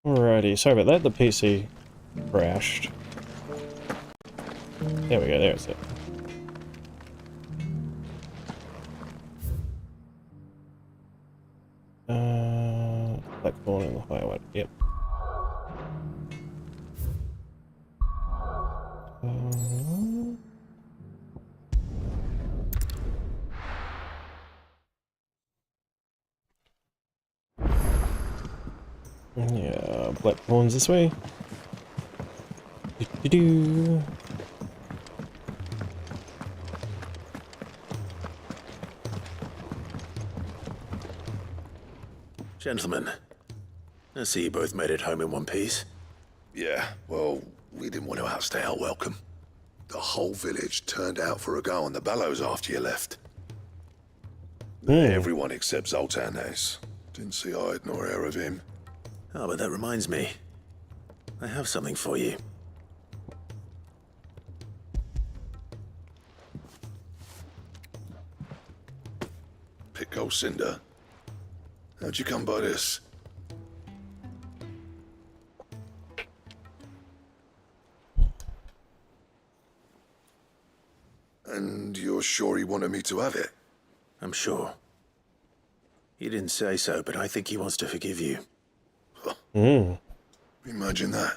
Alrighty, sorry about that, the PC crashed. There we go, there's it. Blackthorn in the highway, yep. Yeah, Blackthorn's this way. Do-do-do. Gentlemen, I see you both made it home in one piece. Yeah, well, we didn't want to outstay our welcome. The whole village turned out for a go on the bellows after you left. Everyone except Zoltan has. Didn't see hide nor hair of him. Oh, but that reminds me. I have something for you. Pico Cinder. How'd you come by this? And you're sure he wanted me to have it? I'm sure. He didn't say so, but I think he wants to forgive you. Huh. Imagine that.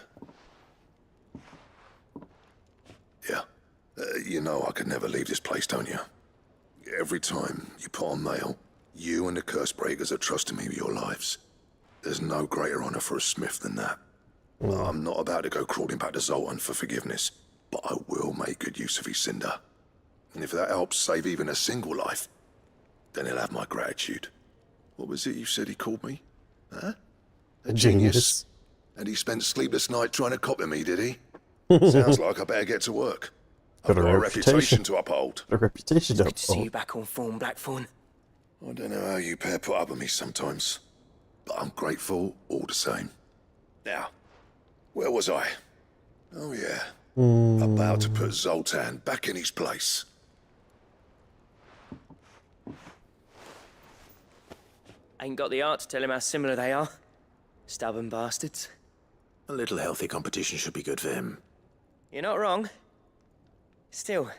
Yeah. You know I could never leave this place, don't you? Every time you put on mail, you and the curse breakers are trusting me with your lives. There's no greater honor for a smith than that. I'm not about to go crawling back to Zoltan for forgiveness, but I will make good use of his cinder. And if that helps save even a single life, then he'll have my gratitude. What was it you said he called me? Huh? A genius. And he spent sleepless night trying to copy me, did he? Sounds like I better get to work. I've got a reputation to uphold. A reputation to Good to see you back on form, Blackthorn. I don't know how you pair put up with me sometimes, but I'm grateful all the same. Now, where was I? Oh yeah, about to put Zoltan back in his place. Ain't got the art to tell him how similar they are. Stubborn bastards. A little healthy competition should be good for him. You're not wrong. Still,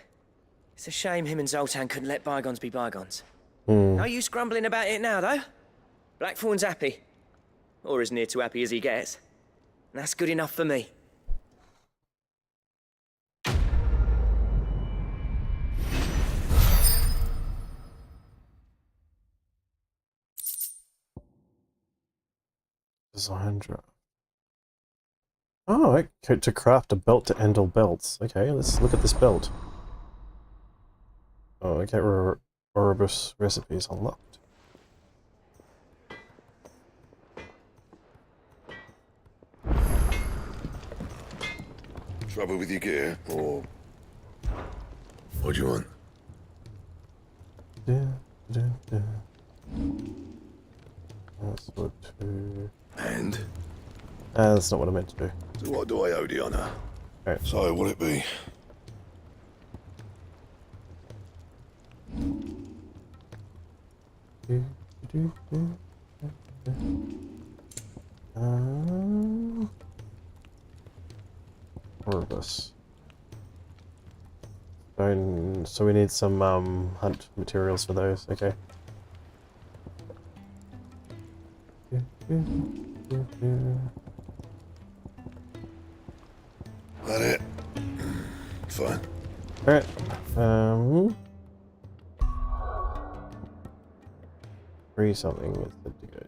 it's a shame him and Zoltan couldn't let bygones be bygones. No use grumbling about it now, though. Blackthorn's happy. Or as near to happy as he gets. And that's good enough for me. Design draft. Oh, okay, to craft a belt to end all belts. Okay, let's look at this belt. Oh, okay, Ouroboros recipes unlocked. Trouble with your gear, or what do you want? That's what to... And? That's not what I meant to do. So what do I owe the honor? Right. So what'll it be? Ouroboros. So we need some hunt materials for those. Okay. That it? Fine. Alright. Free something is good to go to.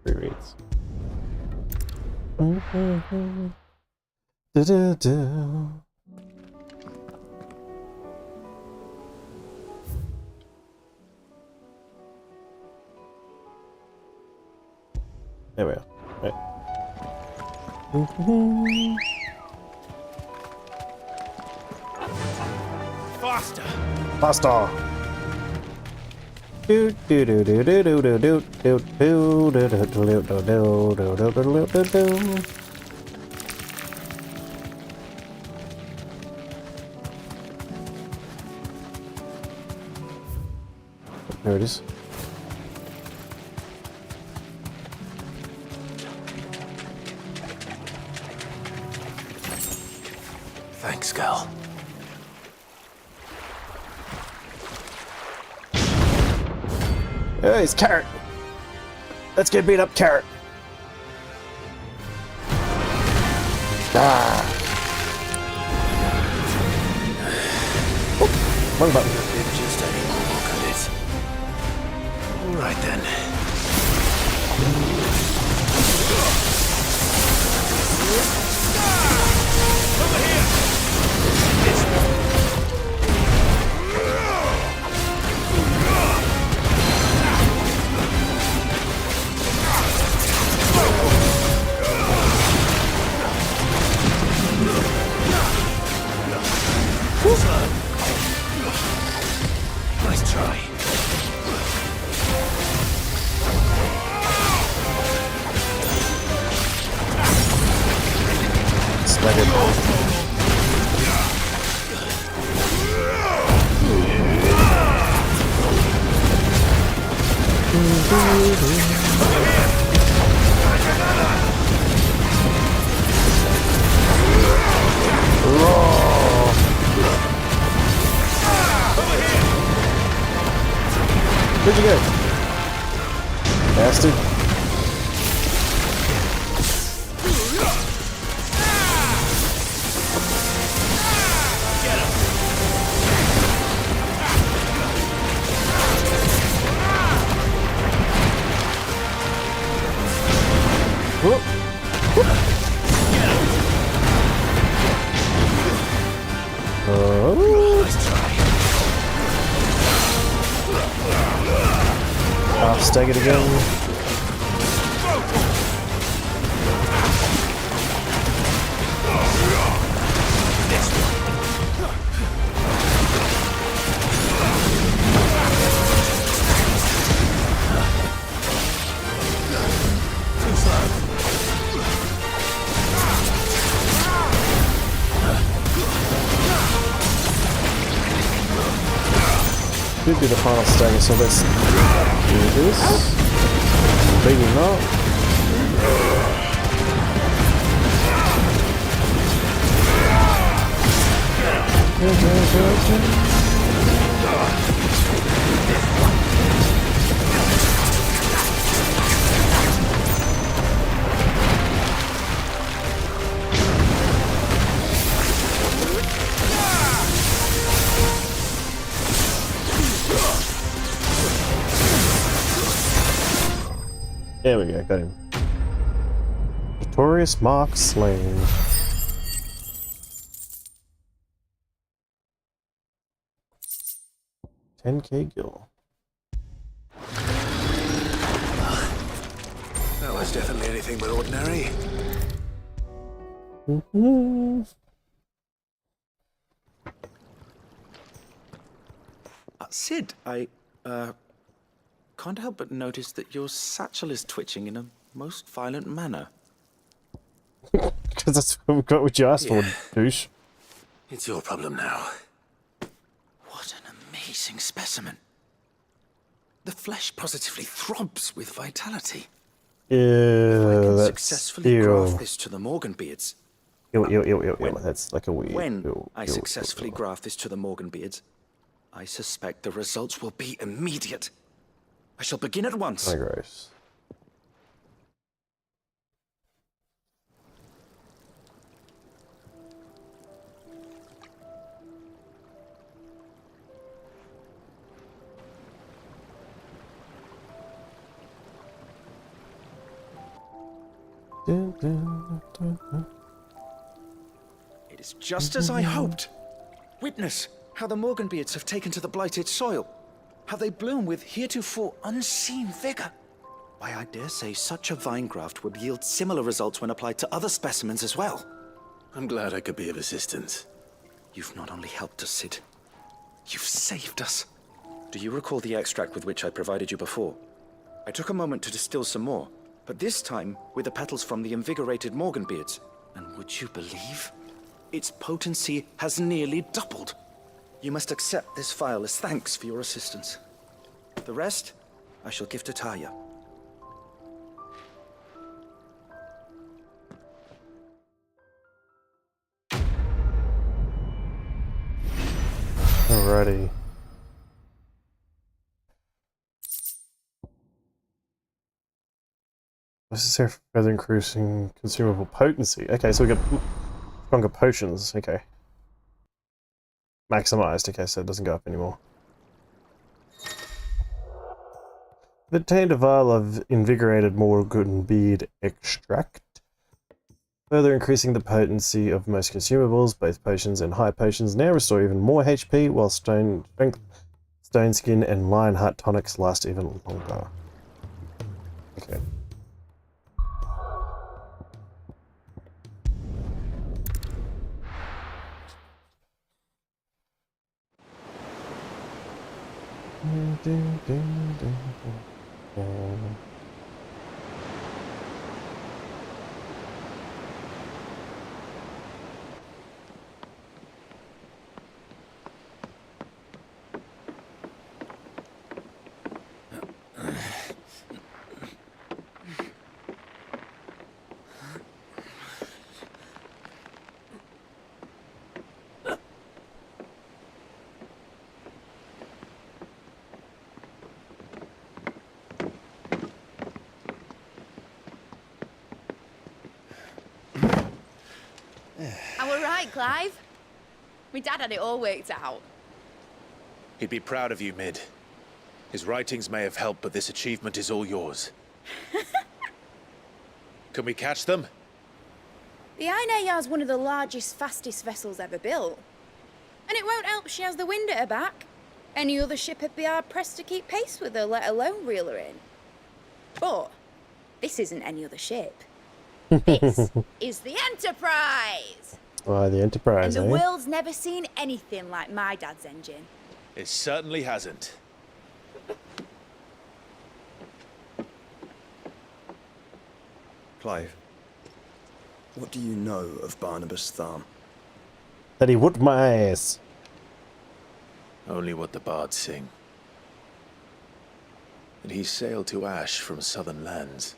Free reads. There we are. Right. Faster! Faster! Do do do do do do do do do do do do do do do do do. There it is. Thanks, Gal. Hey, it's Carrot. Let's get beat up, Carrot. Ah. Oh, wrong button. Just any more, could it? All right then. Over here. Nice try. Staggered. Where'd you go? Bastard. Whoop. Whoop. Nice try. Half staggered again. Could be the final stagger, so let's do this. Maybe not. There we go, got him. Victorious mark slain. $10K gil. That was definitely anything but ordinary. Sid, I can't help but notice that your satchel is twitching in a most violent manner. Because that's what you asked for, douche. It's your problem now. What an amazing specimen. The flesh positively throbs with vitality. Yeah, If I can that's successfully graft this to the Morganbeards. That's like a weird. When I successfully graft this to the Morganbeards, I suspect the results will be immediate. I shall begin at once. My gross. It is just as I hoped. Witness how the Morganbeards have taken to the blighted soil. How they bloom with heretofore unseen vigor. Why, I dare say such a vine graft would yield similar results when applied to other specimens as well. I'm glad I could be of assistance. You've not only helped us, Sid, you've saved us. Do you recall the extract with which I provided you before? I took a moment to distill some more, but this time with the petals from the invigorated Morganbeards. And would you believe? Its potency has nearly doubled. You must accept this file as thanks for your assistance. The rest, I shall give to Taya. Alrighty. Necessary for further increasing consumable potency. Okay, so we got stronger potions. Okay. Maximized. Okay, so it doesn't go up anymore. I've obtained a vial of invigorated Morgan bead extract. Further increasing the potency of most consumables, both potions and high potions now restore even more HP, while stone strength, stone skin, and lion heart tonics last even longer. Okay. All right, Clive. My dad had it all worked out. He'd be proud of you, Mid. His writings may have helped, but this achievement is all yours. Can we catch them? The Aina is one of the largest, fastest vessels ever built. And it won't help she has the wind at her back. Any other ship would be hard-pressed to keep pace with her, let alone reel her in. But this isn't any other ship. This is the Enterprise! Oh, the Enterprise, And the eh? world's never seen anything like my dad's engine. It certainly hasn't. Clive, what do you know of Barnabas Tharm? That he whooped my ass. Only what the bards sing. That he sailed to Ash from southern lands.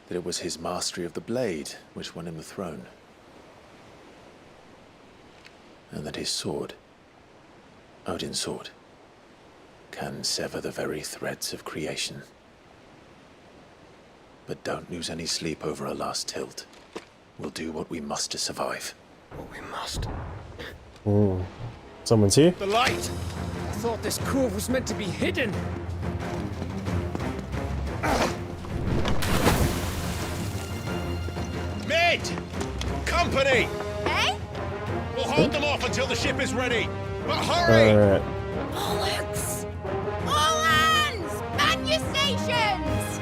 That it was his mastery of the blade which won him the throne. And that his sword, Odin's sword, can sever the very threads of creation. But don't lose any sleep over a last tilt. We'll do what we must to survive. What we must. Someone's here? The light! I thought this cove was meant to be hidden. Mid! Company! Eh? We'll hold them off until the ship is ready. But hurry! Alright. Bollocks! All hands! Man your stations!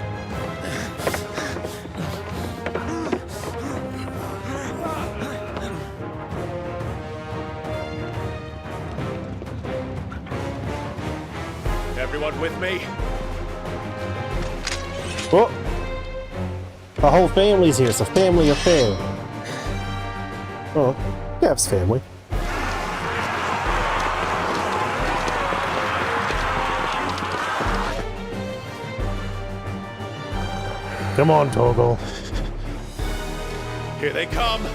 Everyone with me? Oh! The whole family's here. It's a family affair. Oh, Gav's family. Come on, Toggle. Here they come! We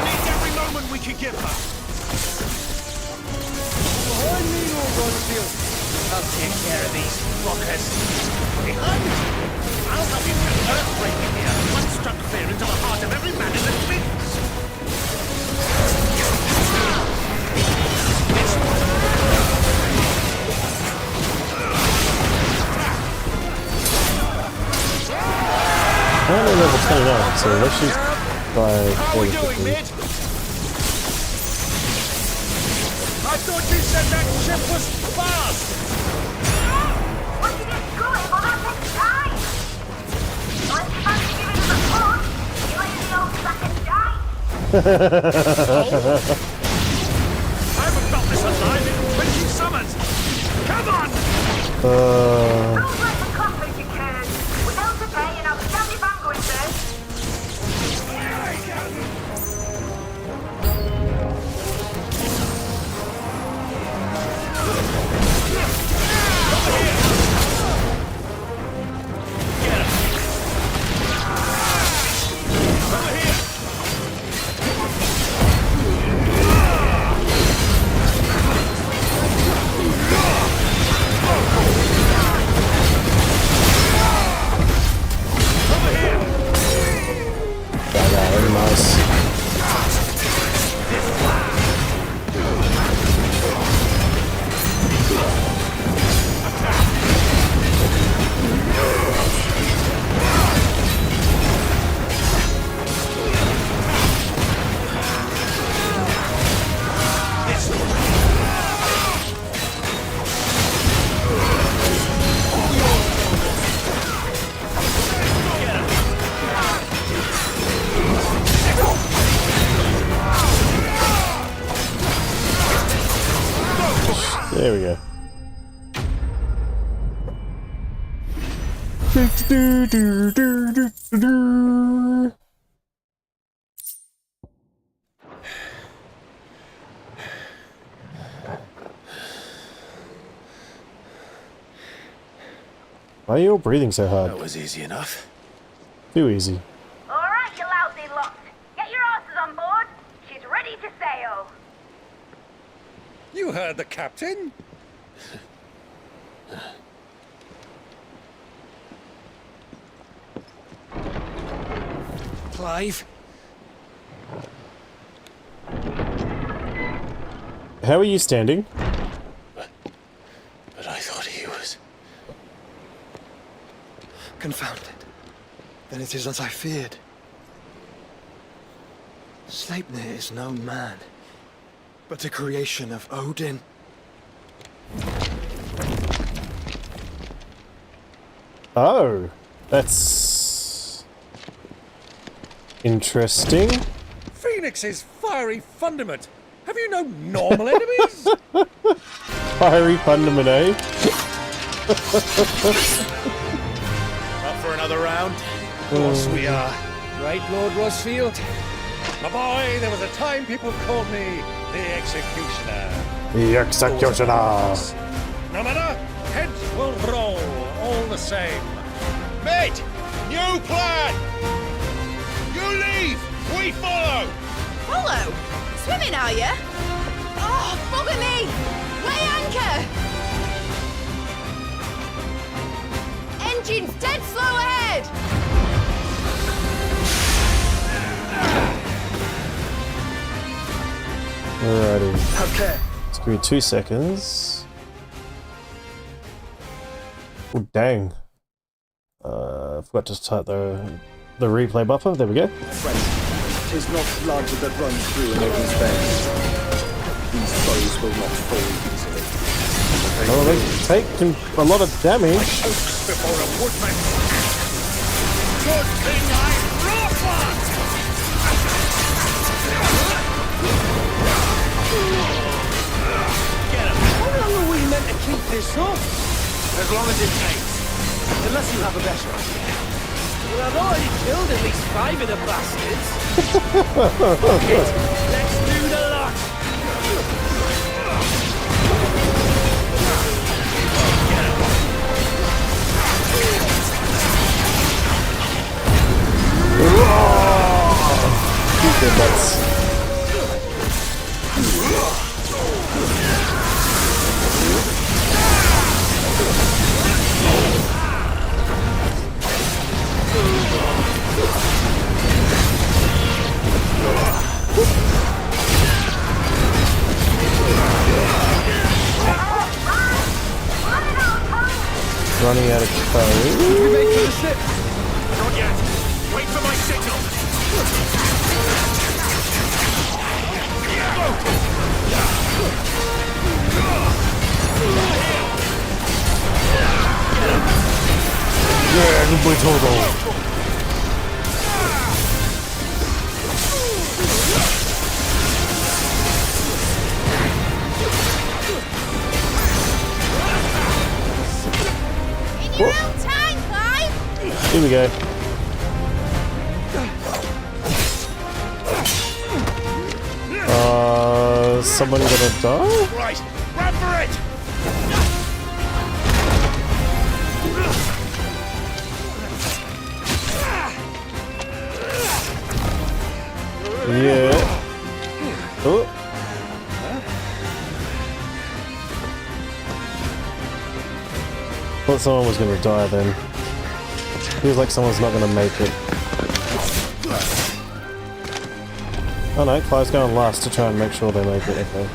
need every moment we can give her! Behind me, Lord Rosefield. I'll take care of these fuckers. Behind me! I'll help you through earthbreaking here. One struck fear into the heart of every man in the streets. I'm only level 29, so let's just buy How are we doing, 40. Mid? I thought you said that ship was fast! Once you get going, well, that takes time. Once you fancy giving us a push, you ain't the old second die. I haven't felt this alive in 20 summers! Rules like the coffee secured. Without the pay and outstanding banqueters. Very nice. There we go. Why are you all breathing so hard? That was easy enough. Too easy. Alright, you lousy lot. Get your asses on board. She's ready to sail. You heard the captain. Clive. How are you standing? But I thought he was... Confounded. Then it is as I feared. Sleipnir is no man, but a creation of Odin. Oh, that's interesting. Phoenix's fiery fundament. Have you no normal enemies? Fiery fundament, eh? Up for another round? Of course we are. Right, Lord Rossfield? My boy, there was a time people called me the Executioner. The executioner. No matter, heads will roll all the same. Mate, new plan! You leave, we follow! Follow? Swimming, are you? Oh, bugger me! Weigh anchor! Engine's dead slow ahead! Alrighty. Okay. Just give me 2 seconds. Oh, dang. Forgot to start the replay buffer. There we go. Friend, 'tis not blood that runs through an open space. These foes will not fall easily. Oh, they've taken a lot of damage. Oaks before a woodman. Good thing I brought one! How long are we meant to keep this up? As long as it takes. Unless you have a better idea. Well, I've already killed at least 5 of the bastards. Fuck it. Let's do the lot. Good butts. Running out of code. We make for the ship. Not yet. Wait for my signal. Yeah, good boy, Total. Here we go. Somebody gonna die? Right, run for it! Yeah. Oh. Thought someone was gonna die then. Feels like someone's not gonna make it. Oh no, Clive's going last to try and make sure they make it. Okay.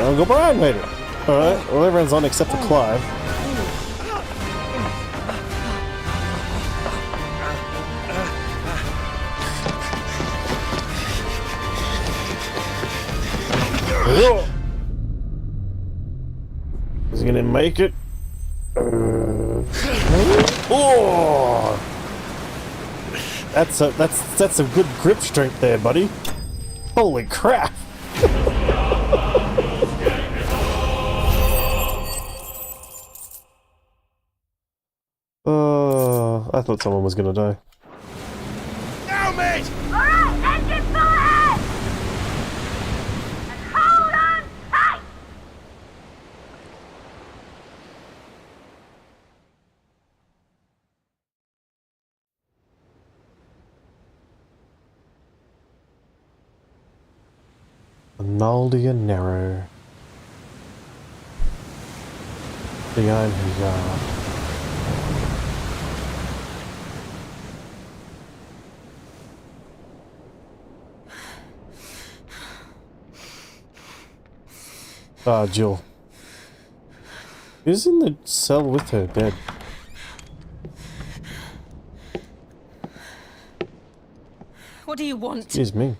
Uncle Brian made it! Alright, well everyone's on except for Clive. Is he gonna make it? Oh! That's a good grip strength there, buddy. Holy crap! Oh, I thought someone was gonna die. Now, mate! Alright, engine full ahead! And hold on tight! Naldia Narrow. Behind his yard. Ah, Jill. Who's in the cell with her, dead? What do you want? Excuse me.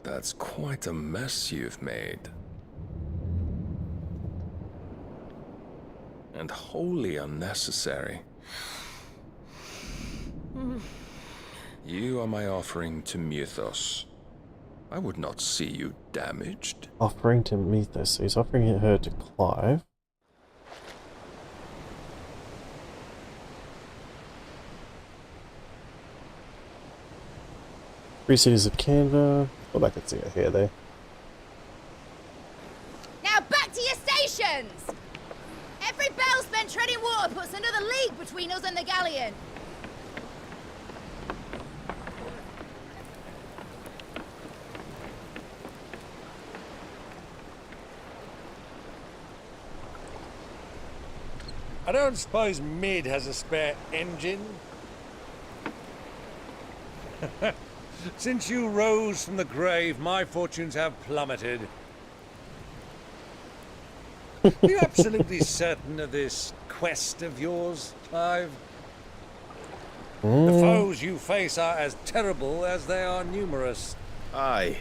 That's quite a mess you've made. And wholly unnecessary. You are my offering to Mythos. I would not see you damaged. Offering to Mythos. So he's offering her to Clive. Three cities of Canva. Oh, I can see her hair there. Now back to your stations! Every bell spent treading water puts another league between us and the galleon. I don't suppose Mid has a spare engine? Since you rose from the grave, my fortunes have plummeted. Are you absolutely certain of this quest of yours, Clive? The foes you face are as terrible as they are numerous. Aye.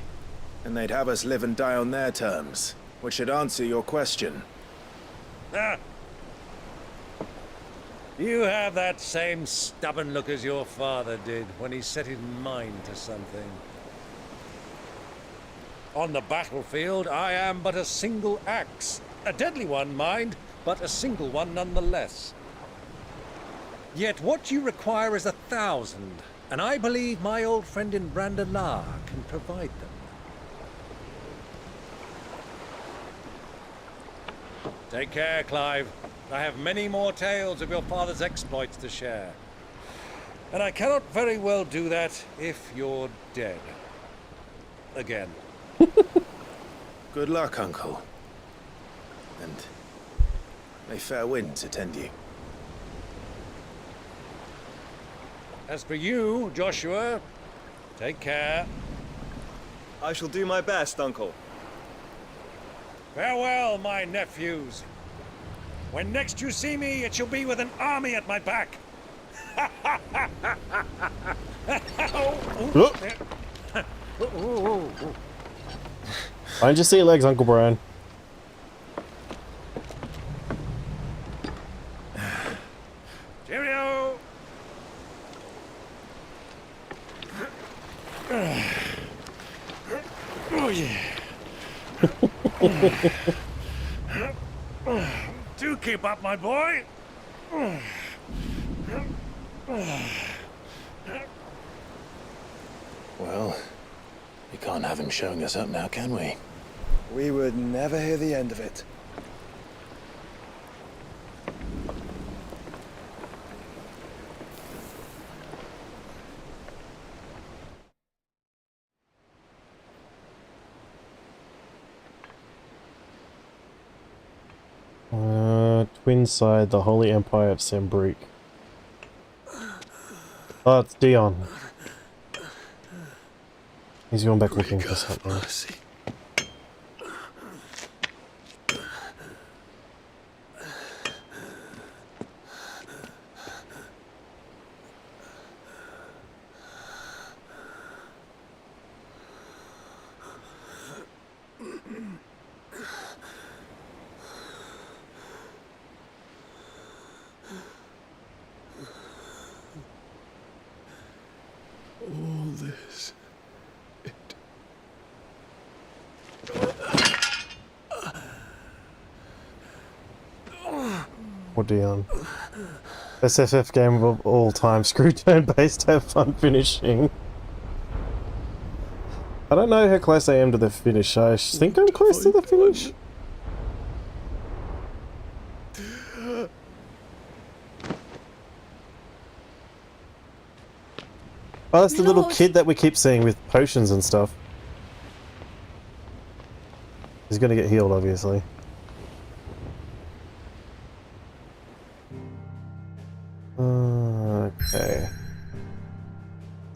And they'd have us live and die on their terms, which should answer your question. Ah. You have that same stubborn look as your father did when he set his mind to something. On the battlefield, I am but a single axe. A deadly one, mind, but a single one nonetheless. Yet what you require is 1,000, and I believe my old friend in Brandalar can provide them. Take care, Clive. I have many more tales of your father's exploits to share. And I cannot very well do that if you're dead. Again. Good luck, Uncle. And may fair winds attend you. As for you, Joshua, take care. I shall do my best, Uncle. Farewell, my nephews. When next you see me, it shall be with an army at my back. Mind your sea legs, Uncle Brian. Cheerio! Oh yeah. Do keep up, my boy. Well, we can't have him showing us up now, can we? We would never hear the end of it. Twinside, the Holy Empire of Sambrique. Oh, it's Dion. He's going back looking for something. Mercy. All this. Or Dion. Best FF game of all time. Screw turn-based, have fun finishing. I don't know how close I am to the finish. I think I'm close to the finish. Oh, that's the little kid that we keep seeing with potions and stuff. He's gonna get healed, obviously. Okay.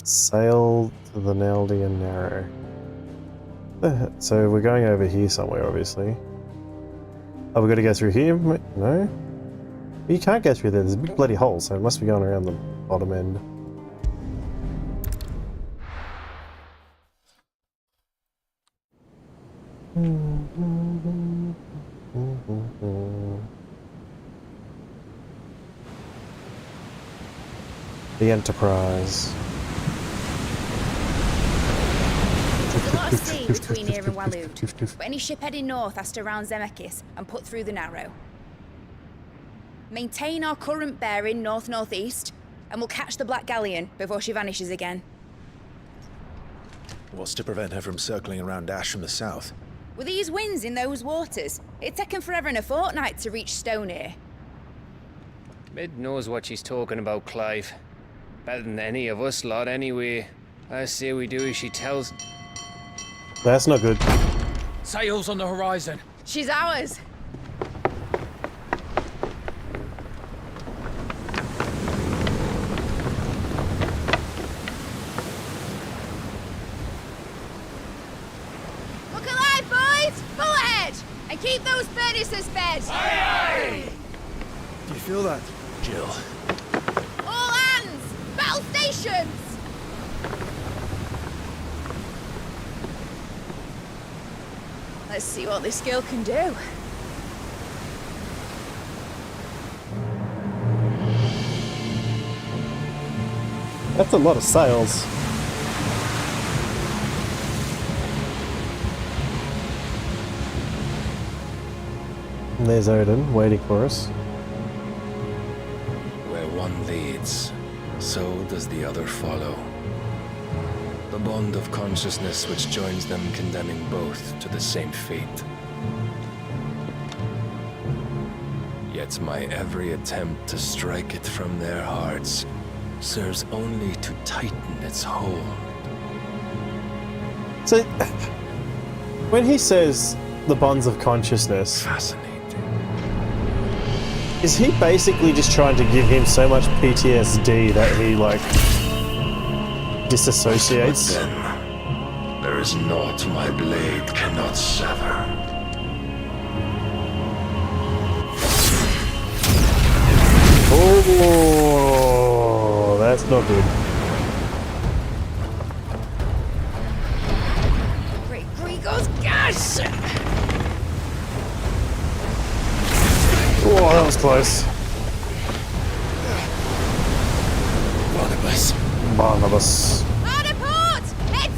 Sail to the Naldian Narrow. So we're going over here somewhere, obviously. Oh, we gotta go through here? No? You can't go through there. There's a big bloody hole, so it must be going around the bottom end. The Enterprise. There's a lot of sea between here and Waloed, but any ship heading north has to round Zemeckis and put through the Narrow. Maintain our current bearing north-northeast, and we'll catch the Black Galleon before she vanishes again. What's to prevent her from circling around Ash from the south? With these winds in those waters, it's taken forever and a fortnight to reach Stonehenge. Mid knows what she's talking about, Clive. Better than any of us lot, anyway. I say we do as she tells. That's not good. Sails on the horizon. She's ours. Look alive, boys! Full ahead! And keep those furnaces fed! Aye, aye! Do you feel that? Jill. All hands! Battle stations! Let's see what this girl can do. That's a lot of sails. And there's Odin waiting for us. Where one leads, so does the other follow. The bond of consciousness which joins them, condemning both to the same fate. Yet my every attempt to strike it from their hearts serves only to tighten its hold. So, when he says the bonds of consciousness, Fascinating. is he basically just trying to give him so much PTSD that he, like, disassociates? But then, there is naught my blade cannot sever. Oh, that's not good. Great Gregor's gas! Oh, that was close. Barnabas. Barnabas. Hard a port! Head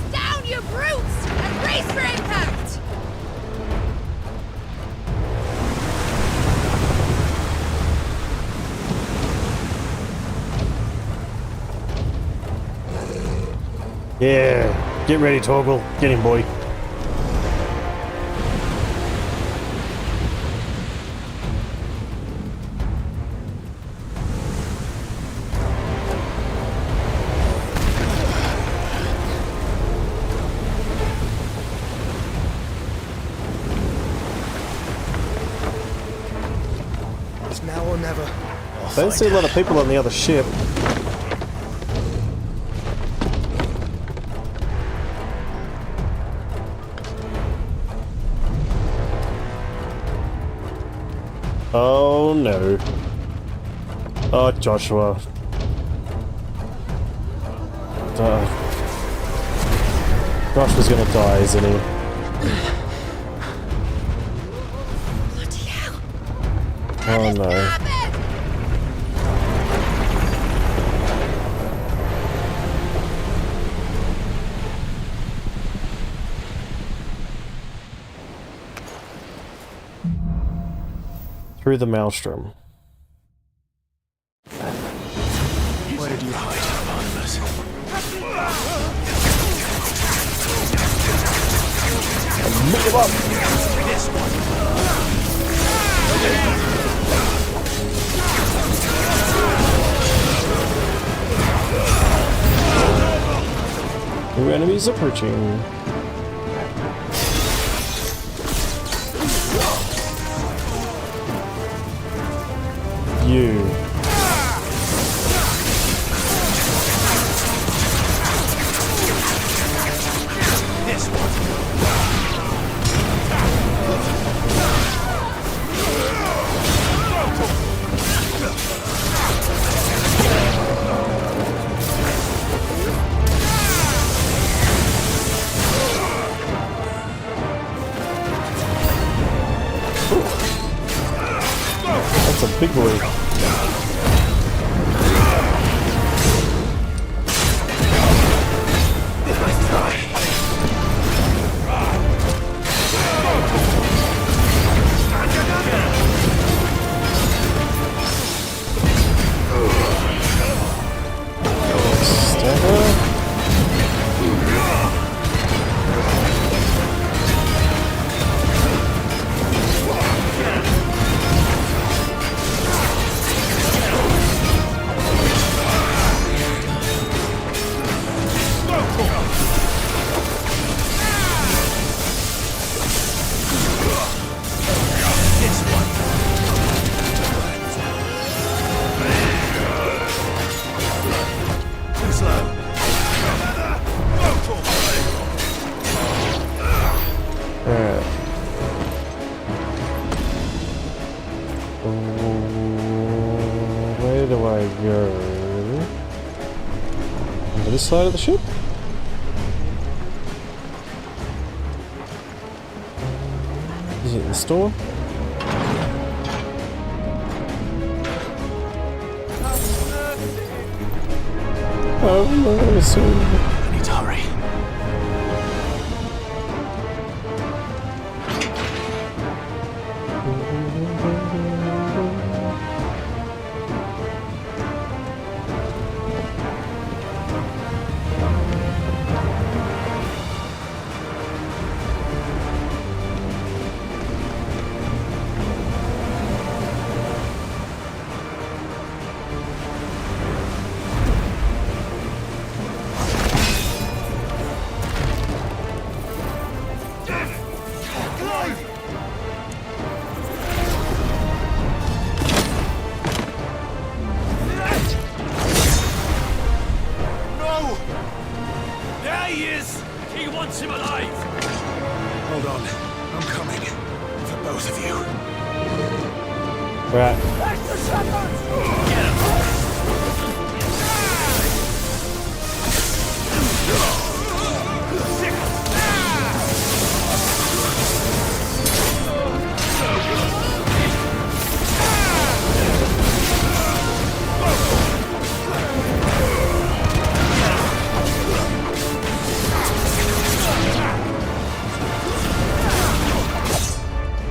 Yeah, get ready, Torgal. Get him, boy. It's now or never. Don't see a lot of people on the other ship. Oh no. Oh, Joshua. Joshua's gonna die, isn't he? Bloody hell. Oh no. Through the maelstrom. Where did you hide, Barnabas? Make him up! This one. New enemies approaching. You. This one. That's a big boy. Where do I go? On this side of the ship? Is it the store? Oh no, soon. I need to hurry. Hold on. I'm coming. For both of you. Right.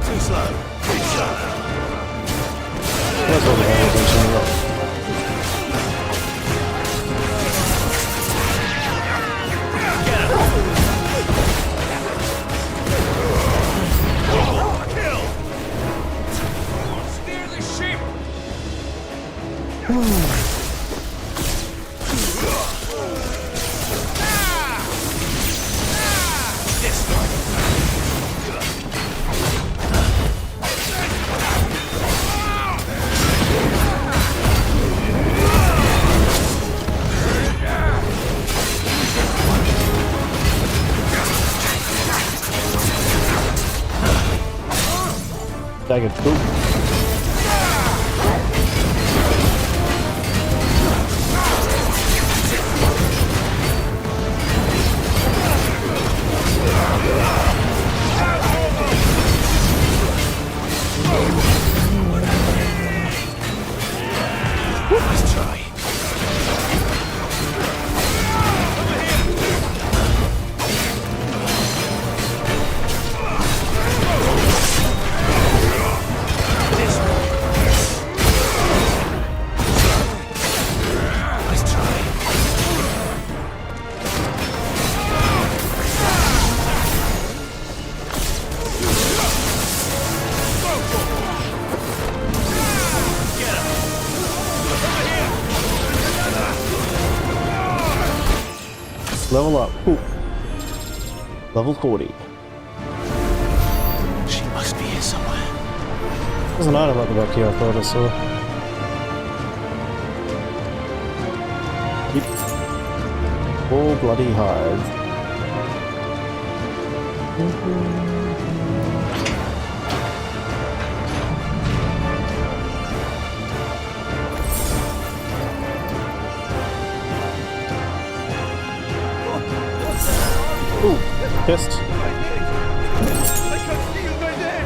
Too slow. That's what we're going to Dang it, cool. Let's try. Level up. Ooh. Level 40. She must be here somewhere. There's an item at the back here I thought I saw. Yep. All bloody hive. Ooh, pissed. I can't feel my leg!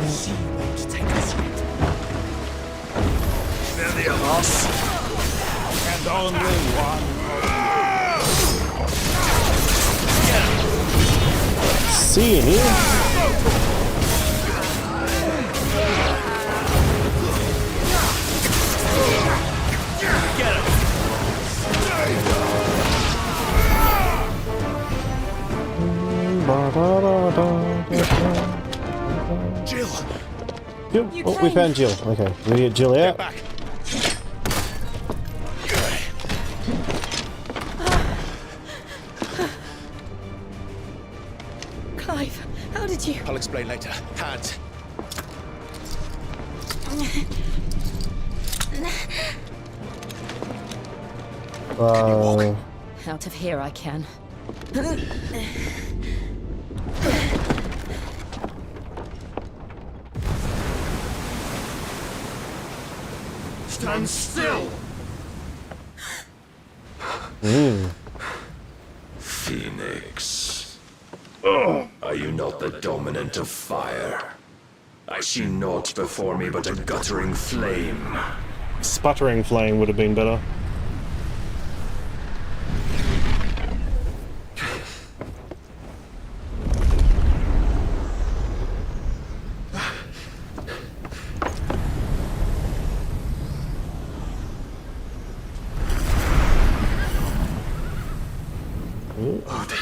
See them to take us with. Many of us, and only one. See you here. Jill! Jill. Oh, we found Jill. Okay, we get Jill out. Back. Clive, how did you... I'll explain later. Hands. Out of here I can. Stand still! Phoenix. Are you not the dominant of fire? I see naught before me but a guttering flame. Sputtering flame would have been better. Odin.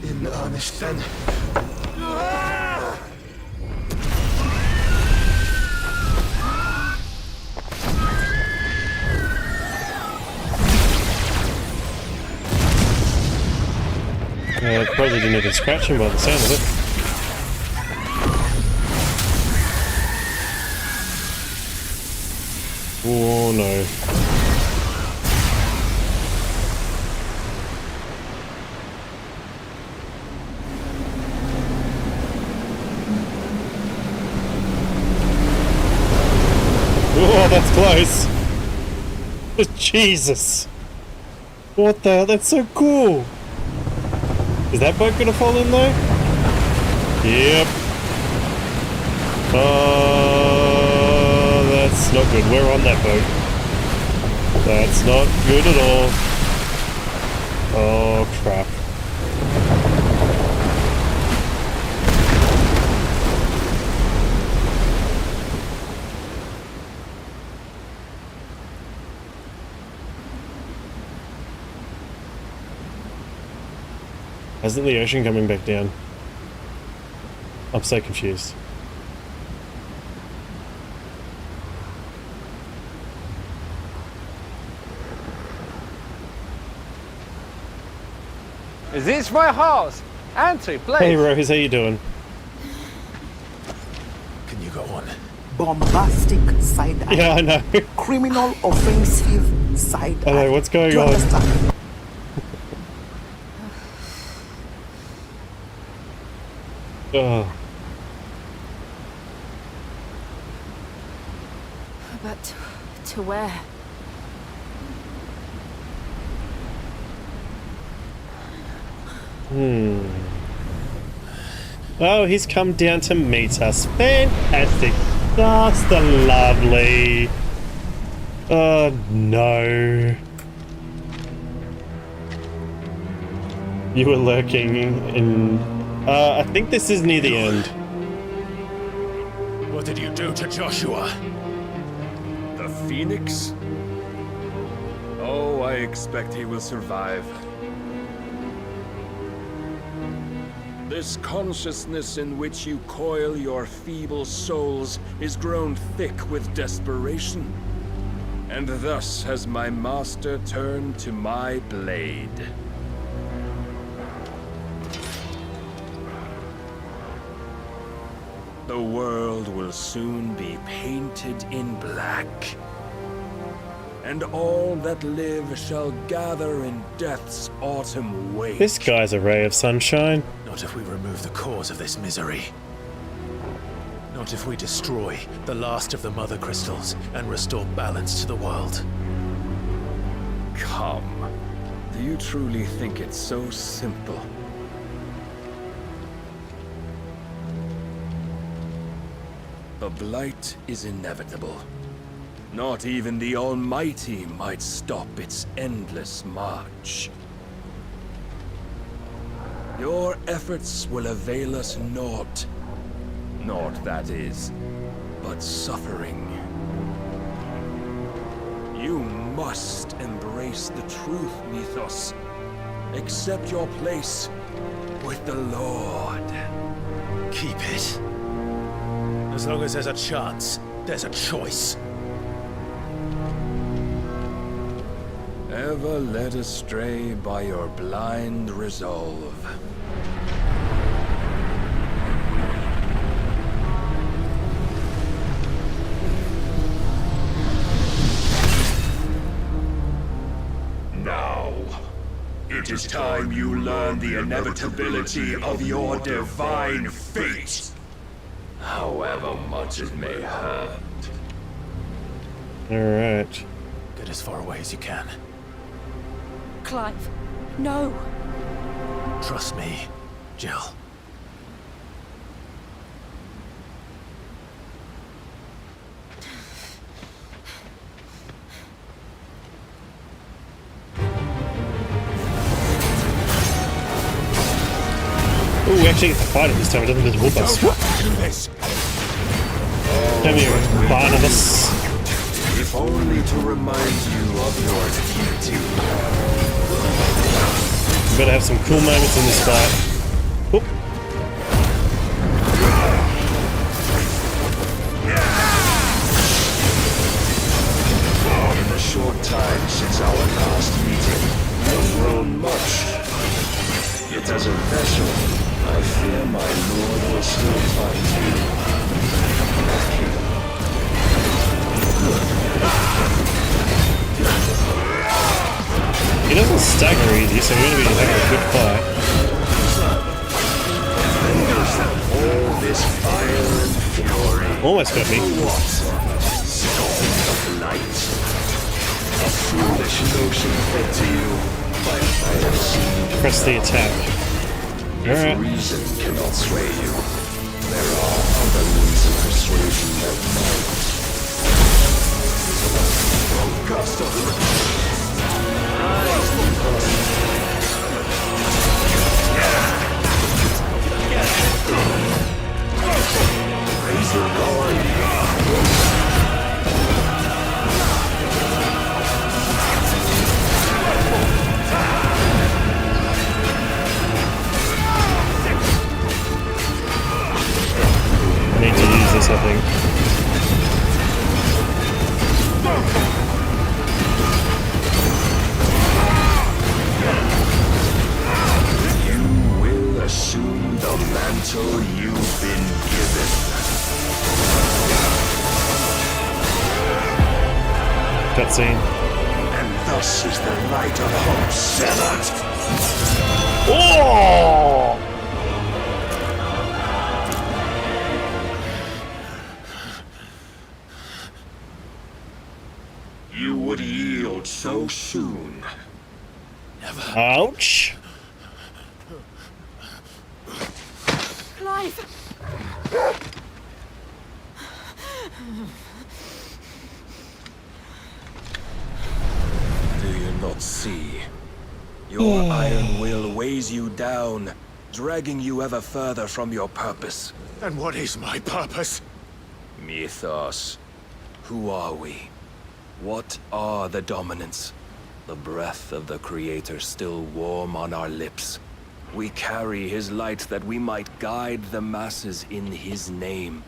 In earnest then. Yeah, probably didn't even scratch him by the sound of it. Oh no. Oh, that's close. Jesus. What the hell? That's so cool. Is that boat gonna fall in though? Yep. That's not good. We're on that boat. That's not good at all. Oh, crap. Isn't the ocean coming back down? I'm so confused. Is this my house? Entry, please. Hey Rose, how you doing? Can you go on? Bombastic side eye. Yeah, I know. Criminal offensive side eye. I know, what's going Do you on? understand? Oh. But to where? Oh, he's come down to meet us. Fantastic. That's the lovely. Oh, no. You were lurking in... I think this is near the end. What did you do to Joshua? The Phoenix? Oh, I expect he will survive. This consciousness in which you coil your feeble souls is grown thick with desperation. And thus has my master turned to my blade. The world will soon be painted in black. And all that live shall gather in death's autumn wake. This guy's a ray of sunshine. Not if we remove the cause of this misery. Not if we destroy the last of the mother crystals and restore balance to the world. Come. Do you truly think it's so simple? The blight is inevitable. Not even the Almighty might stop its endless march. Your efforts will avail us naught. Naught, that is, but suffering. You must embrace the truth, Mythos. Accept your place with the Lord. Keep it. As long as there's a chance, there's a choice. Ever led astray by your blind resolve. Now, it is time you learn the inevitability of your divine fate. However much it may hurt. Alright. Get as far away as you can. Clive, no. Trust me, Jill. Ooh, we actually get to fight it this time. It doesn't just whoop us. Come here, Barnabas. If only to remind you of your duty. We better have some cool moments in this fight. Oop. In the short time since our last meeting, you've grown much. Yet as a vessel, I fear my lord will still find you. He doesn't stagger easy, so we're going to be having a good fight. All this fire and fury. Almost got me. Of light. A foolish notion fed to you by I have seen. Press the attack. Alright. Reason cannot sway you. There are other means of persuasion that might. Gust of raise your guard. is this happening? You will assume the mantle you've been given. Cutscene. And thus is the light of hope severed. Oh! You would yield so soon. Ouch! Clive! Do you not see? Your iron will weighs you down, dragging you ever further from your purpose. And what is my purpose? Mythos. Who are we? What are the dominants? The breath of the Creator still warm on our lips. We carry his light that we might guide the masses in his name.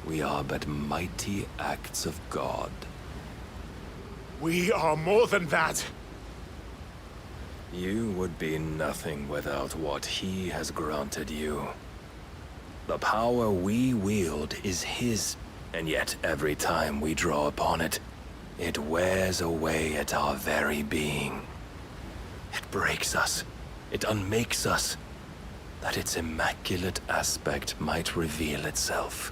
We are but mighty acts of God. We are more than that. You would be nothing without what he has granted you. The power we wield is his, and yet every time we draw upon it, it wears away at our very being. It breaks us, it unmakes us, that its immaculate aspect might reveal itself.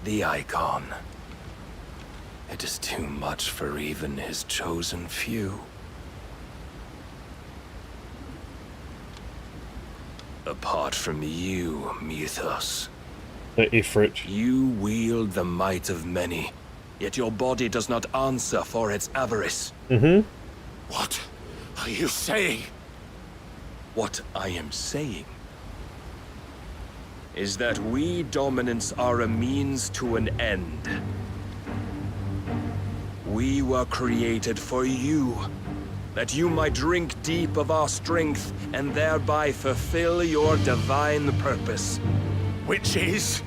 The icon. It is too much for even his chosen few. Apart from you, Mythos. The Ifrit. You wield the might of many, yet your body does not answer for its avarice. What are you saying? What I am saying is that we dominants are a means to an end. We were created for you, that you might drink deep of our strength and thereby fulfill your divine purpose. Which is?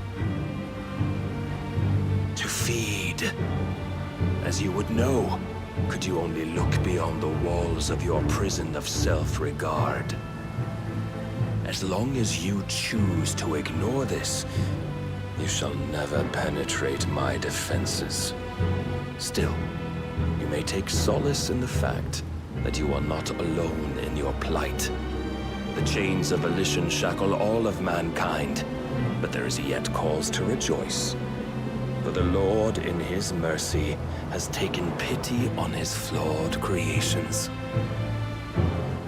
To feed. As you would know, could you only look beyond the walls of your prison of self-regard. As long as you choose to ignore this, you shall never penetrate my defenses. Still, you may take solace in the fact that you are not alone in your plight. The chains of volition shackle all of mankind, but there is yet cause to rejoice. For the Lord, in his mercy, has taken pity on his flawed creations,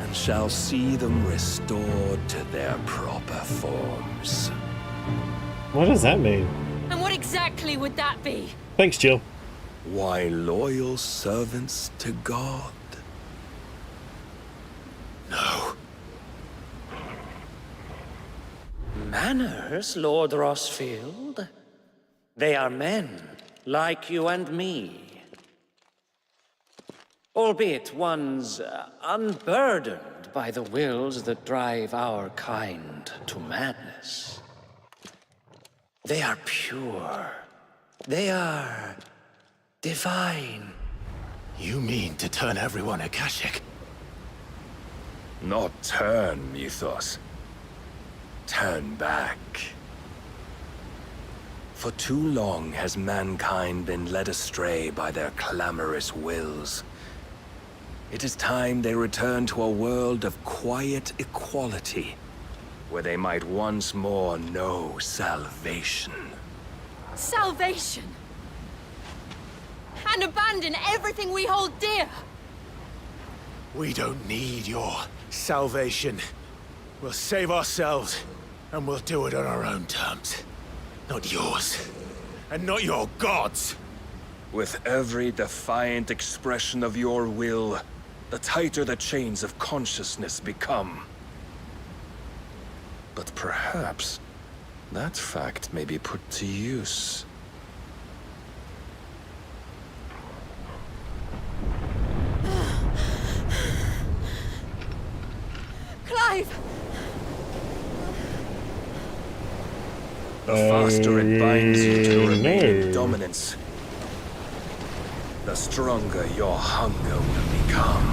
and shall see them restored to their proper forms. What does that mean? And what exactly would that be? Thanks, Jill. Why, loyal servants to God. No. Manners, Lord Rossfield? They are men, like you and me. Albeit ones unburdened by the wills that drive our kind to madness. They are pure. They are divine. You mean to turn everyone Akashic? Not turn, Mythos. Turn back. For too long has mankind been led astray by their clamorous wills. It is time they return to a world of quiet equality, where they might once more know salvation. Salvation! And abandon everything we hold dear! We don't need your salvation. We'll save ourselves, and we'll do it on our own terms. Not yours. And not your gods. With every defiant expression of your will, the tighter the chains of consciousness become. But perhaps that fact may be put to use. Clive! The faster it binds you to remain in dominance, the stronger your hunger will become.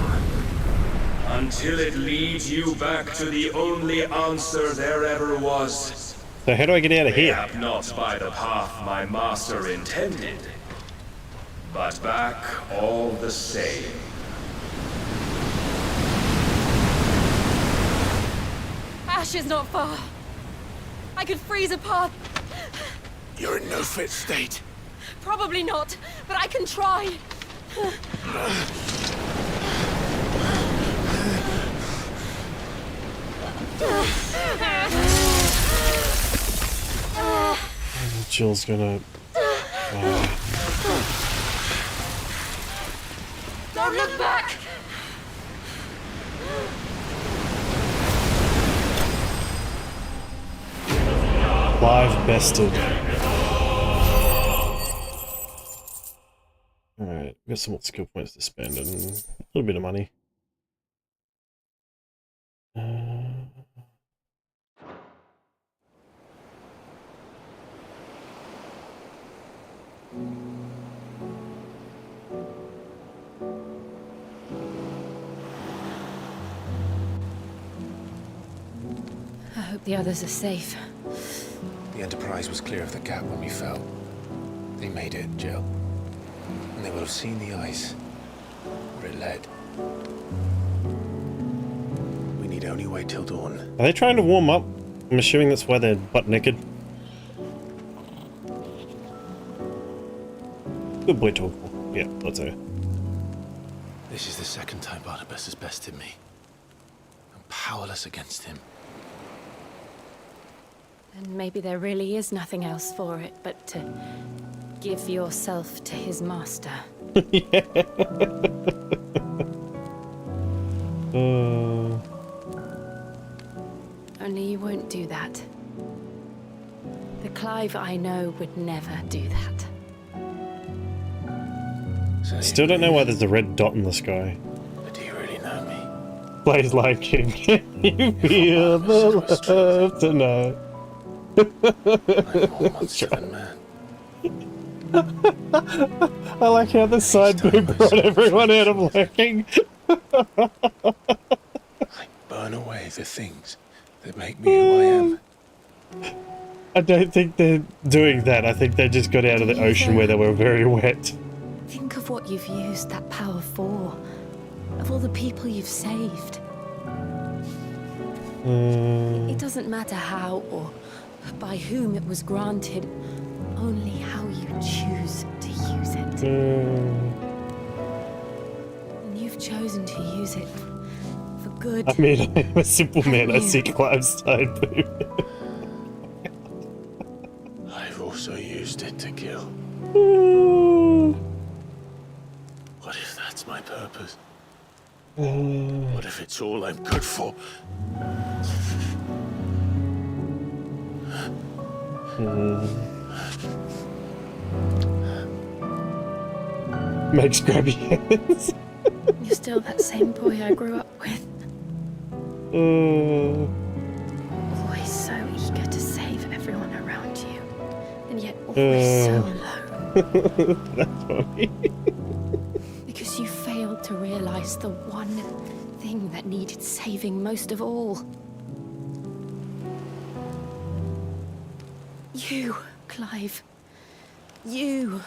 Until it leads you back to the only answer there ever was. So how do I get out of here? Mayhap not by the path my master intended, but back all the same. Ash is not far. I could freeze a path. You're in no fit state. Probably not, but I can try. Jill's gonna... Don't look back! Clive bested. Alright, we've got some more skill points to spend and a little bit of money. I hope the others are safe. The Enterprise was clear of the gap when we fell. They made it, Jill. And they will have seen the ice where it led. We need only wait till dawn. Are they trying to warm up? I'm assuming that's why they're butt naked. Good boy, Torkel. Yeah, that's it. This is the second time Barnabas has bested me. I'm powerless against him. And maybe there really is nothing else for it but to give yourself to his master. Only you won't do that. The Clive I know would never do that. So Still don't know why there's a red dot in the sky. But do you really know me? Plays Lion King. You feel the love tonight. I'm more monster than man. I like how the side boob brought everyone out of lurking. I burn away the things that make me who I am. I don't think they're doing that. I think they just got out of the ocean where they were very wet. Think of what you've used that power for. Of all the people you've saved. It doesn't matter how or by whom it was granted, only how you choose to use it. And you've chosen to use it for good. I mean, I'm a simple man. I see Clive's side boob. I've also used it to kill. What if that's my purpose? What if it's all I'm good for? Makes grabby hands. You're still that same boy I grew up with. Always so eager to save everyone around you. And yet always so alone. That's funny. Because you failed to realize the one thing that needed saving most of all. You, Clive. You.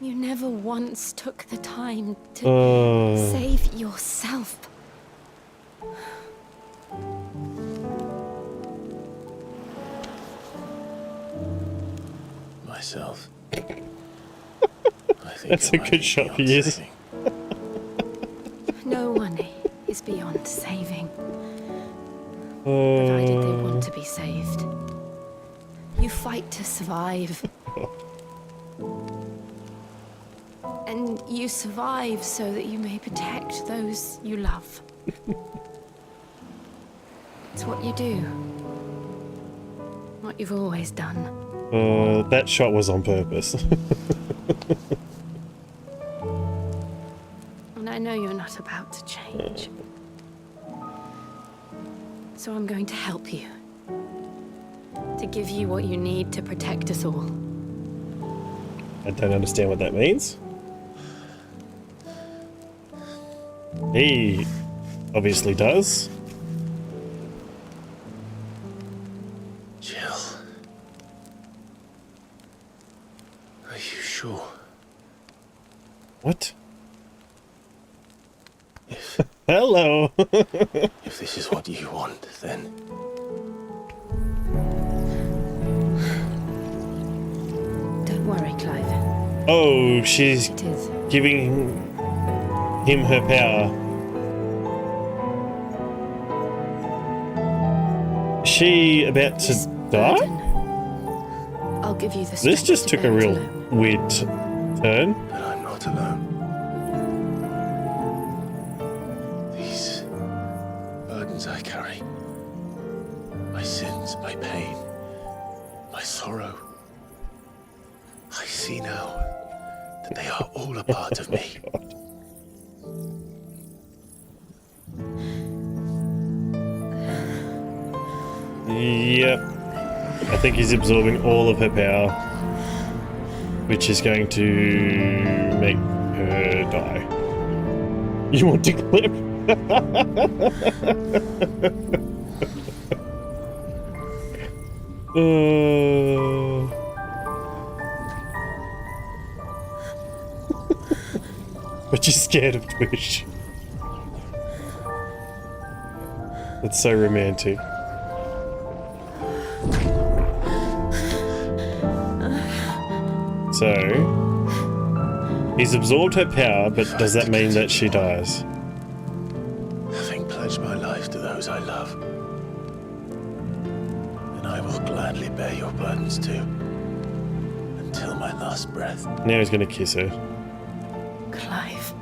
You never once took the time to save yourself. Myself. That's a good shot for you. No one is beyond saving. Provided they want to be saved. You fight to survive. And you survive so that you may protect those you love. It's what you do. What you've always done. That shot was on purpose. And I know you're not about to change. So I'm going to help you. To give you what you need to protect us all. I don't understand what that means. He obviously does. Jill. Are you sure? What? If Hello. if this is what you want, then Don't worry, Clive. Oh, she's It is. giving him her power. Is she about to This die? burden, I'll give you the This strength just to took a bear it real alone. weird turn. but I'm not alone. These burdens I carry, my sins, my pain, my sorrow. I see now that they are all a part of me. Yep. I think he's absorbing all of her power, which is going to make her die. You want to clip? But she's scared of Twitch. That's so romantic. So, he's absorbed her power, but does that mean that she dies? Having pledged my life to those I love, then I will gladly bear your burdens too, until my last breath. Now he's gonna kiss her. Clive.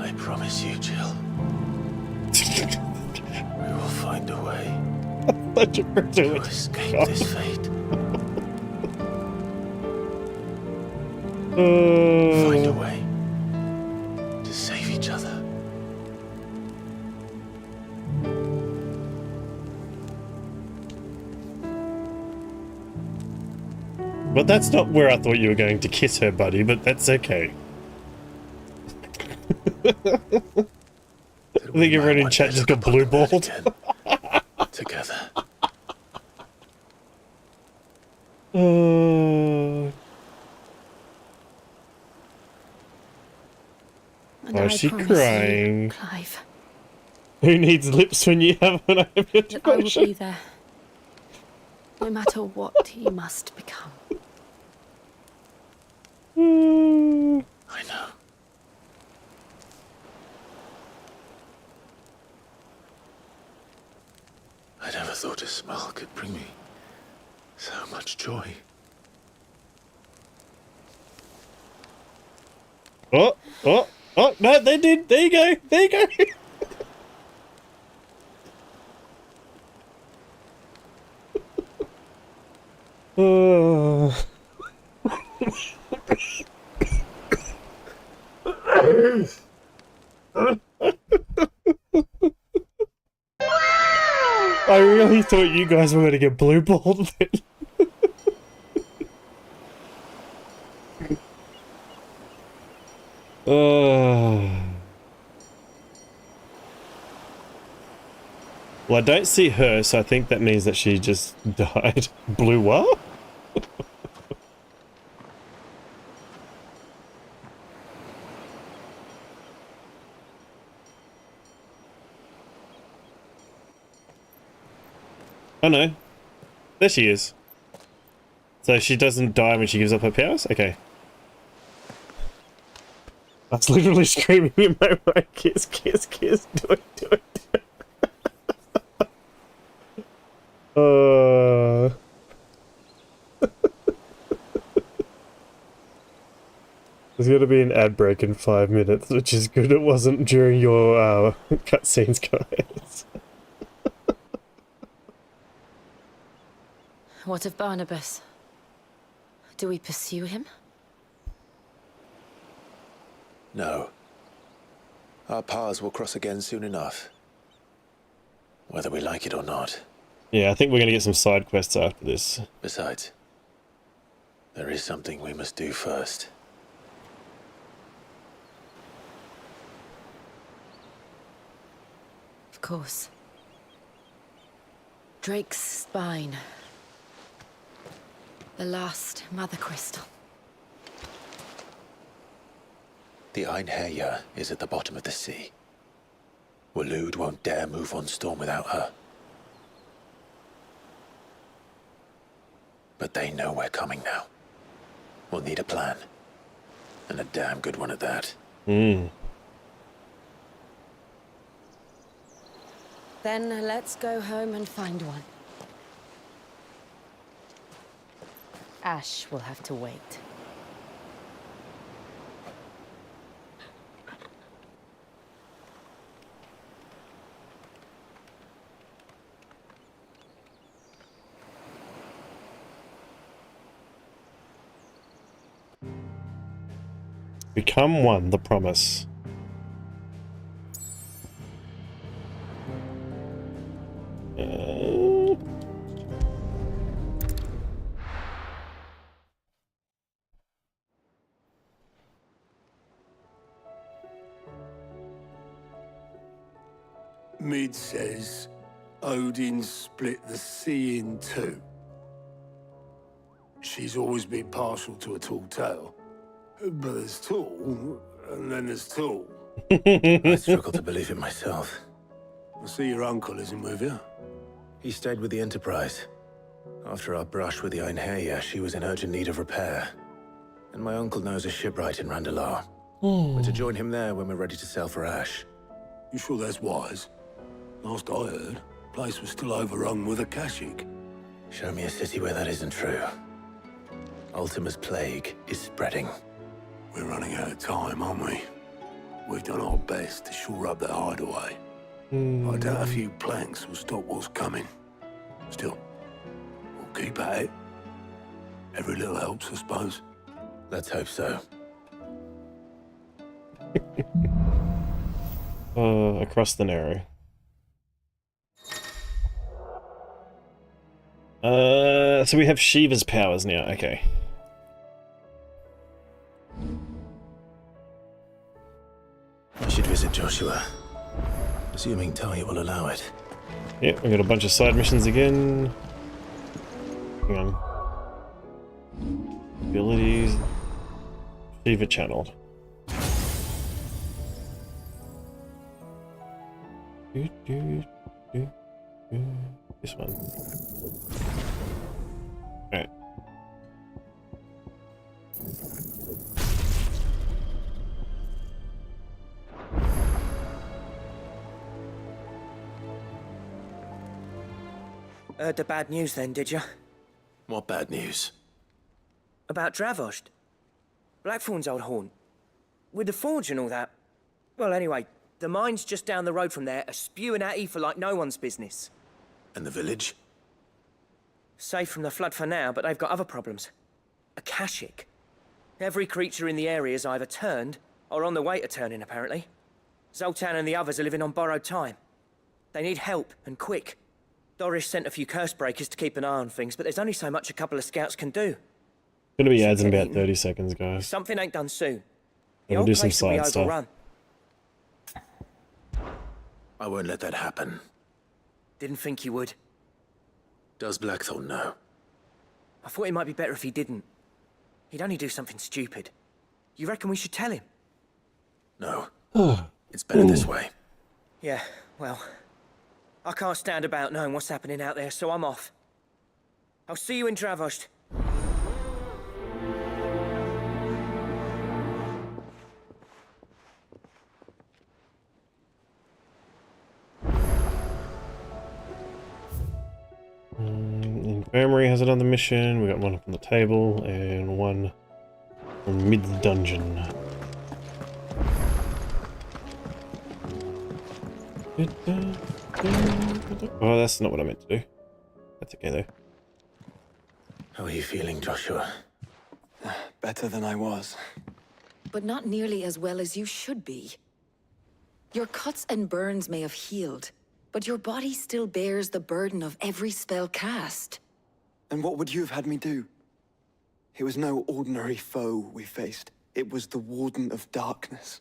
I promise you, Jill. We will find a way to escape this fate. Find a way to save each other. But that's not where I thought you were going to kiss her, buddy, but that's okay. I think everyone in chat just got blue-balled. Together. And Why I is she promise crying? you, Clive, Who needs lips when you have an open that I will be depression? there. No matter what you must become. I know. I never thought a smile could bring me so much joy. Oh, no, they did. There you go. There you go. I really thought you guys were going to get blue balled then. Well, I don't see her, so I think that means that she just died. Blue what? Oh no. There she is. So she doesn't die when she gives up her powers? Okay. I was literally screaming in my mind, kiss, kiss, kiss, do it, do it. There's gonna be an ad break in 5 minutes, which is good it wasn't during your cutscenes, guys. What of Barnabas? Do we pursue him? No. Our paths will cross again soon enough. Whether we like it or not. Yeah, I think we're going to get some side quests after this. Besides, there is something we must do first. Of course. Drake's spine. The last mother crystal. The Einherjar is at the bottom of the sea. Waloed won't dare move on Storm without her. But they know we're coming now. We'll need a plan. And a damn good one at that. Hmm. Then let's go home and find one. Ash will have to wait. Become one, the promise. Mid says Odin split the sea in two. She's always been partial to a tall tale. But there's tall, and then there's tall. I struggle to believe it myself. I see your uncle isn't with you. He stayed with the Enterprise. After our brush with the Einherjar, she was in urgent need of repair. And my uncle knows a shipwright in Randalar. We're to join him there when we're ready to sail for Ash. You sure that's wise? Last I heard, the place was still overrun with Akashic. Show me a city where that isn't true. Ultima's plague is spreading. We're running out of time, aren't we? We've done our best to shore up that hideaway. I doubt a few planks will stop what's coming. Still, we'll keep at it. Every little helps, I suppose. Let's hope so. Across the Narrow. So we have Shiva's powers now, okay. I should visit Joshua. Assuming Talia will allow it. Yep, we got a bunch of side missions again. Hang on. Abilities. Shiva channeled. This one. Alright. Heard the bad news then, did you? What bad news? About Dravost. Blackthorn's old haunt. With the forge and all that. Well, anyway, the mines just down the road from there are spewing at Aoife like no one's business. And the village? Safe from the flood for now, but they've got other problems. Akashic. Every creature in the area's either turned or on the way to turning, apparently. Zoltan and the others are living on borrowed time. They need help, and quick. Doris sent a few curse breakers to keep an eye on things, but there's only so much a couple of scouts can do. Gonna be ads in about 30 seconds, guys. If something ain't done soon, the We'll old do some place will be side stuff. overrun. I won't let that happen. Didn't think you would. Does Blackthorn know? I thought it might be better if he didn't. He'd only do something stupid. You reckon we should tell him? No. It's better this way. Yeah, well, I can't stand about knowing what's happening out there, so I'm off. I'll see you in Dravost. Infirmary has another mission. We got one up on the table and one from mid-dungeon. Oh, that's not what I meant to do. That's okay though. How are you feeling, Joshua? Better than I was. But not nearly as well as you should be. Your cuts and burns may have healed, but your body still bears the burden of every spell cast. And what would you have had me do? It was no ordinary foe we faced. It was the Warden of Darkness.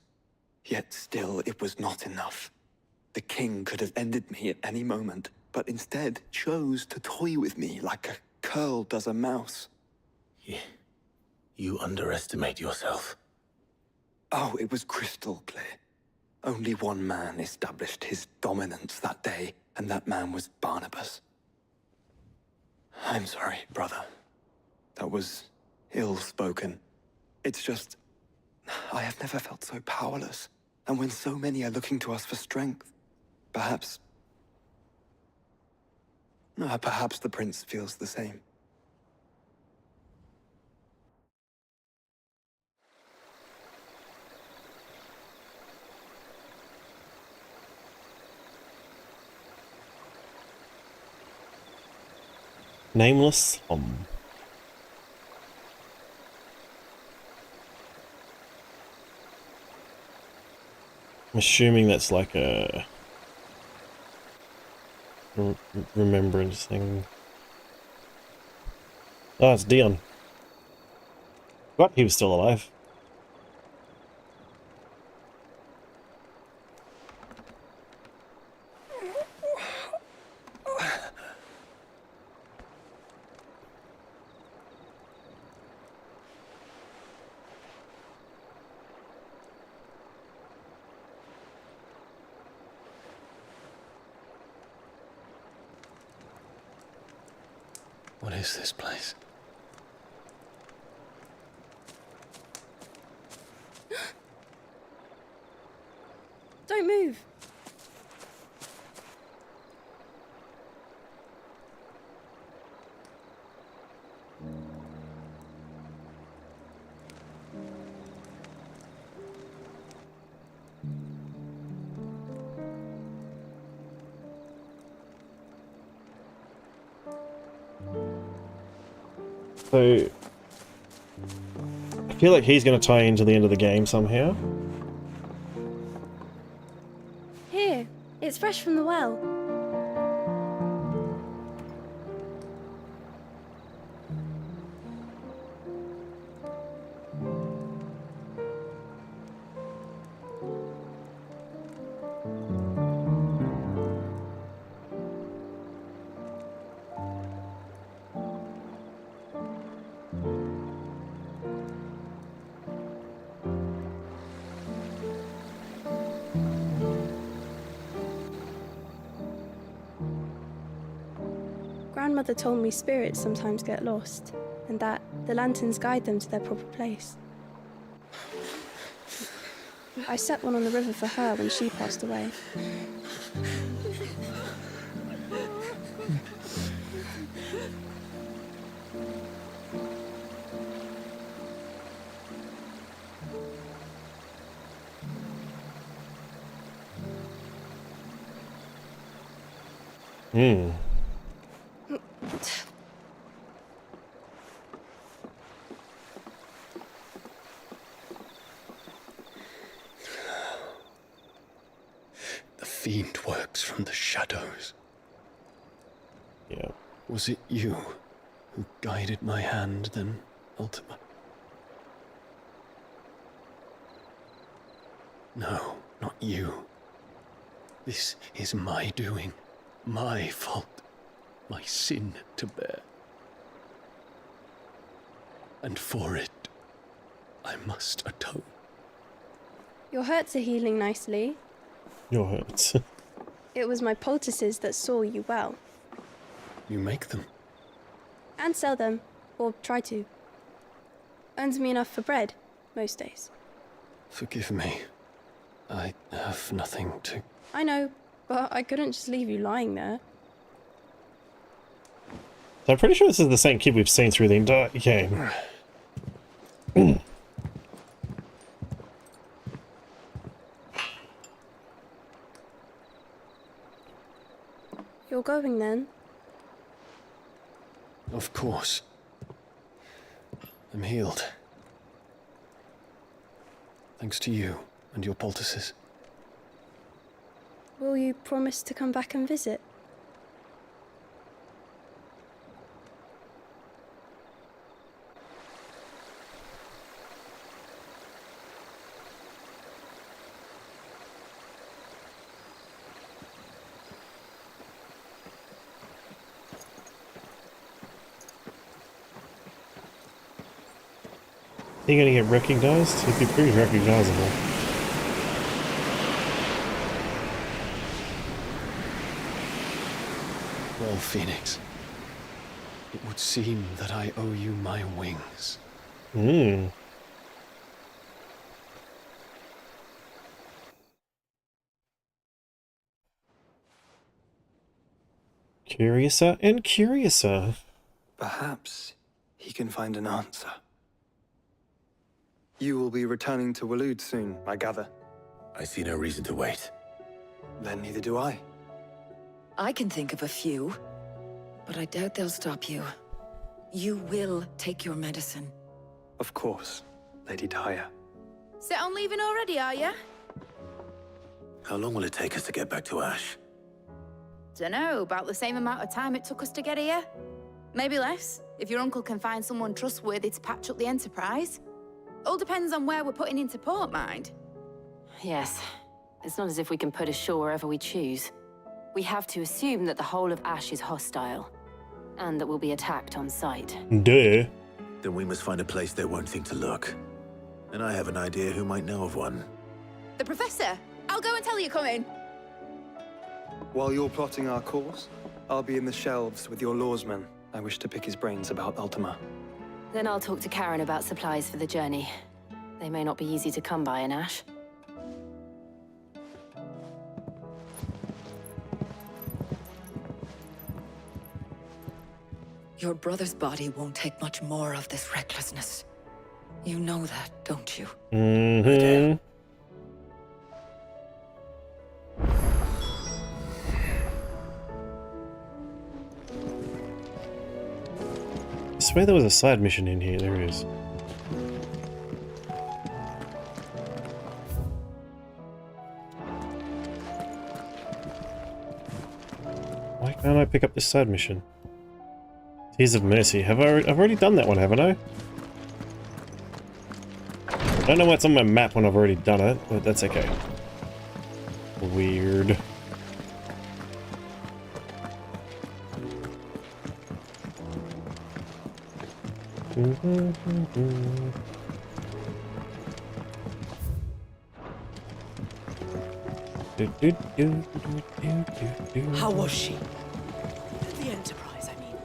Yet still, it was not enough. The king could have ended me at any moment, but instead chose to toy with me like a curl does a mouse. You underestimate yourself. Oh, it was crystal clear. Only one man established his dominance that day, and that man was Barnabas. I'm sorry, brother. That was ill-spoken. It's just, I have never felt so powerless. And when so many are looking to us for strength, perhaps the prince feels the same. Nameless. I'm assuming that's like a remembrance thing. Oh, it's Dion. What? He was still alive. What is this place? Don't move. So I feel like he's going to tie into the end of the game somehow. Here, it's fresh from the well. Grandmother told me spirits sometimes get lost, and that the lanterns guide them to their proper place. I set one on the river for her when she passed away. The fiend works from the shadows. Yeah. Was it you who guided my hand then, Ultima? No, not you. This is my doing, my fault, my sin to bear. And for it, I must atone. Your hurts are healing nicely. Your hurts. It was my poultices that saw you well. You make them? And sell them, or try to. Earns me enough for bread, most days. Forgive me. I have nothing to... I know, but I couldn't just leave you lying there. So I'm pretty sure this is the same kid we've seen through the entire game. You're going then? Of course. I'm healed. Thanks to you and your poultices. Will you promise to come back and visit? You're gonna get recognized? He'd be pretty recognizable. Well, Phoenix, it would seem that I owe you my wings. Hmm. Curiouser and curiouser. Perhaps he can find an answer. You will be returning to Waloed soon, I gather. I see no reason to wait. Then neither do I. I can think of a few, but I doubt they'll stop you. You will take your medicine. Of course, Lady Daya. Set on leaving already, are ya? How long will it take us to get back to Ash? Dunno, about the same amount of time it took us to get here. Maybe less, if your uncle can find someone trustworthy to patch up the Enterprise. All depends on where we're putting into port, mind. Yes. It's not as if we can put ashore wherever we choose. We have to assume that the whole of Ash is hostile, and that we'll be attacked on sight. Duh. Then we must find a place they won't think to look. And I have an idea who might know of one. The Professor! I'll go and tell you come in. While you're plotting our course, I'll be in the shelves with your lawsman. I wish to pick his brains about Ultima. Then I'll talk to Karen about supplies for the journey. They may not be easy to come by in Ash. Your brother's body won't take much more of this recklessness. You know that, don't you? Mm-hmm. I swear there was a side mission in here. There it is. Why can't I pick up this side mission? Tears of Mercy. I've already done that one, haven't I? I don't know what's on my map when I've already done it, but that's okay. Weird. How was she? The Enterprise, I mean.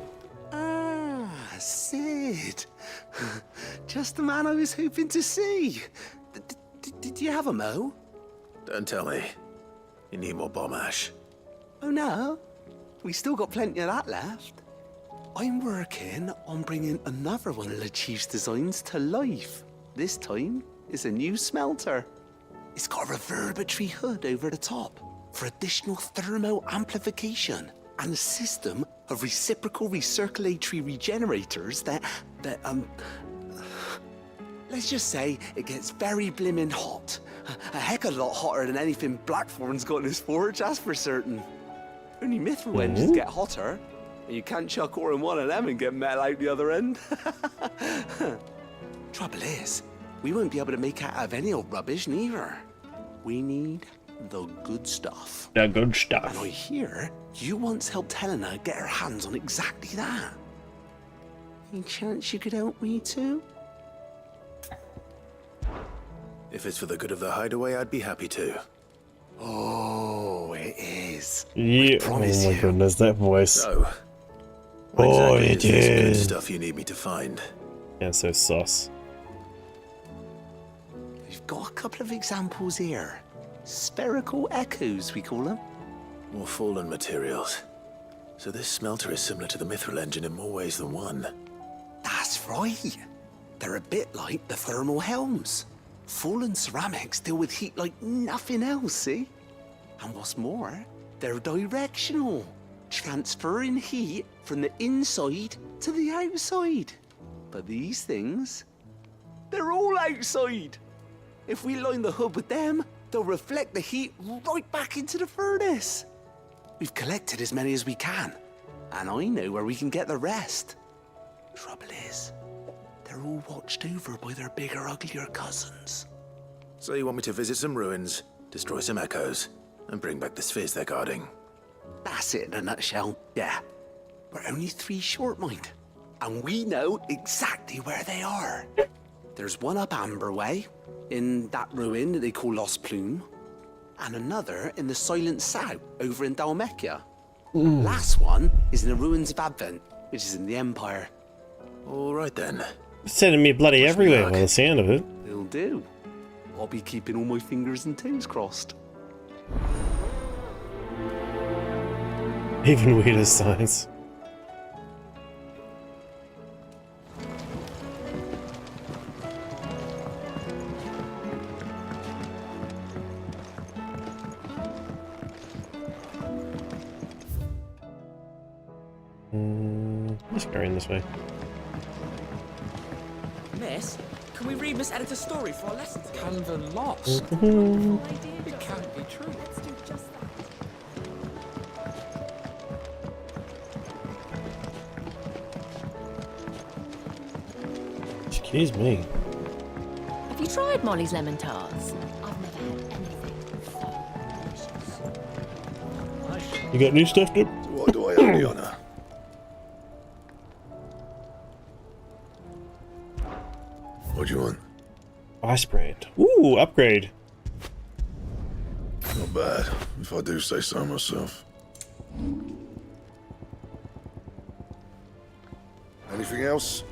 Ah, Sid. Just the man I was hoping to see. Did you have a mo? Don't tell me. You need more bomb ash. Oh no, we still got plenty of that left. I'm working on bringing another one of the Chief's designs to life. This time, it's a new smelter. It's got a reverberatory hood over the top for additional thermo amplification and a system of reciprocal recirculatory regenerators that let's just say it gets very blimmin' hot. A heck of a lot hotter than anything Blackthorn's got in his forge, that's for certain. Only mithril engines get hotter, and you can't chuck ore in one of them and get metal out the other end. Trouble is, we won't be able to make out of any old rubbish neither. We need the good stuff. The good stuff. And I hear you once helped Helena get her hands on exactly that. Any chance you could help me too? If it's for the good of the hideaway, I'd be happy to. Oh, it is. Yeah. Oh my goodness, that voice. So, what exactly it is this good is. stuff you need me to find? Yeah, so sauce. We've got a couple of examples here. Spherical echoes, we call them. More fallen materials. So this smelter is similar to the mithril engine in more ways than one. That's right. They're a bit like the thermal helms. Fallen ceramics deal with heat like nothing else, see? And what's more, they're directional, transferring heat from the inside to the outside. But these things, they're all outside. If we line the hub with them, They'll reflect the heat right back into the furnace. We've collected as many as we can, and I know where we can get the rest. Trouble is, they're all watched over by their bigger, uglier cousins. So you want me to visit some ruins, destroy some echoes, and bring back the spheres they're guarding? That's it in a nutshell, yeah. We're only 3 short, mind. And we know exactly where they are. There's one up Amber Way, in that ruin that they call Lost Plume, and another in the Silent South, over in Dalmekia. Last one is in the ruins of Advent, which is in the Empire. All right then. Sending me bloody everywhere by the sound of it. It'll do. I'll be keeping all my fingers and toes crossed. Even weirder signs. Let's go in this way. Miss, can we read Miss Editor's story for our lessons? Calendar lost. It can't be true. Let's do just that. Excuse me. Have you tried Molly's lemon tarts? I've never had anything so delicious. You got new stuff, dude? Why do I owe the honor? What do you want? Ice brand. Ooh, upgrade. Not bad, if I do say so myself. Anything else?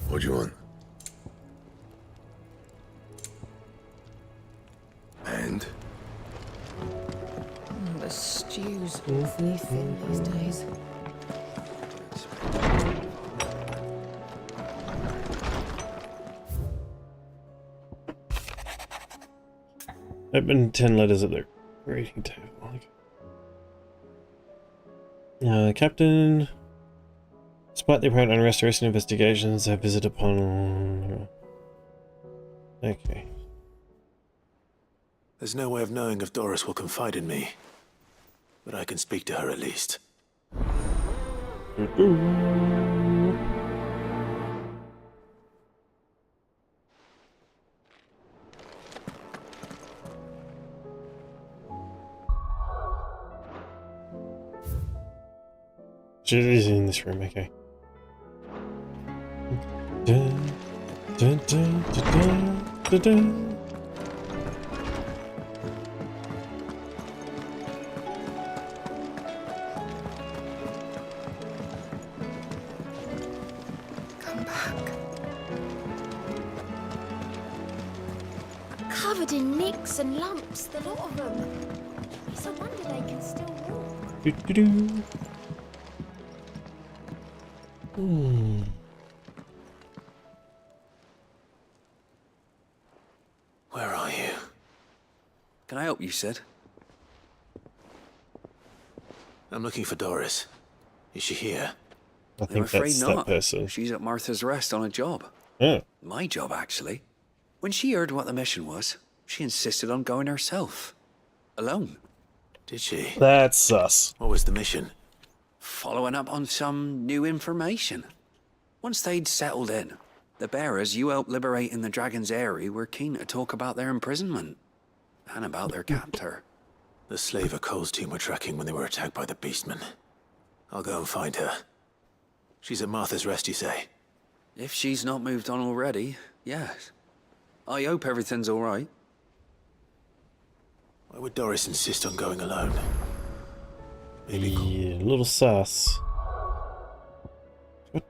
What do you want? And? The stew's awfully thin these days. Open 10 letters at the rating table. Captain. Despite the apparent unrest, recent investigations have visited upon. Okay. There's no way of knowing if Doris will confide in me, but I can speak to her at least. She's in this room, okay. Dun, dun, dun, dun, dun, dun. Come back. Covered in nicks and lumps, the lot of them. It's a wonder they can still walk. Do, do, do. Where are you? Can I help you, Sid? I'm looking for Doris. Is she here? I I'm think afraid that's not. that person. She's at Martha's Rest on a job. Oh. My job, actually. When she heard what the mission was, she insisted on going herself. Alone. Did she? That's sus. What was the mission? Following up on some new information. Once they'd settled in, the bearers you helped liberate in the Dragon's Eyrie were keen to talk about their imprisonment. And about their captor. The slaver Cole's team were tracking when they were attacked by the Beastmen. I'll go and find her. She's at Martha's Rest, you say? If she's not moved on already, yes. I hope everything's all right. Why would Doris insist on going alone? Yeah, a little sus. What?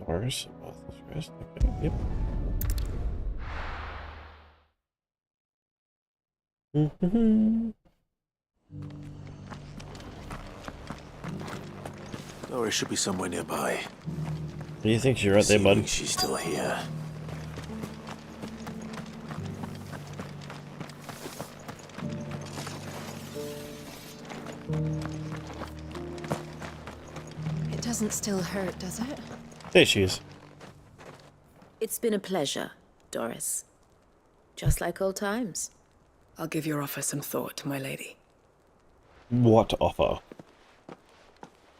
Doris, Martha's Rest. Okay, yep. Doris should be somewhere nearby. Do you think you're right there, bud? She's still here. doesn't still hurt, does it? There she is. It's been a pleasure, Doris. Just like old times. I'll give your offer some thought, my lady. What offer?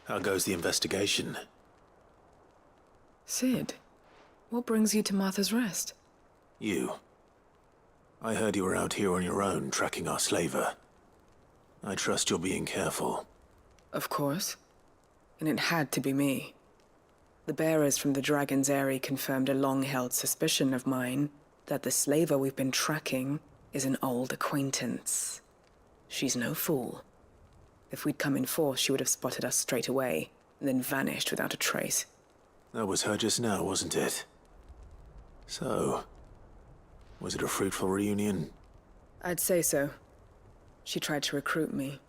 How goes the investigation? Sid, what brings you to Martha's Rest? You. I heard you were out here on your own, tracking our slaver. I trust you're being careful. Of course. And it had to be me. The bearers from the Dragon's Eyrie confirmed a long-held suspicion of mine that the slaver we've been tracking is an old acquaintance. She's no fool. If we'd come in force, she would have spotted us straight away, and then vanished without a trace. That was her just now, wasn't it? So, was it a fruitful reunion? I'd say so. She tried to recruit me.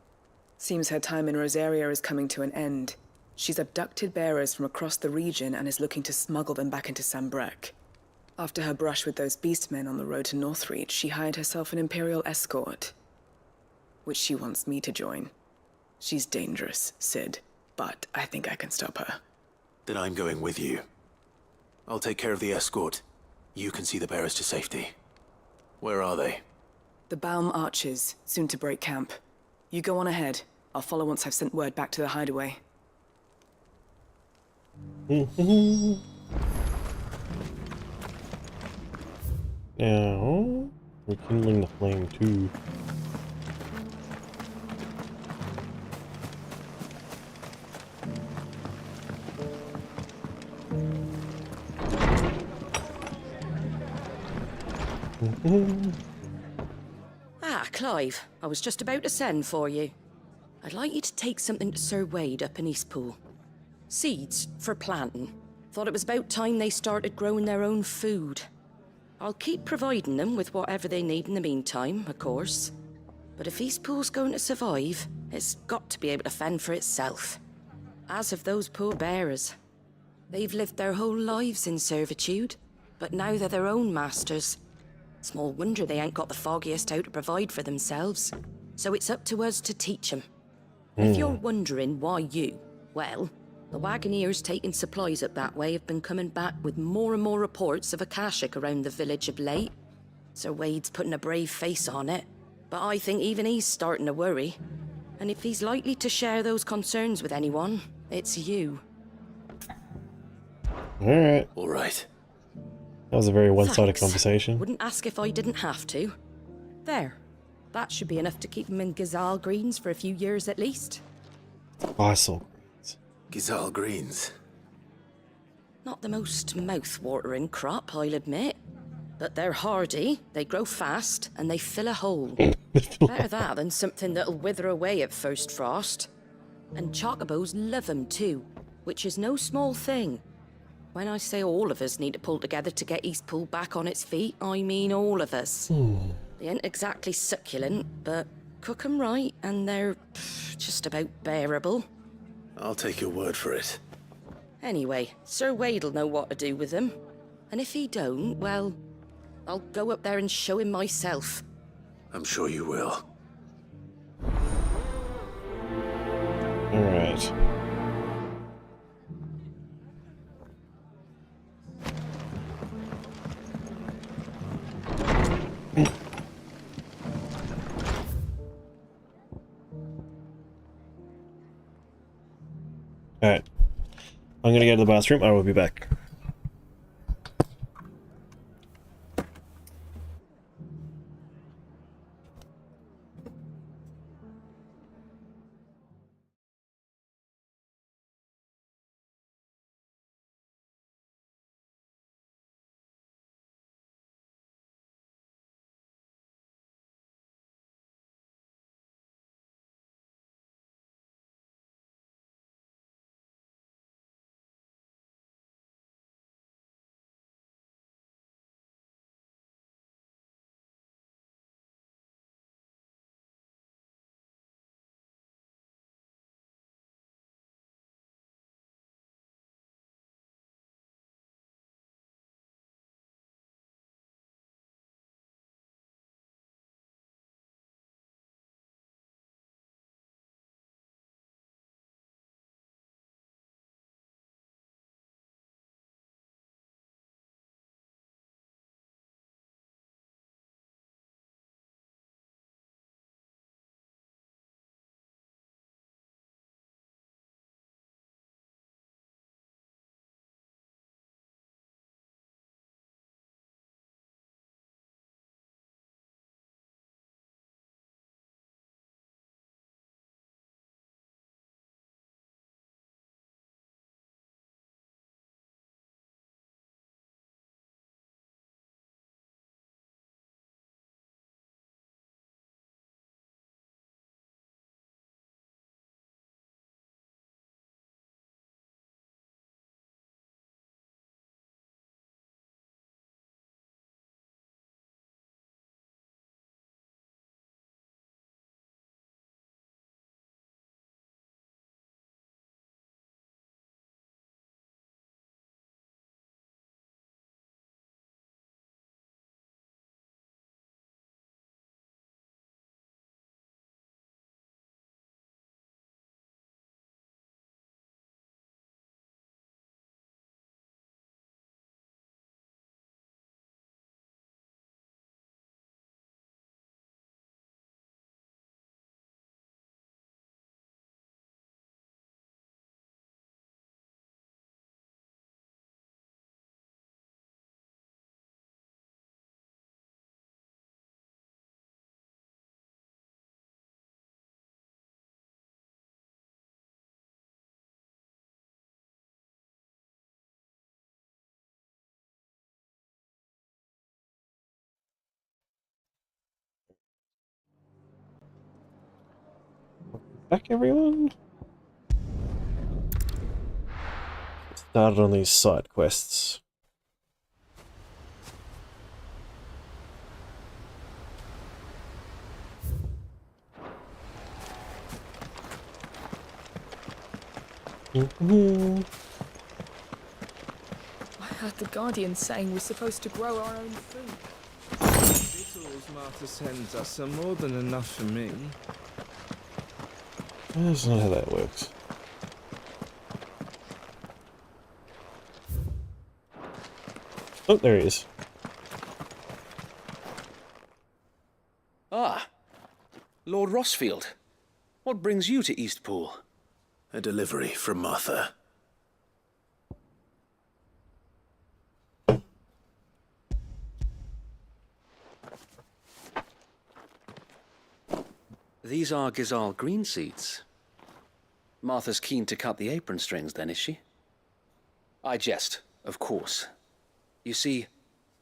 Seems her time in Rosaria is coming to an end. She's abducted bearers from across the region and is looking to smuggle them back into Sambrec. After her brush with those beastmen on the road to Northreach, she hired herself an Imperial escort, which she wants me to join. She's dangerous, Sid, but I think I can stop her. Then I'm going with you. I'll take care of the escort. You can see the bearers to safety. Where are they? The Baum Archers, soon to break camp. You go on ahead. I'll follow once I've sent word back to the hideaway. Now, rekindling the flame too. Ah, Clive, I was just about to send for you. I'd like you to take something to Sir Wade up in Eastpool. Seeds for planting. Thought it was about time they started growing their own food. I'll keep providing them with whatever they need in the meantime, of course. But if Eastpool's going to survive, it's got to be able to fend for itself. As of those poor bearers. They've lived their whole lives in servitude, but now they're their own masters. Small wonder they ain't got the foggiest how to provide for themselves. So it's up to us to teach them. If you're wondering why you, well, the Wagoneers taking supplies up that way have been coming back with more and more reports of Akashic around the village of late. Sir Wade's putting a brave face on it, but I think even he's starting to worry. And if he's likely to share those concerns with anyone, it's you. Alright. Alright. That was a very one-sided Thanks. conversation. Wouldn't ask if I didn't have to. There. That should be enough to keep him in Gazal Greens for a few years at least. Fossil greens. Gazal Greens. Not the most mouth-watering crop, I'll admit. But they're hardy, they grow fast, and they fill a hole. Better that than something that'll wither away at first frost. And chocobos love 'em too, which is no small thing. When I say all of us need to pull together to get Eastpool back on its feet, I mean all of us. They ain't exactly succulent, but cook 'em right, and they're just about bearable. I'll take your word for it. Anyway, Sir Wade'll know what to do with them. And if he don't, well, I'll go up there and show him myself. I'm sure you will. Alright. Alright. I'm gonna go to the bathroom. I will be back. back, everyone. Started on these side quests. I heard the Guardians saying we're supposed to grow our own food. Victuals Martha sends us are more than enough for me. That's not how that works. Oh, there he is. Ah, Lord Rossfield. What brings you to Eastpool? A delivery from Martha. These are Gizal green seeds. Martha's keen to cut the apron strings, then, is she? I jest, of course. You see,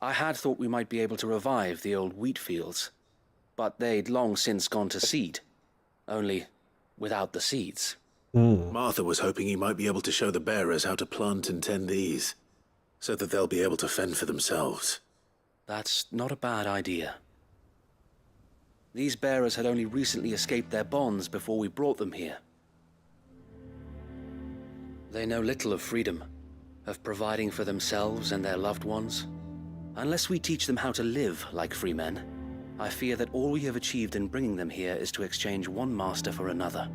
I had thought we might be able to revive the old wheat fields, but they'd long since gone to seed, only without the seeds. Martha was hoping you might be able to show the bearers how to plant and tend these, so that they'll be able to fend for themselves. That's not a bad idea. These bearers had only recently escaped their bonds before we brought them here. They know little of freedom, of providing for themselves and their loved ones. Unless we teach them how to live like free men, I fear that all we have achieved in bringing them here is to exchange one master for another.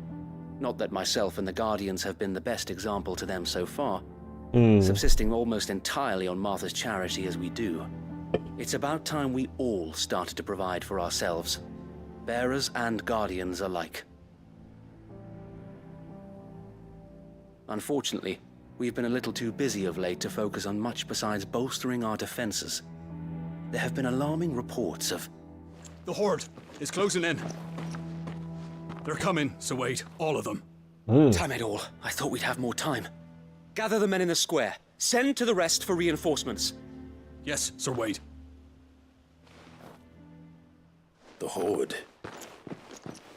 Not that myself and the Guardians have been the best example to them so far, subsisting almost entirely on Martha's charity as we do. It's about time we all started to provide for ourselves, bearers and Guardians alike. Unfortunately, we've been a little too busy of late to focus on much besides bolstering our defenses. There have been alarming reports of... The Horde is closing in. They're coming, so wait, all of them. Damn it all, I thought we'd have more time. Gather the men in the square. Send to the rest for reinforcements. Yes, Sir Wade. The Horde.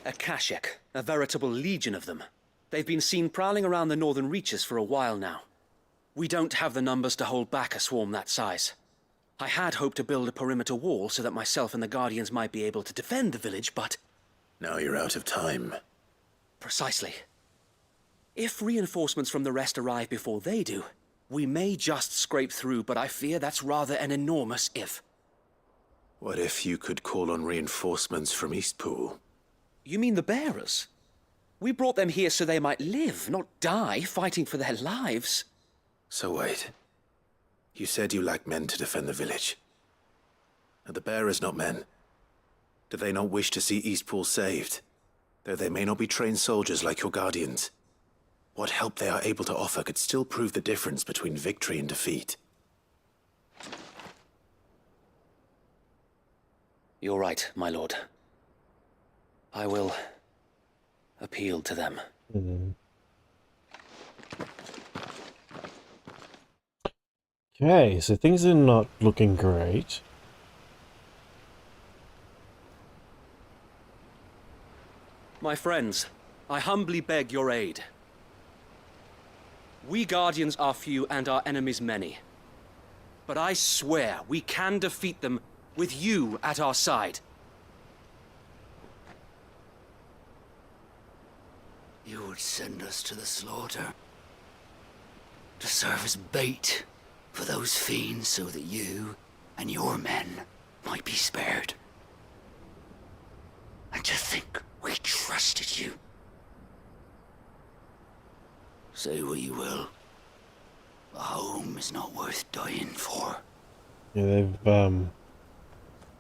A Kashek, a veritable legion of them. They've been seen prowling around the northern reaches for a while now. We don't have the numbers to hold back a swarm that size. I had hoped to build a perimeter wall so that myself and the Guardians might be able to defend the village, but... Now you're out of time. Precisely. If reinforcements from the rest arrive before they do, we may just scrape through, but I fear that's rather an enormous if. What if you could call on reinforcements from Eastpool? You mean the bearers? We brought them here so they might live, not die fighting for their lives. So wait. You said you lack men to defend the village. Are the bearers not men? Do they not wish to see Eastpool saved? Though they may not be trained soldiers like your Guardians. What help they are able to offer could still prove the difference between victory and defeat. You're right, my lord. I will appeal to them. Okay, so things are not looking great. My friends, I humbly beg your aid. We Guardians are few and our enemies many. But I swear we can defeat them with you at our side. You would send us to the slaughter. To serve as bait for those fiends so that you and your men might be spared. And to think we trusted you. Say what you will. A home is not worth dying for. Yeah, they've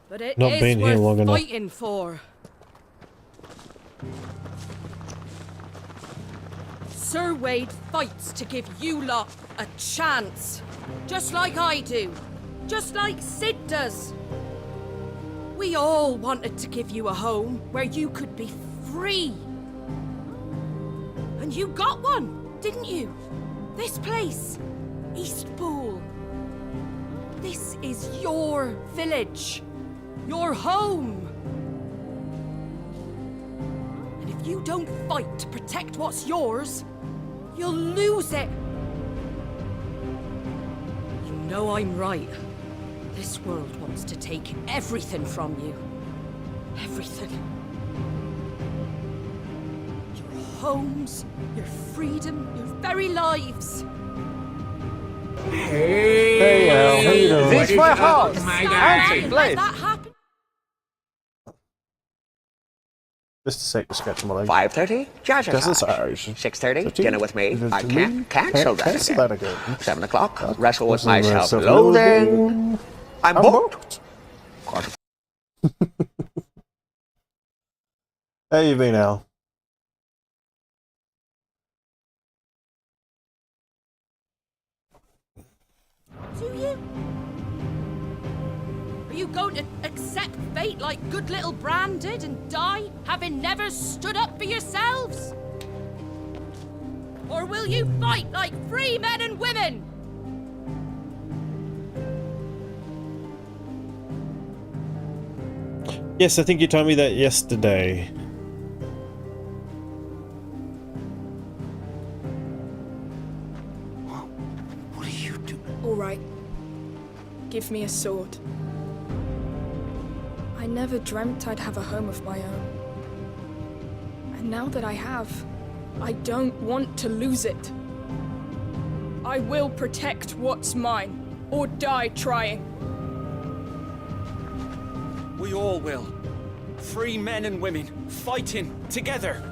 But it not is been here worth long enough. fighting for. Sir Wade fights to give you lot a chance. Just like I do. Just like Sid does. We all wanted to give you a home where you could be free. And you got one, didn't you? This place, Eastpool. This is your village. Your home. And if If you don't fight to protect what's yours, you'll lose it. You know I'm right. This world wants to take everything from you. Everything. Your homes, your freedom, your very lives. Hey, Al, how you doing? This my house. Auntie, please. Just a sec, scratch my leg. 5:30, Jaja Because it's time. ours. 6:30, dinner with me. I can't Cancel cancel that that again. 7 o'clock, wrestle with Wrestle with myself. self-loathing. Loathing. I'm booked. How you been, Al? Do you? Are you going to accept fate like good little Bran did and die, having never stood up for yourselves? Or will you fight like free men and women? Yes, I think you told me that yesterday. What are you doing? All right. Give me a sword. I never dreamt I'd have a home of my own. And now that I have, I don't want to lose it. I will protect what's mine, or die trying. We all will. Free men and women, fighting together.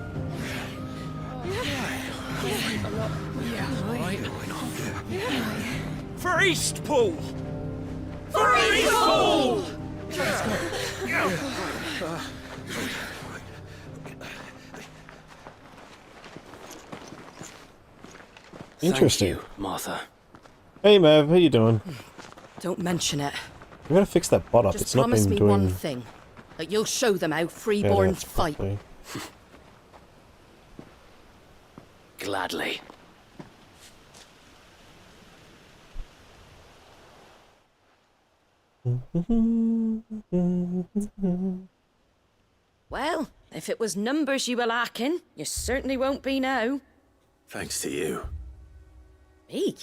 For Eastpool! For Eastpool! Interesting. Thank you, Martha. Hey, Mav, how you doing? Don't mention it. We gotta fix that bot up. Just It's not promise been me doing. one thing. That you'll show them how freeborn Edits fight. properly. Gladly. Well, if it was numbers you were lacking, you certainly won't be now. Thanks to you. Me?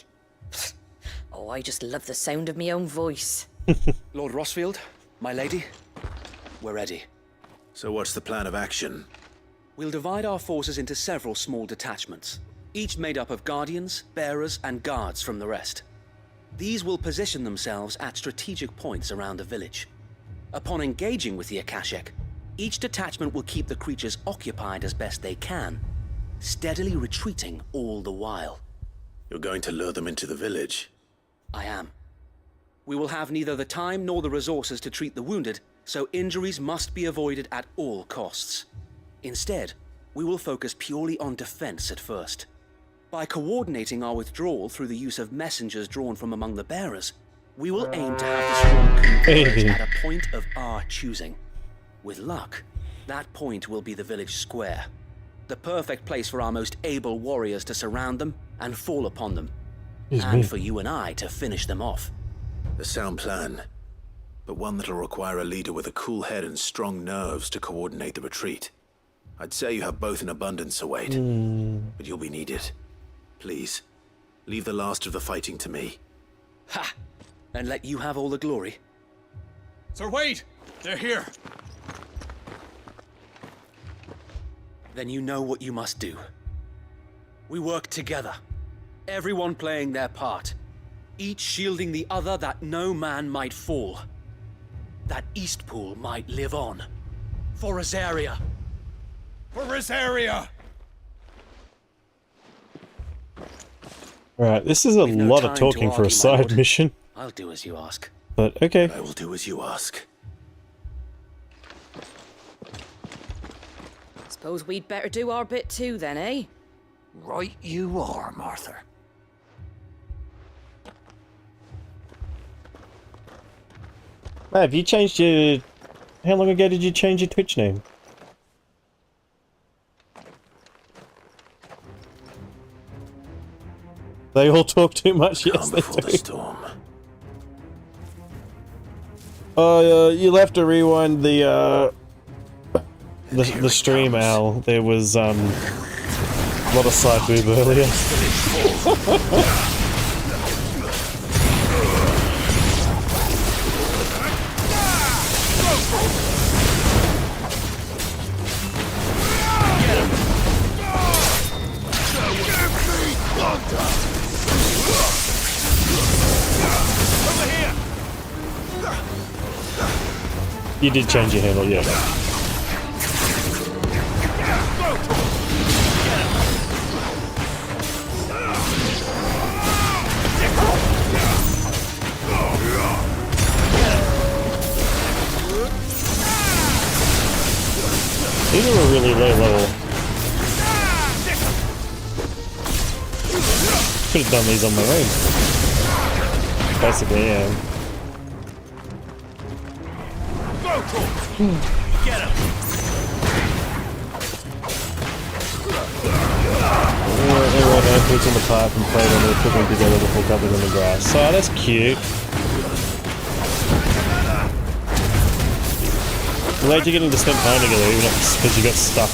Oh, I just love the sound of my own voice. Lord Rossfield, my lady, we're ready. So what's the plan of action? We'll divide our forces into several small detachments, each made up of guardians, bearers, and guards from the rest. These will position themselves at strategic points around the village. Upon engaging with the Akashic, each detachment will keep the creatures occupied as best they can, steadily retreating all the while. You're going to lure them into the village? I am. We will have neither the time nor the resources to treat the wounded, so injuries must be avoided at all costs. Instead, we will focus purely on defense at first. By coordinating our withdrawal through the use of messengers drawn from among the bearers, we will aim to have the swarm converge at a point of our choosing. With luck, that point will be the village square, the perfect place for our most able warriors to surround them and fall upon them, and for you and I to finish them off. A sound plan, but one that'll require a leader with a cool head and strong nerves to coordinate the retreat. I'd say you have both in abundance, Await, but you'll be needed. Please, leave the last of the fighting to me. Ha! And let you have all the glory. Sir Wade, they're here. Then you know what you must do. We work together, everyone playing their part, each shielding the other that no man might fall, that Eastpool might live on. For Rosaria! For Rosaria! Right, this is a lot of talking for a side mission. I'll do as you ask. But okay. I will do as you ask. Suppose we'd better do our bit too then, eh? Right you are, Martha. Have you changed your... How long ago did you change your Twitch name? They all talk too much, yes they do. Storm. You'll have to rewind the the stream owl, there was a lot of side boob earlier. You did change your handle, yeah. These are a really low level. Could have done these on my own. Basically, yeah. Get him! Everyone puts in the pipe and played on it, put them together before covering in the grass. So that's cute. Glad you're getting to spend time together, even if it's because you got stuck.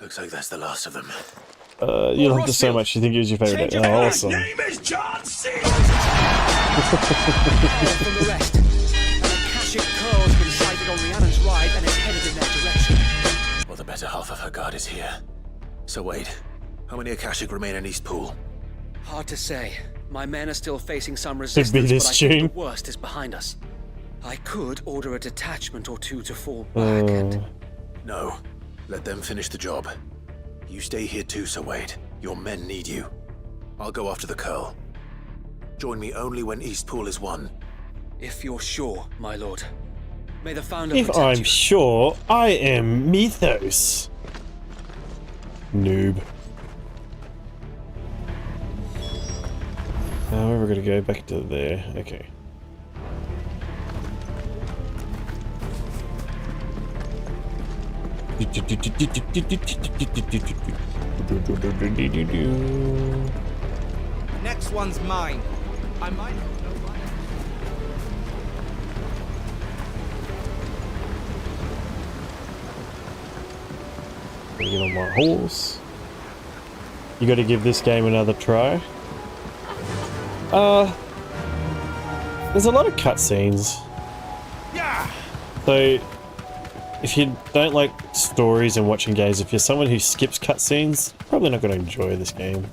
Looks like that's the last of them. You loved it so much you think it was your favorite. Oh, awesome. Name is John C. From the rest. And a Akashic Coil's been sighted on Rhiannon's right and is headed in that direction. Well, the better half of her guard is here. So wait, how many Akashic remain in East Pool? Hard to say. My men are still facing some Could resistance, be but this I think tune. the worst is behind us. I could order a detachment or two to fall back and... No, let them finish the job. You stay here too, Sir Wade. Your men need you. I'll go after the Curl. Join me only when East Pool is won. If you're sure, my lord. May the Founder If protect I'm you. sure, I am Mythos. Noob. Now we're gonna go back to there. Okay. Next one's mine. I might not know why. Gonna get on my horse. You gotta give this game another try. There's a lot of cutscenes. So, if you don't like stories and watching games, if you're someone who skips cutscenes, probably not gonna enjoy this game.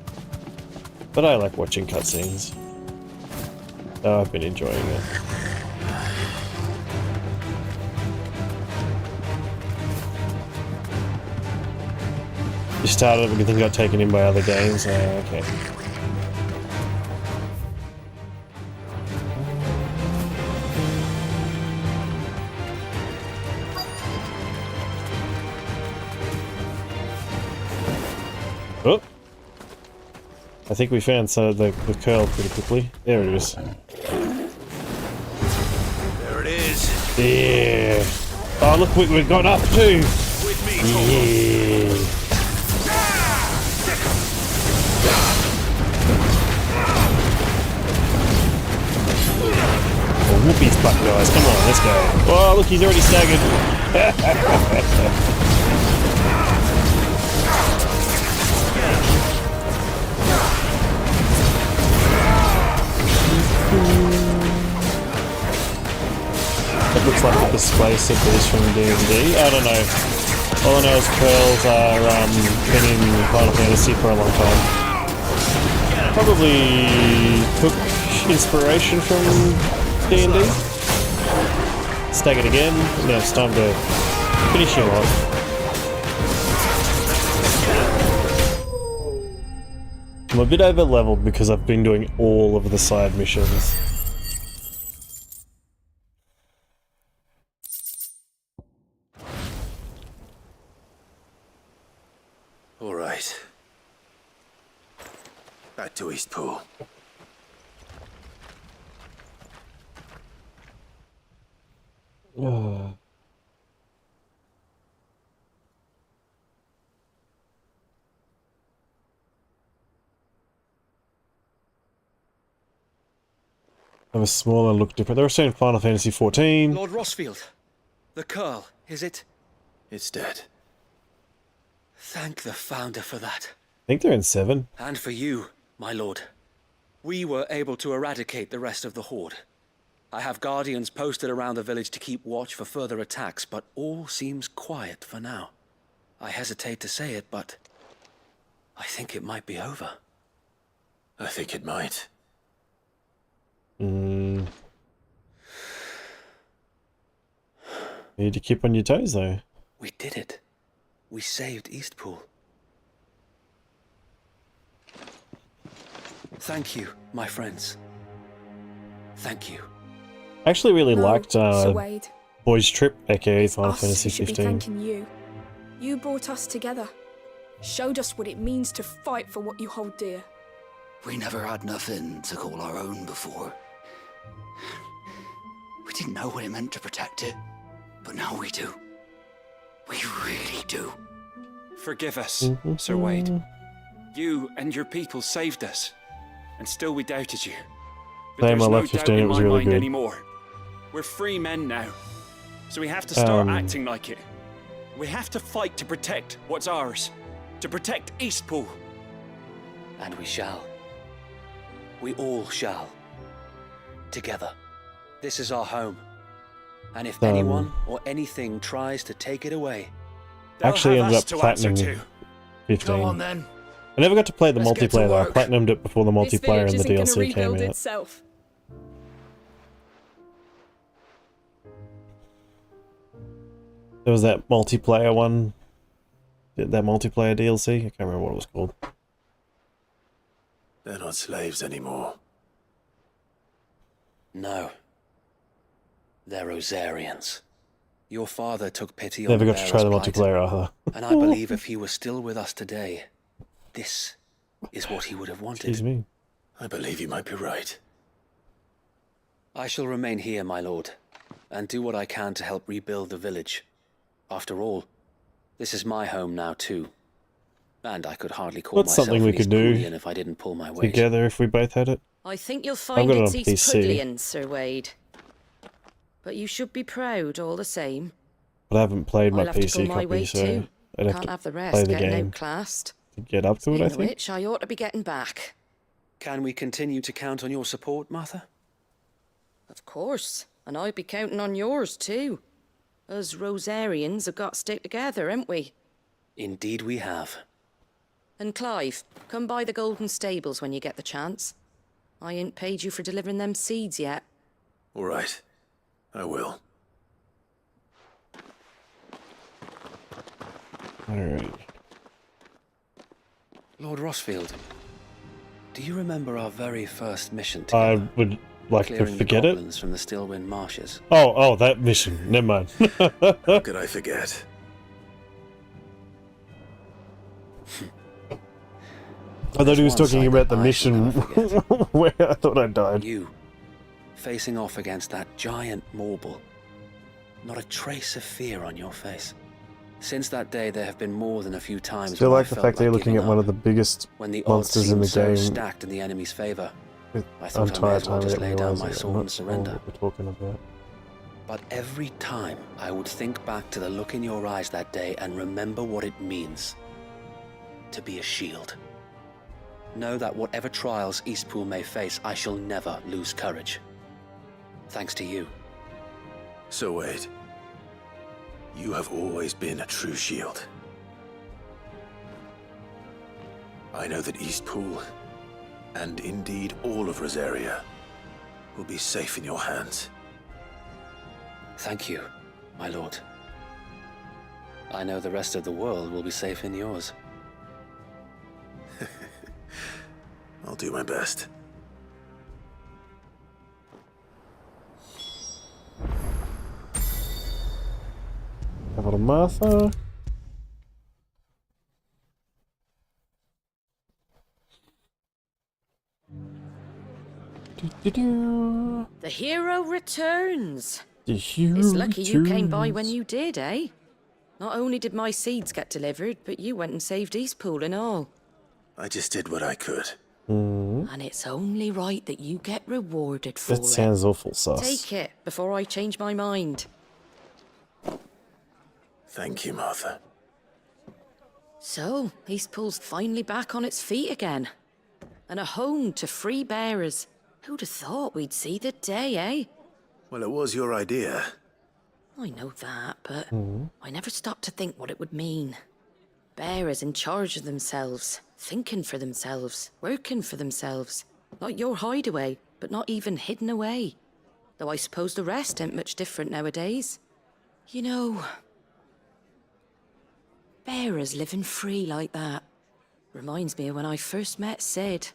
But I like watching cutscenes. So I've been enjoying it. You started it because you got taken in by other games? Okay. Oh! I think we found some of the curl pretty quickly. There it is. There it is. Yeah! Oh, look what we've got up to! With me, yeah! Oh, whoopie's butt, guys. Come on, let's go. Oh, look, he's already staggered. It looks like the display symbols from D&D. I don't know. All I know is curls are been in Final Fantasy for a long time. Probably took inspiration from D&D. Staggered again. Now it's time to finish him off. I'm a bit over leveled because I've been doing all of the side missions. All right. Back to Eastpool. Have a smaller, look different. They're saying Final Fantasy 14. Lord Rossfield, the Curl, is it? It's dead. Thank the Founder for that. I think they're in 7. And for you, my lord. We were able to eradicate the rest of the Horde. I have guardians posted around the village to keep watch for further attacks, but all seems quiet for now. I hesitate to say it, but I think it might be over. I think it might. You need to keep on your toes, though. We did it. We saved Eastpool. Thank you, my friends. Thank you. I actually really liked Sir Wade. Boys Trip, aka Final Us Fantasy who should be 15. thanking you. You brought us together. Showed us what it means to fight for what you hold dear. We never had nothing to call our own before. We didn't know what it meant to protect it, but now we do. We really do. Forgive us, Sir Wade. You and your people saved us, and still we doubted you. But Same, there's I no left doubt 15, in it was my really mind good. anymore. We're free men now, so we have to start acting like it. We have to fight to protect what's ours, to protect Eastpool. And we shall. We all shall. Together. This is our home. And if anyone or anything tries to take it away, I actually ended up to answer platinuming to. 15. Go on, then. I never got to play the Let's get to multiplayer though. I work. platinumed it before the This multiplayer village and the isn't gonna DLC came rebuild out. itself. There was that multiplayer one. That multiplayer DLC. I can't remember what it was called. They're not slaves anymore. no. They're Rosarians. Your father took pity on Never the got to try the bearer's plight, multiplayer either. and I believe if he were still with us today, this is what he would have wanted. Excuse me. I believe you might be right. I shall remain here, my lord, and do what I can to help rebuild the village. After all, this is my home now too. And I could hardly call That's myself something we an could do Eastpoolian if I didn't pull my weight. together if we both had it. I think you'll I've find got it it's on East PC. Pudlian, Sir Wade. But you should be proud all the same. But I haven't played my I'll have to PC pull my copy, weight so too. I'd have Can't to have the play rest the getting game outclassed. to get up to it, I Speaking of think. which, I ought to be getting back. Can we continue to count on your support, Martha? Of course, and I'd be counting on yours too. Us Rosarians have got to stick together, haven't we? Indeed we have. And Clive, come by the Golden Stables when you get the chance. I ain't paid you for delivering them seeds yet. All right. I will. Alright. Lord Rossfield, do you remember our very first mission I together? would like to Clearing forget the it. goblins from the Stillwind marshes. Oh, that mission. Never mind. How could I forget? I thought he was There's one talking sight about the that I shall mission never forget. where I thought I died. You, facing off against that giant Morble. Not a trace of fear on your face. Since that day, there have been more than a few times Still when like I the felt fact that you're like looking giving at one up. of the biggest When the odds monsters in the seemed so game. stacked in the enemy's favor, The I thought I may entire as well time I just didn't lay down realise my it. I'm sword not and sure surrender. what we're talking about. But every time I would think back to the look in your eyes that day and remember what it means to be a shield. Know that whatever trials Eastpool may face, I shall never lose courage. Thanks to you. So Wade, you have always been a true shield. I know that Eastpool, and indeed all of Rosaria, will be safe in your hands. Thank you, my lord. I know the rest of the world will be safe in yours. I'll do my best. Capital Martha. The hero returns. The hero It's lucky you came by returns. when you did, eh? Not only did my seeds get delivered, but you went and saved Eastpool and all. I just did what I could. And it's only right that you get rewarded for That it. sounds awful sus. Take it before I change my mind. Thank you, Martha. So, Eastpool's finally back on its feet again. And a home to free bearers. Who'd have thought we'd see the day, eh? Well, it was your idea. I know that, but I never stopped to think what it would mean. Bearers in charge of themselves, thinking for themselves, working for themselves. Like your hideaway, but not even hidden away. Though I suppose the rest ain't much different nowadays. You know, bearers living free like that reminds me of when I first met Sid.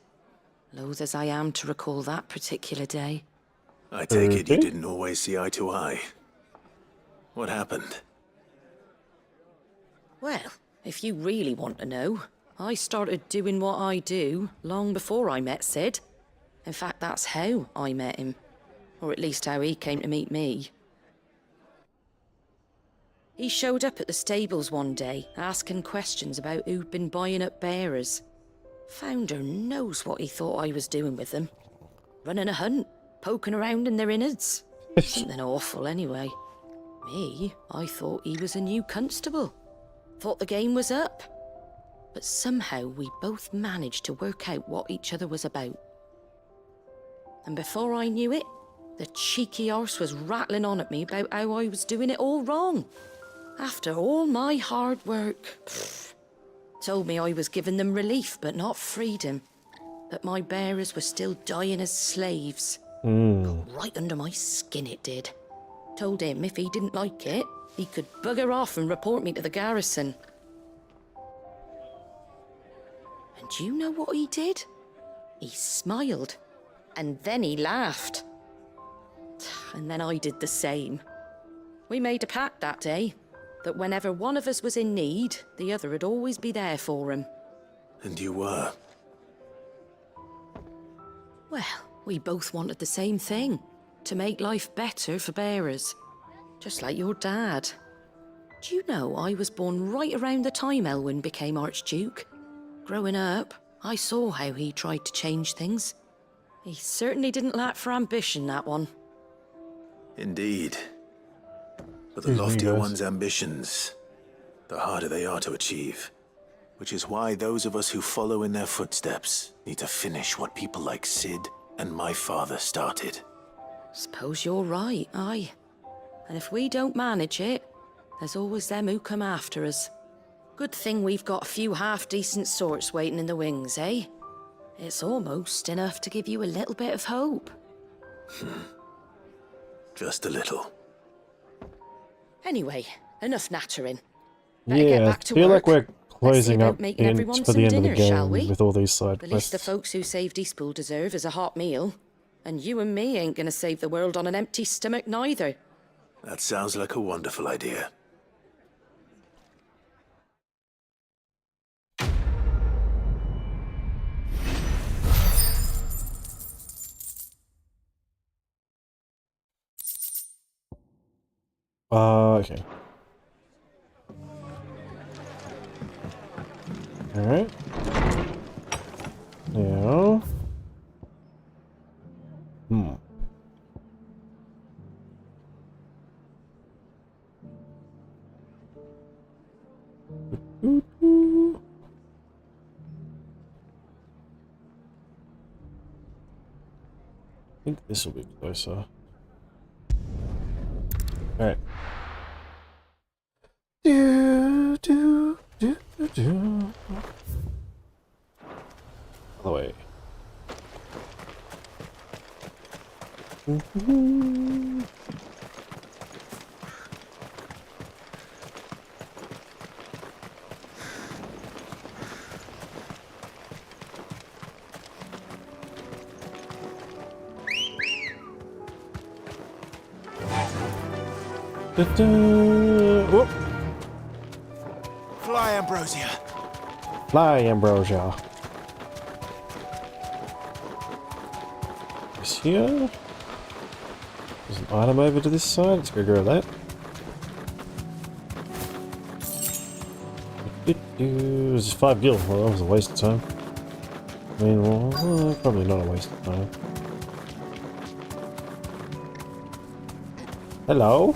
Loath as I am to recall that particular day. I take it you didn't always see eye to eye. What happened? Well, if you really want to know, I started doing what I do long before I met Sid. In fact, that's how I met him. Or at least how he came to meet me. He showed up at the stables one day, asking questions about who'd been buying up bearers. Founder knows what he thought I was doing with them. Running a hunt, poking around in their innards. Something awful anyway. Me, I thought he was a new constable. Thought the game was up. But somehow we both managed to work out what each other was about. And before I knew it, the cheeky arse was rattling on at me about how I was doing it all wrong. After all my hard work. Told me I was giving them relief, but not freedom. That my bearers were still dying as slaves. Got right under my skin it did. Told him if he didn't like it, he could bugger off and report me to the garrison. And do you know what he did? He smiled. And then he laughed. And then I did the same. We made a pact that day, that whenever one of us was in need, the other would always be there for him. And you were? Well, we both wanted the same thing. To make life better for bearers. Just like your dad. Do you know I was born right around the time Elwyn became Archduke? Growing up, I saw how he tried to change things. He certainly didn't lack for ambition, that one. Indeed. But the loftier one's ambitions, the harder they are to achieve. Which is why those of us who follow in their footsteps need to finish what people like Sid and my father started. Suppose you're right, aye. And if we don't manage it, there's always them who come after us. Good thing we've got a few half-decent sorts waiting in the wings, eh? It's almost enough to give you a little bit of hope. Just a little. Anyway, enough nattering. Better get Yeah, back I to feel work. like we're closing about up making everyone for some the end of the dinner, shall game we? with all these side The least the quests. folks who saved Eastpool deserve is a hot meal. And you and me ain't gonna save the world on an empty stomach neither. That sounds like a wonderful idea. Okay. Alright. Now. I think this will be closer. Alright. Other way. Whoop. Fly, Ambrosia. Fly, Ambrosia. Yes, here. There's an item over to this side. Let's go grab that. It was just 5 gil. Well, that was a waste of time. I mean, well, probably not a waste of time. Hello?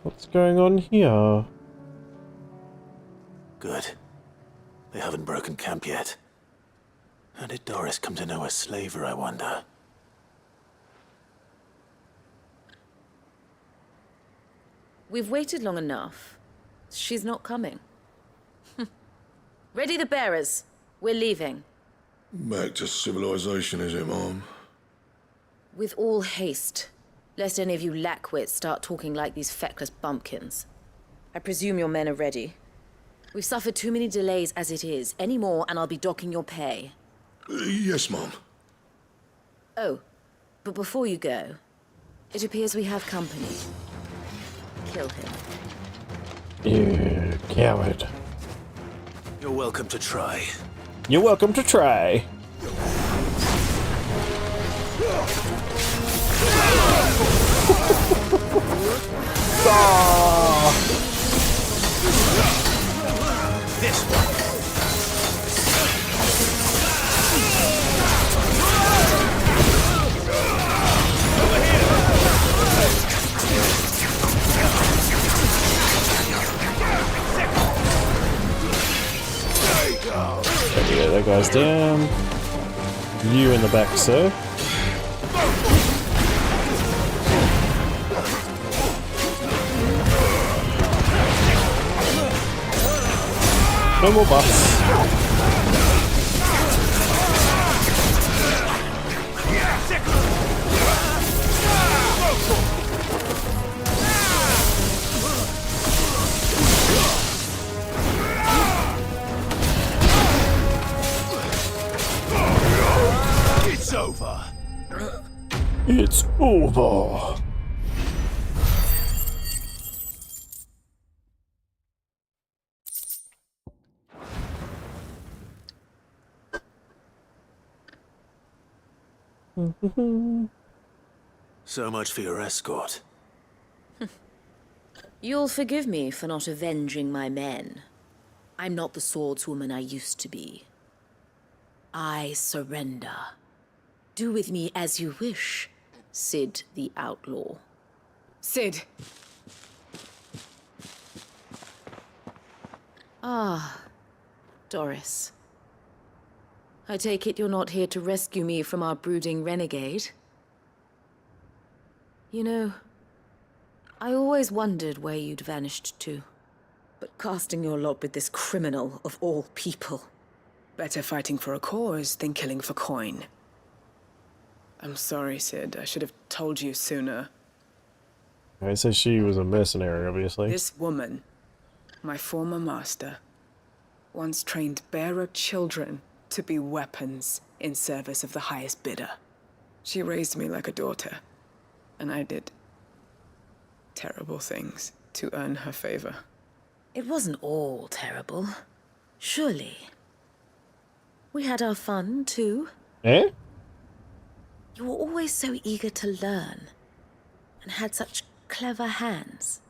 What's going on here? Good. They haven't broken camp yet. How did Doris come to know a slaver, I wonder? We've waited long enough. She's not coming. Ready the bearers. We're leaving. Back to civilization, is it, Mom? With all haste, lest any of you lackwits start talking like these feckless bumpkins. I presume your men are ready. We've suffered too many delays as it is. Any more and I'll be docking your pay. Yes, Mom. Oh, but before you go, it appears we have company. Kill him. You coward. You're welcome to try. You're welcome to try. This one. Okay, that guy's down. You in the back, sir. No more buffs. It's over. It's over. So much for your escort. You'll forgive me for not avenging my men. I'm not the swordswoman I used to be. I surrender. Do with me as you wish, Sid the Outlaw. Sid! Ah, Doris. I take it you're not here to rescue me from our brooding renegade? You know, I always wondered where you'd vanished to. But casting your lot with this criminal of all people. Better fighting for a cause than killing for coin. I'm sorry, Sid. I should have told you sooner. Okay, so she was a mercenary, obviously. This woman, my former master, once trained bearer children to be weapons in service of the highest bidder. She raised me like a daughter, and I did terrible things to earn her favor. It wasn't all terrible, surely. We had our fun, too. Eh? You were always so eager to learn, and had such clever hands.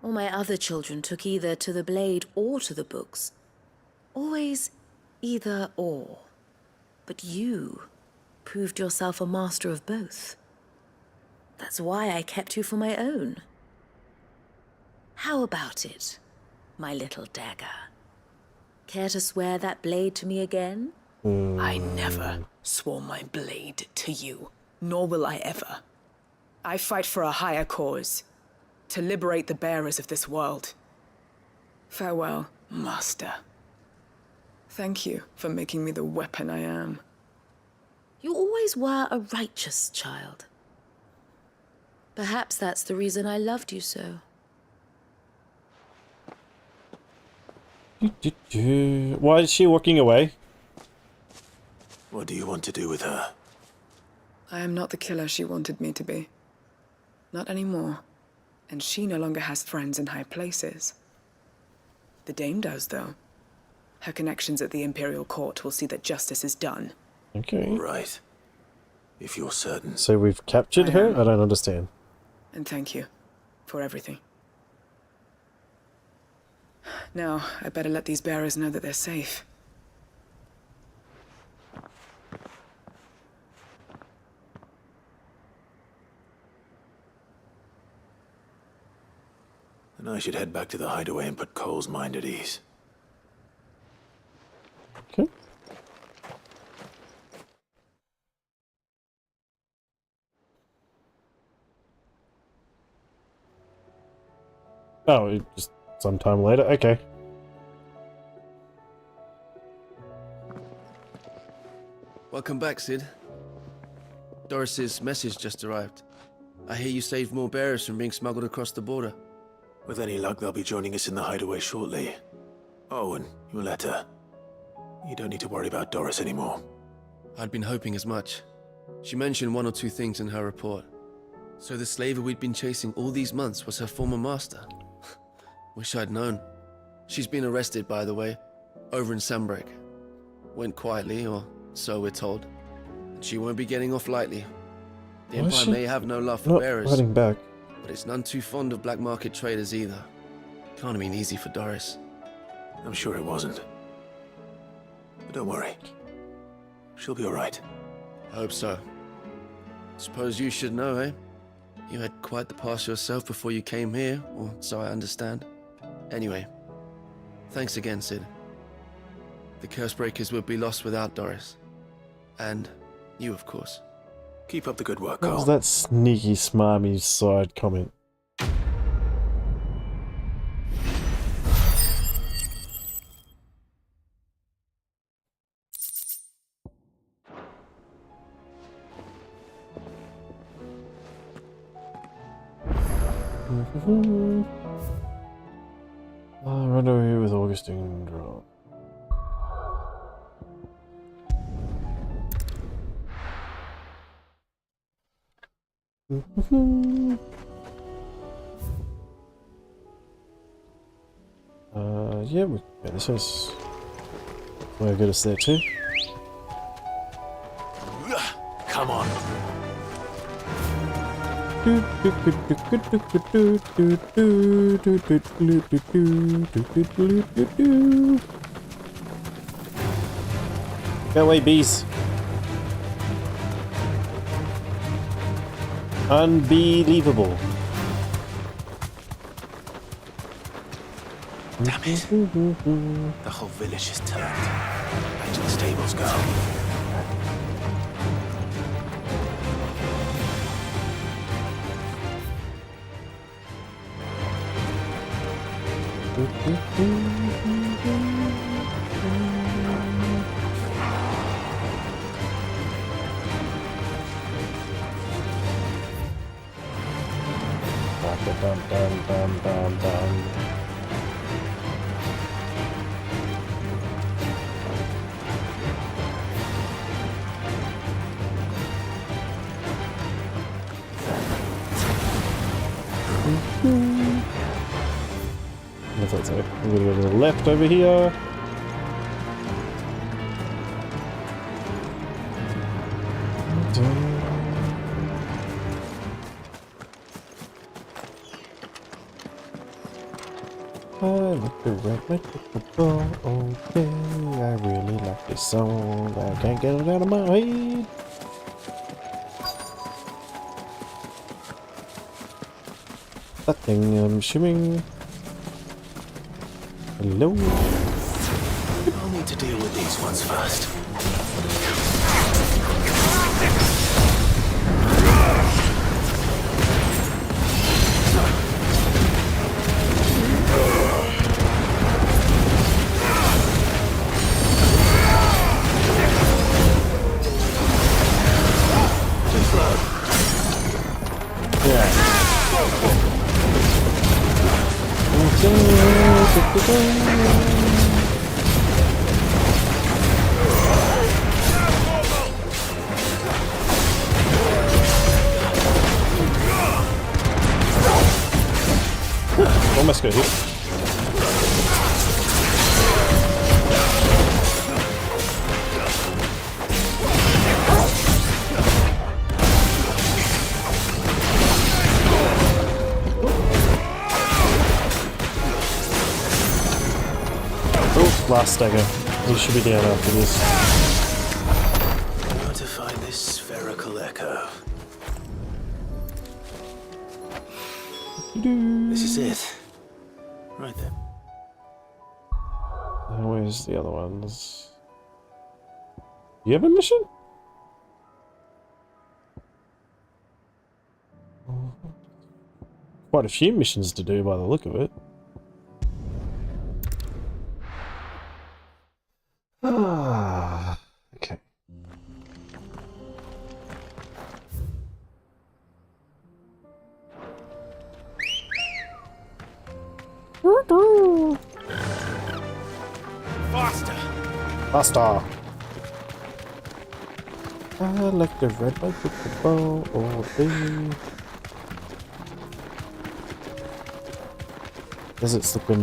All my other children took either to the blade or to the books. Always either or. But you proved yourself a master of both. That's why I kept you for my own. How about it, my little dagger? Care to swear that blade to me again? I never swore my blade to you, nor will I ever. I fight for a higher cause, to liberate the bearers of this world. Farewell, Master. Thank you for making me the weapon I am. You always were a righteous child. Perhaps that's the reason I loved you so. Why is she walking away? What do you want to do with her? I am not the killer she wanted me to be. Not anymore. And she no longer has friends in high places. The Dame does, though. Her connections at the Imperial Court will see that justice is done. Okay. Right. If you're certain. So we've captured her? I don't understand. And thank you for everything. Now, I better let these bearers know that they're safe. And I should head back to the hideaway and put Cole's mind at ease. Okay. Oh, just sometime later? Okay. Welcome back, Sid. Doris's message just arrived. I hear you saved more bearers from being smuggled across the border. With any luck, they'll be joining us in the hideaway shortly. Oh, and your letter. You don't need to worry about Doris anymore. I'd been hoping as much. She mentioned one or two things in her report. So the slaver we'd been chasing all these months was her former master. Wish I'd known. She's been arrested, by the way, over in Sandbreak. Went quietly, or so we're told. And she won't be getting off lightly. The Empire may have no love for bearers, fighting back, but it's none too fond of black market traders either. Can't have been easy for Doris. I'm sure it wasn't. But don't worry. She'll be alright. Hope so. Suppose you should know, eh? You had quite the past yourself before you came here, or so I understand. Anyway, thanks again, Sid. The Cursebreakers would be lost without Doris. And you, of course. Keep up the good work, what Cole. was that sneaky, smarmy side comment? Run over here with Augustine Draw. Yeah, this is will get us there too. Come on. Go away, bees. Unbelievable. Damn it. The whole village is turned. Back to the stables go. Dum, dum, dum, dum, dum. I thought so. I'm gonna go to the left over here. I like the red, like the ball, okay. I really like this song. I can't get it out of my head. That thing, I'm assuming. Hello? I'll need to deal with these ones first. Almost got hit. last stagger. He should be down after this. Where to find this spherical echo? This is it. Right then. Where's the other ones? You have a mission? Quite a few missions to do by the look of it. Ah, okay. Faster! Faster! I like the red light with the bow all day. Desert's looking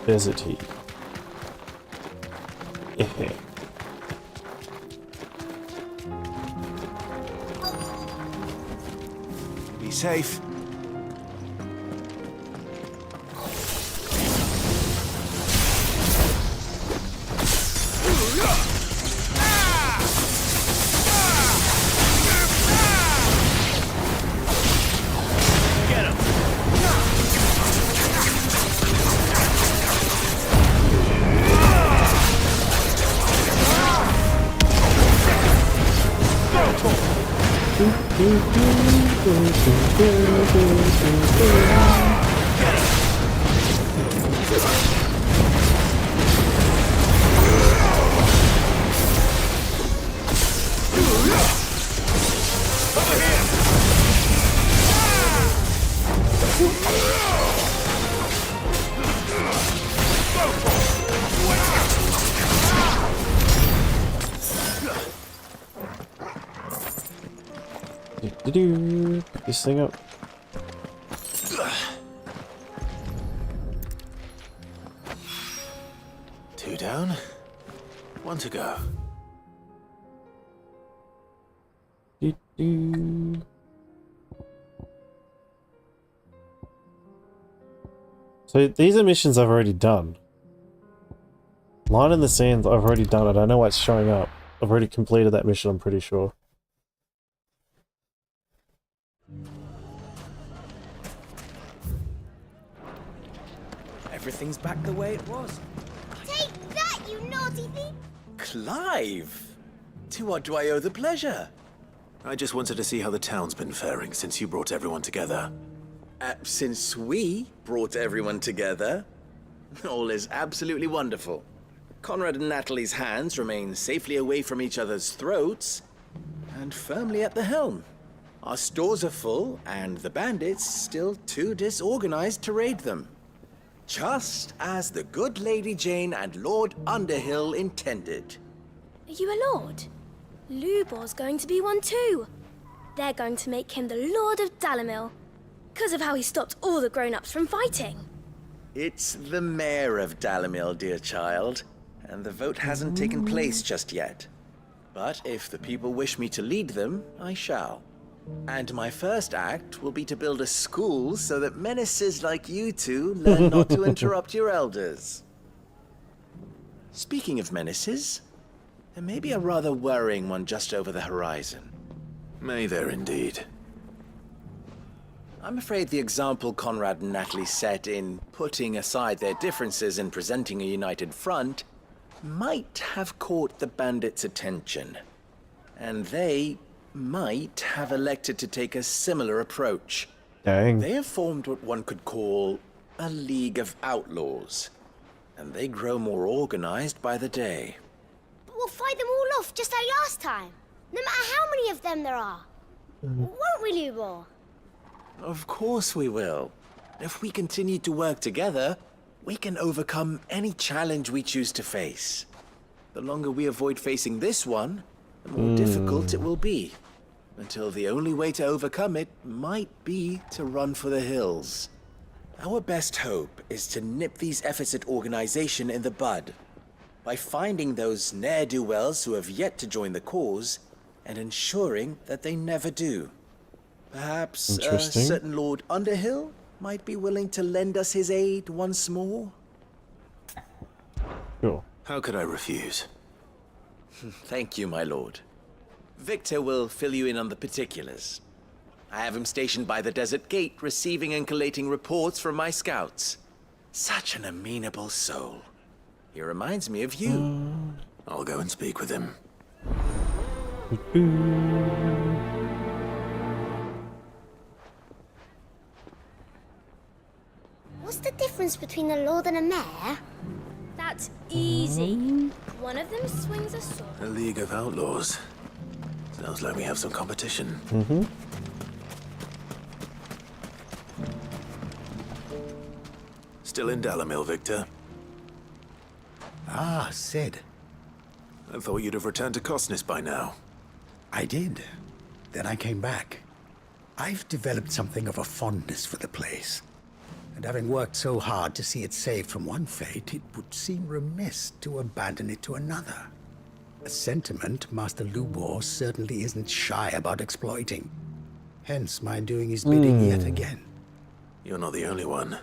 deserty. Yeah. Be safe. Pick this thing up. Two down, one to go. So these are missions I've already done. Line in the sand, I've already done it. I know why it's showing up. I've already completed that mission, I'm pretty sure. Everything's back the way it was. Take that, you naughty thing! Clive! To what do I owe the pleasure? I just wanted to see how the town's been faring since you brought everyone together. Since we brought everyone together, all is absolutely wonderful. Conrad and Natalie's hands remain safely away from each other's throats and firmly at the helm. Our stores are full, and the bandits still too disorganized to raid them. Just as the good Lady Jane and Lord Underhill intended. Are you a lord? Lubor's going to be one too. They're going to make him the Lord of Dalimil, because of how he stopped all the grown-ups from fighting. It's the mayor of Dalimil, dear child, and the vote hasn't taken place just yet. But if the people wish me to lead them, I shall. And my first act will be to build a school so that menaces like you two learn not to interrupt your elders. Speaking of menaces, there may be a rather worrying one just over the horizon. May there indeed. I'm afraid the example Conrad and Natalie set in putting aside their differences and presenting a united front might have caught the bandits' attention. And they might have elected to take a similar approach. Dang. They have formed what one could call a League of Outlaws, and they grow more organized by the day. But we'll fight them all off just like last time, no matter how many of them there are. Won't we, Lubor? Of course we will. If we continue to work together, we can overcome any challenge we choose to face. The longer we avoid facing this one, the more difficult it will be. Until the only way to overcome it might be to run for the hills. Our best hope is to nip these efforts at organization in the bud by finding those ne'er-do-wells who have yet to join the cause and ensuring that they never do. Perhaps a certain Lord Underhill might be willing to lend us his aid once more? Sure. How could I refuse? Thank you, my lord. Victor will fill you in on the particulars. I have him stationed by the desert gate, receiving and collating reports from my scouts. Such an amenable soul. He reminds me of you. I'll go and speak with him. What's the difference between a lord and a mayor? That's easy. One of them swings a sword. A League of Outlaws. Sounds like we have some competition. Mm-hmm. Still in Dalamil, Victor? Ah, Sid. I thought you'd have returned to Cosnes by now. I did. Then I came back. I've developed something of a fondness for the place. And having worked so hard to see it saved from one fate, it would seem remiss to abandon it to another. A sentiment Master Lubor certainly isn't shy about exploiting. Hence my doing his bidding yet again. You're not the only one.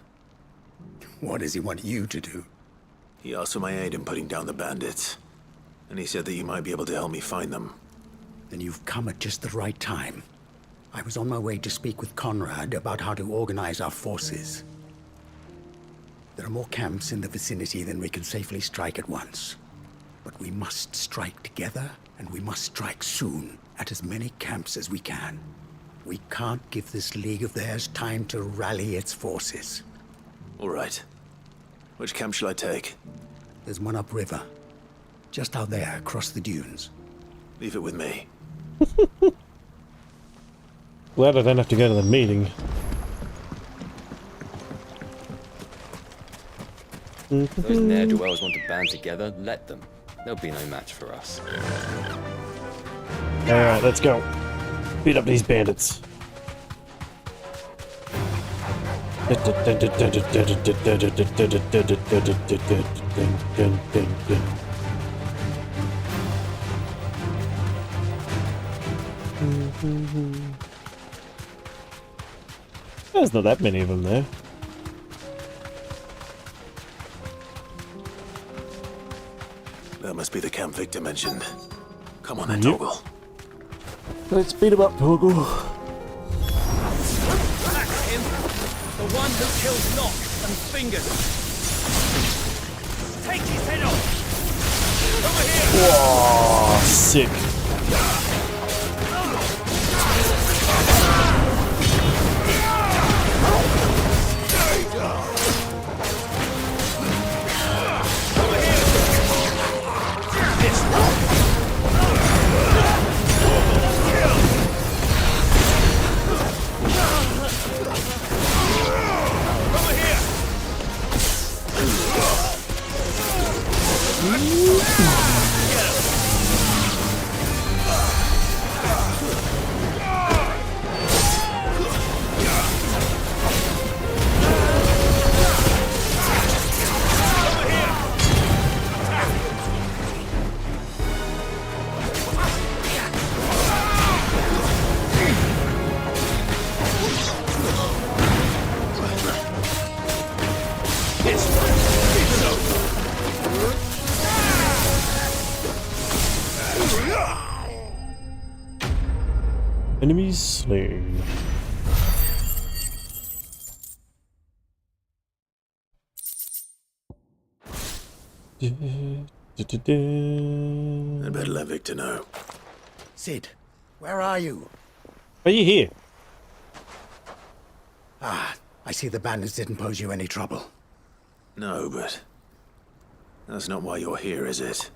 What does he want you to do? He asked for my aid in putting down the bandits. And he said that you might be able to help me find them. Then you've come at just the right time. I was on my way to speak with Conrad about how to organize our forces. There are more camps in the vicinity than we can safely strike at once. But we must strike together, and we must strike soon, at as many camps as we can. We can't give this league of theirs time to rally its forces. All right. Which camp shall I take? There's one upriver. Just out there, across the dunes. Leave it with me. Glad I don't have to go to the meeting. If those ne'er-do-wells want to band together, let them. They'll be no match for us. Alright, let's go. Beat up these bandits. There's not that many of them there. That must be the camp Victor mentioned. Come on then, Toggle. Let's beat him up, Toggle. That's him! The one who kills Nock and Fingers! Take his head off! Over here! Whoa, sick. Enemies slain. I better let Victor know. Sid, where are you? Are you here? Ah, I see the bandits didn't pose you any trouble. No, but that's not why you're here, is it?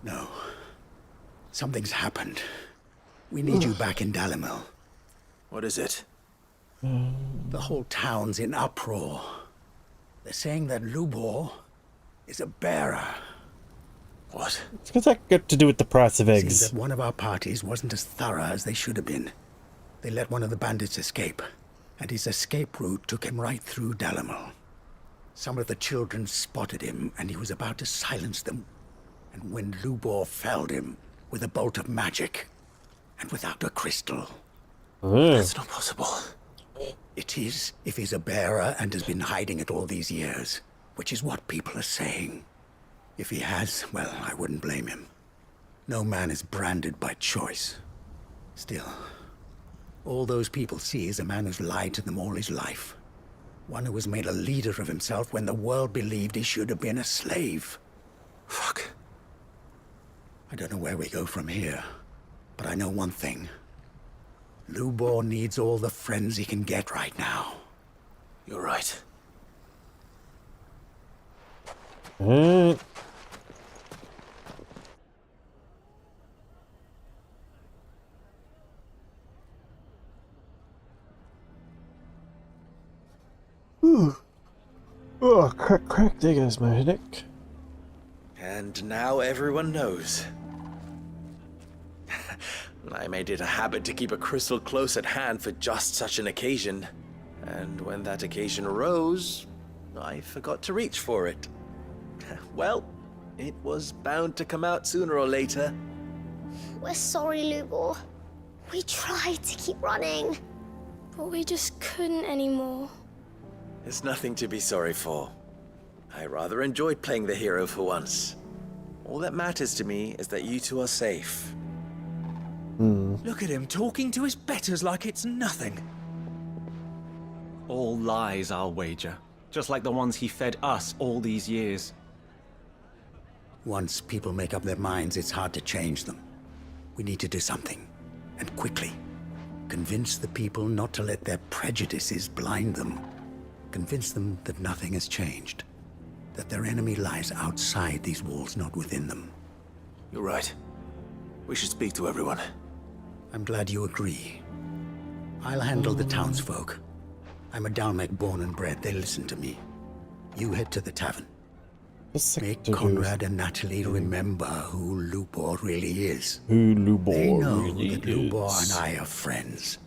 No. Something's happened. We need you back in Dalamil. What is it? The whole town's in uproar. They're saying that Lubor is a bearer. What? What's that got to do with the price of eggs? Seems that one of our parties wasn't as thorough as they should have been. They let one of the bandits escape, and his escape route took him right through Dalamil. Some of the children spotted him, and he was about to silence them. And when Lubor felled him with a bolt of magic, and without a crystal. That's not possible. It is, if he's a bearer and has been hiding it all these years, which is what people are saying. If he has, well, I wouldn't blame him. No man is branded by choice. Still, all those people see is a man who's lied to them all his life. One who was made a leader of himself when the world believed he should have been a slave. Fuck. I don't know where we go from here, but I know one thing. Lubor needs all the friends he can get right now. You're right. Oh, crack, crack, there goes my headache. And now everyone knows. I made it a habit to keep a crystal close at hand for just such an occasion. And when that occasion arose, I forgot to reach for it. Well, it was bound to come out sooner or later. We're sorry, Lubor. We tried to keep running. But we just couldn't anymore. There's nothing to be sorry for. I rather enjoyed playing the hero for once. All that matters to me is that you two are safe. Look at him talking to his betters like it's nothing. All lies, I'll wager. Just like the ones he fed us all these years. Once people make up their minds, it's hard to change them. We need to do something, and quickly. Convince the people not to let their prejudices blind them. Convince them that nothing has changed. That their enemy lies outside these walls, not within them. You're right. We should speak to everyone. I'm glad you agree. I'll handle the townsfolk. I'm a Dalmec born and bred. They listen to me. You head to the tavern. Make Conrad and Natalie remember who Lubor really is. Who Lubor They know really that is. Lubor and I are friends.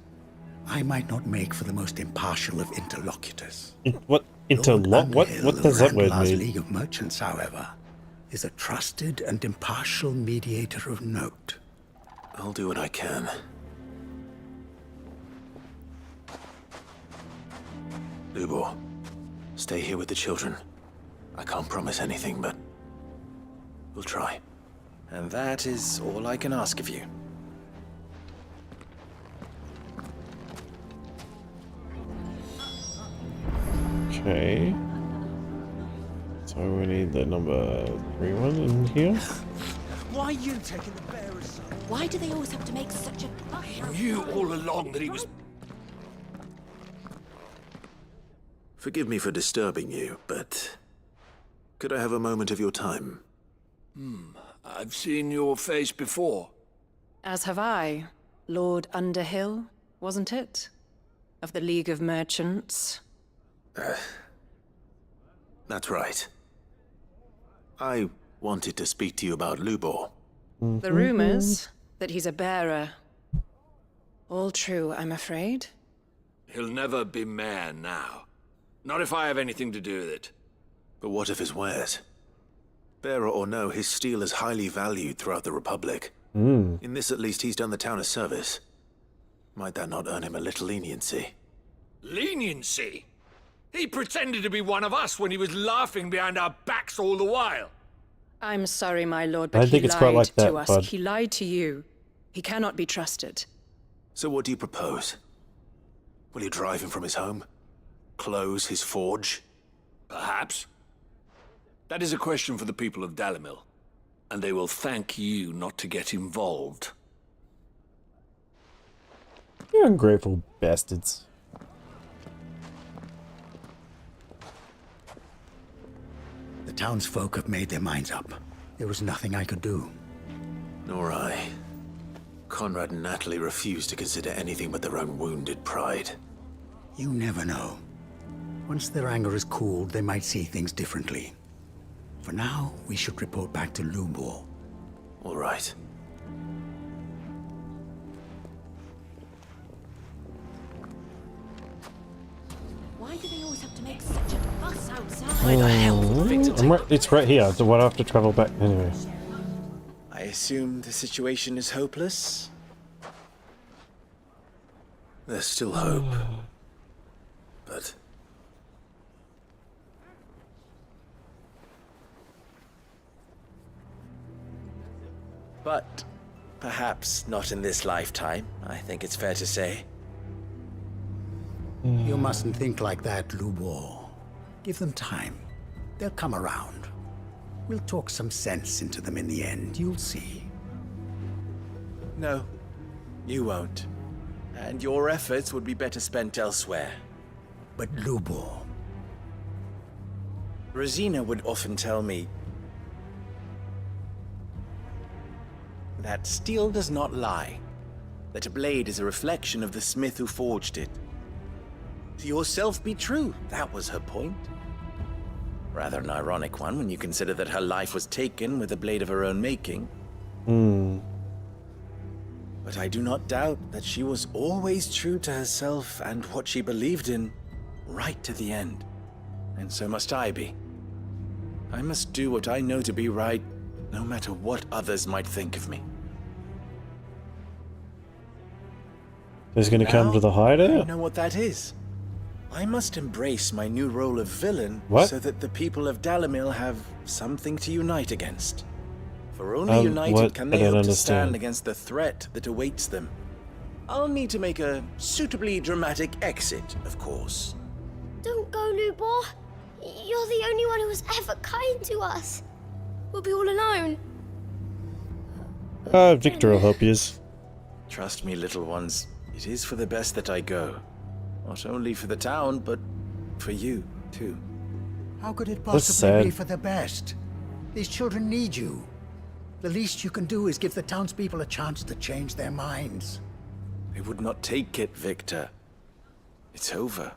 I might not make for the most impartial of interlocutors. What interlock? What does that word Randlar's mean? League of Merchants, however, is a trusted and impartial mediator of note. I'll do what I can. Lubor, stay here with the children. I can't promise anything, but we'll try. And that is all I can ask of you. Okay. So we need the number 3 one in here. Why are you taking the bearer's son? Why do they always have to make such a fuss? He knew all along that he was... Forgive me for disturbing you, but could I have a moment of your time? I've seen your face before. As have I. Lord Underhill, wasn't it? Of the League of Merchants. That's right. I wanted to speak to you about Lubor. The rumors that he's a bearer. All true, I'm afraid. He'll never be mayor now. Not if I have anything to do with it. But what of his wares? Bearer or no, his steel is highly valued throughout the Republic. In this at least, he's done the town a service. Might that not earn him a little leniency? Leniency? He pretended to be one of us when he was laughing behind our backs all the while. I'm sorry, my lord, I but think he it's quite lied like that, to us. bud. He lied to you. He cannot be trusted. So what do you propose? Will you drive him from his home? Close his forge? Perhaps. That is a question for the people of Dalimil, and they will thank you not to get involved. You ungrateful bastards. The townsfolk have made their minds up. There was nothing I could do. Nor I. Conrad and Natalie refused to consider anything but their own wounded pride. You never know. Once their anger is cooled, they might see things differently. For now, we should report back to Lubor. All right. Why do they always have to make such a fuss outside? It's right here. So what I have to travel back anyway. I assume the situation is hopeless? There's still hope. But But perhaps not in this lifetime, I think it's fair to say. You mustn't think like that, Lubor. Give them time. They'll come around. We'll talk some sense into them in the end, you'll see. No, you won't. And your efforts would be better spent elsewhere. But Lubor... Rosina would often tell me that steel does not lie, that a blade is a reflection of the smith who forged it. To yourself be true, that was her point. Rather an ironic one when you consider that her life was taken with a blade of her own making. But I do not doubt that she was always true to herself and what she believed in, right to the end. And so must I be. I must do what I know to be right, no matter what others might think of me. He's going to come to the hideout? I know what that is. I must embrace my new role of villain so that the people of Dalimil have something to unite against. For only united can they hope to stand against the threat that awaits them. I'll need to make a suitably dramatic exit, of course. Don't go, Lubor. You're the only one who was ever kind to us. We'll be all alone. Victor will help you. Trust me, little ones. It is for the best that I go. Not only for the town, but for you, too. How could it possibly be for the best? These children need you. The least you can do is give the townspeople a chance to change their minds. They would not take it, Victor. It's over.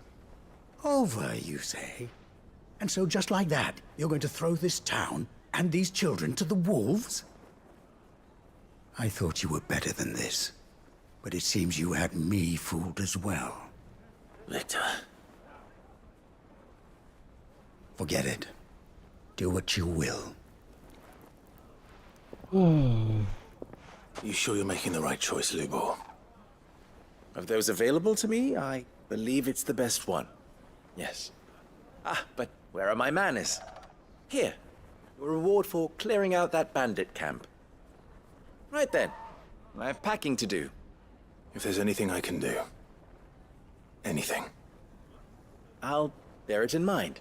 Over, you say? And so just like that, you're going to throw this town and these children to the wolves? I thought you were better than this. But it seems you had me fooled as well. Victor. Forget it. Do what you will. You sure you're making the right choice, Lubor? Of those available to me, I believe it's the best one. Yes. But where are my manners? Here. Your reward for clearing out that bandit camp. Right then. I have packing to do. If there's anything I can do. Anything. I'll bear it in mind.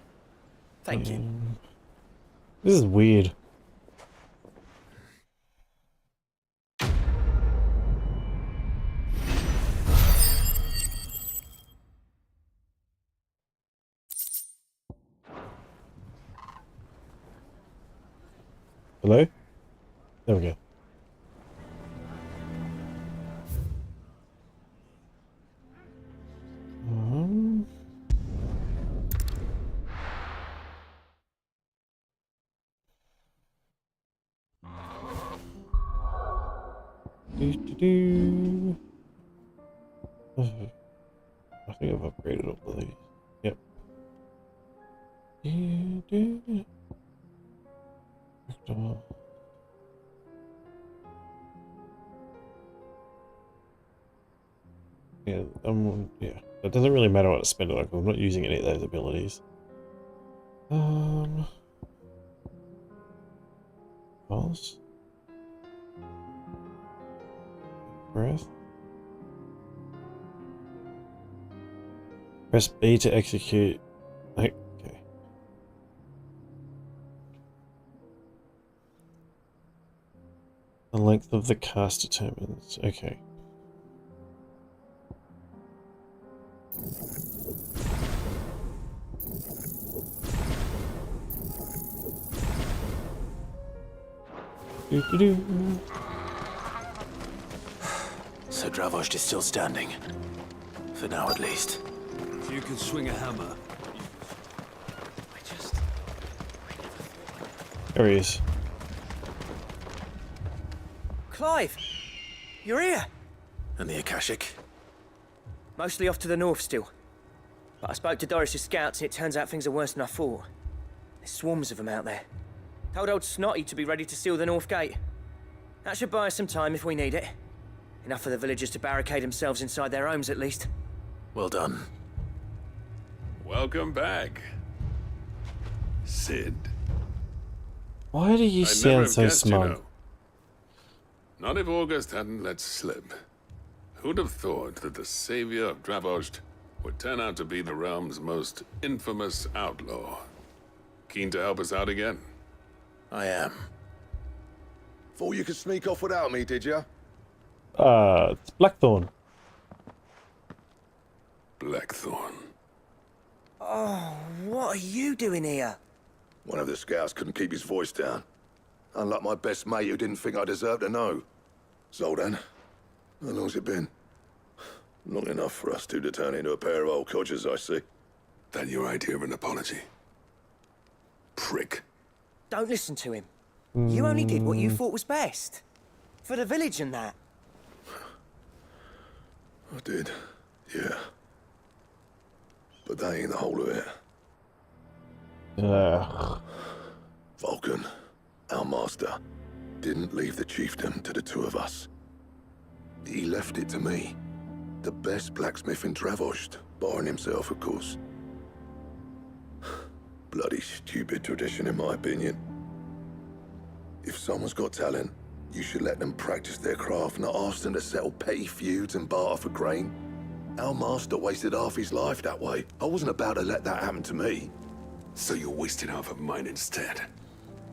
Thank you. This is weird. Hello? There we go. I think I've upgraded all of these. Yep. Yeah, yeah. It doesn't really matter what I spend it on. I'm not using any of those abilities. Pulse. Breath. Press B to execute. Okay. The length of the cast determines. Okay. So Dravost is still standing. For now, at least. If you could swing a hammer. There he is. Clive! You're here! And the Akashic? Mostly off to the north still. But I spoke to Doris's scouts and it turns out things are worse than I thought. There's swarms of them out there. Told old Snotty to be ready to seal the north gate. That should buy us some time if we need it. Enough for the villagers to barricade themselves inside their homes at least. Well done. Welcome back, Sid. Why do you sound so smug? Not if August hadn't let slip. Who'd have thought that the savior of Dravost would turn out to be the realm's most infamous outlaw? Keen to help us out again? I am. Thought you could sneak off without me, did you? It's Blackthorn. Blackthorn. Oh, what are you doing here? One of the scouts couldn't keep his voice down. Unlike my best mate who didn't think I deserved to know. Zoltan, how long's it been? Long enough for us two to turn into a pair of old codgers, I see. That your idea of an apology? Prick. Don't listen to him. You only did what you thought was best. For the village and that. I did, yeah. But that ain't the whole of it. Vulcan, our master, didn't leave the chiefdom to the two of us. He left it to me. The best blacksmith in Dravost, barring himself, of course. Bloody stupid tradition, in my opinion. If someone's got talent, you should let them practice their craft, not ask them to settle petty feuds and barter for grain. Our master wasted half his life that way. I wasn't about to let that happen to me. So you wasted half of mine instead.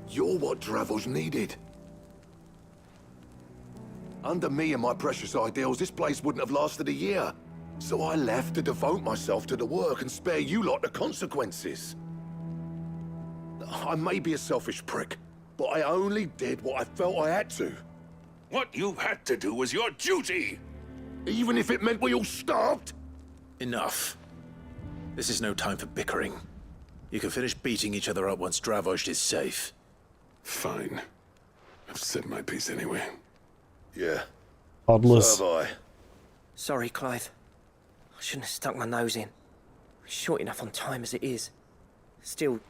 You're what Dravost needed. Under me and my precious ideals, this place wouldn't have lasted a year. So I left to devote myself to the work and spare you lot the consequences. I may be a selfish prick, but I only did what I felt I had to. What you had to do was your duty! Even if it meant we all starved? Enough. This is no time for bickering. You can finish beating each other up once Dravost is safe. Fine. I've said my piece anyway. Yeah. Oddless. So have I. Sorry, Clive. I shouldn't have stuck my nose in. We're short enough on time as it is. Still,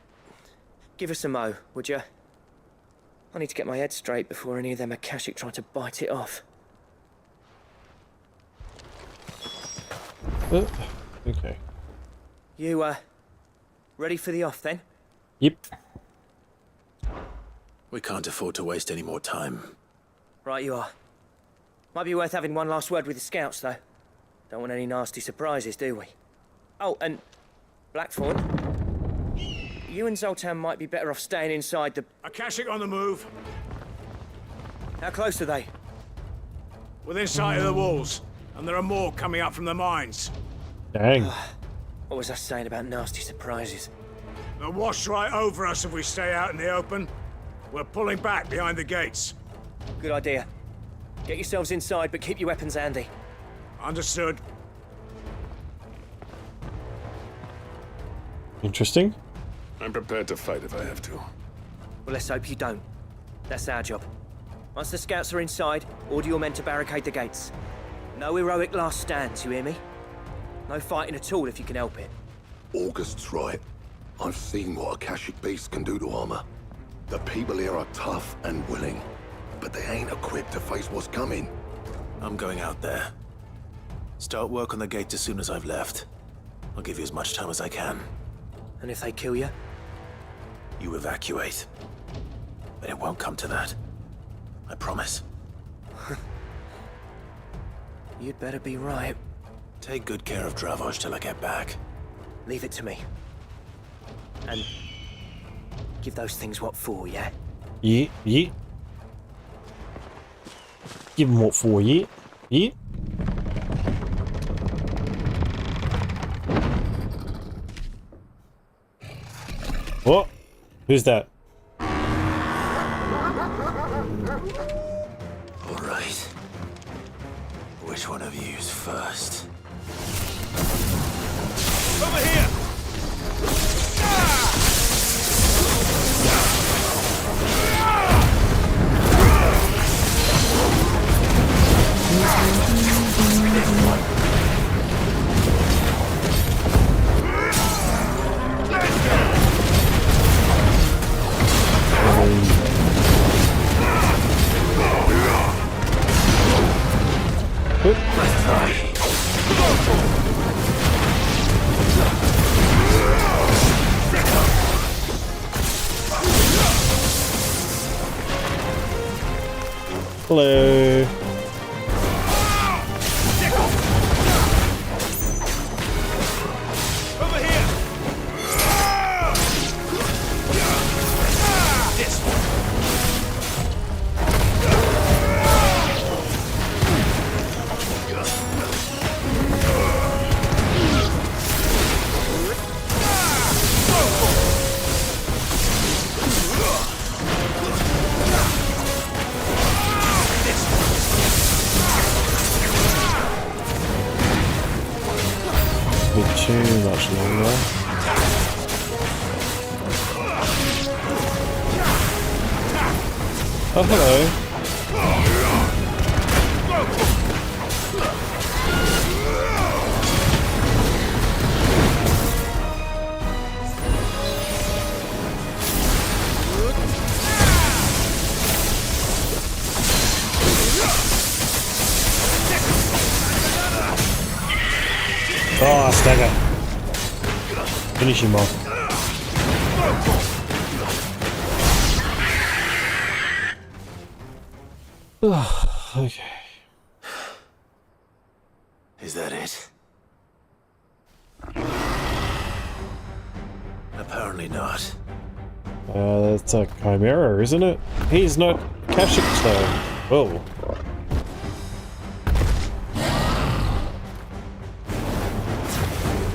give us a mo, would you? I need to get my head straight before any of them Akashic try to bite it off. Okay. You, ready for the off then? Yep. We can't afford to waste any more time. Right you are. Might be worth having one last word with the scouts, though. Don't want any nasty surprises, do we? Oh, and Blackthorn, you and Zoltan might be better off staying inside the... Akashic on the move. How close are they? Within sight of the walls, and there are more coming up from the mines. Dang. What was I saying about nasty surprises? They'll wash right over us if we stay out in the open. We're pulling back behind the gates. Good idea. Get yourselves inside, but keep your weapons handy. Understood. Interesting. I'm prepared to fight if I have to. Well, let's hope you don't. That's our job. Once the scouts are inside, order your men to barricade the gates. No heroic last stands, you hear me? No fighting at all if you can help it. August's right. I've seen what Akashic beasts can do to armor. The people here are tough and willing, but they ain't equipped to face what's coming. I'm going out there. Start work on the gate as soon as I've left. I'll give you as much time as I can. And if they kill you? You evacuate. But it won't come to that. I promise. You'd better be right. Take good care of Dravost till I get back. Leave it to me. And give those things what for, yeah? Yeah, yeah. Give them what for, yeah? Yeah. What? Who's that? All right. Which one of you's first? Over here! Hello. too much longer. Oh, hello. Oh, stagger. Finish him off. Okay. Is that it? Apparently not. That's a chimera, isn't it? He's not Kashyyyk though. Whoa.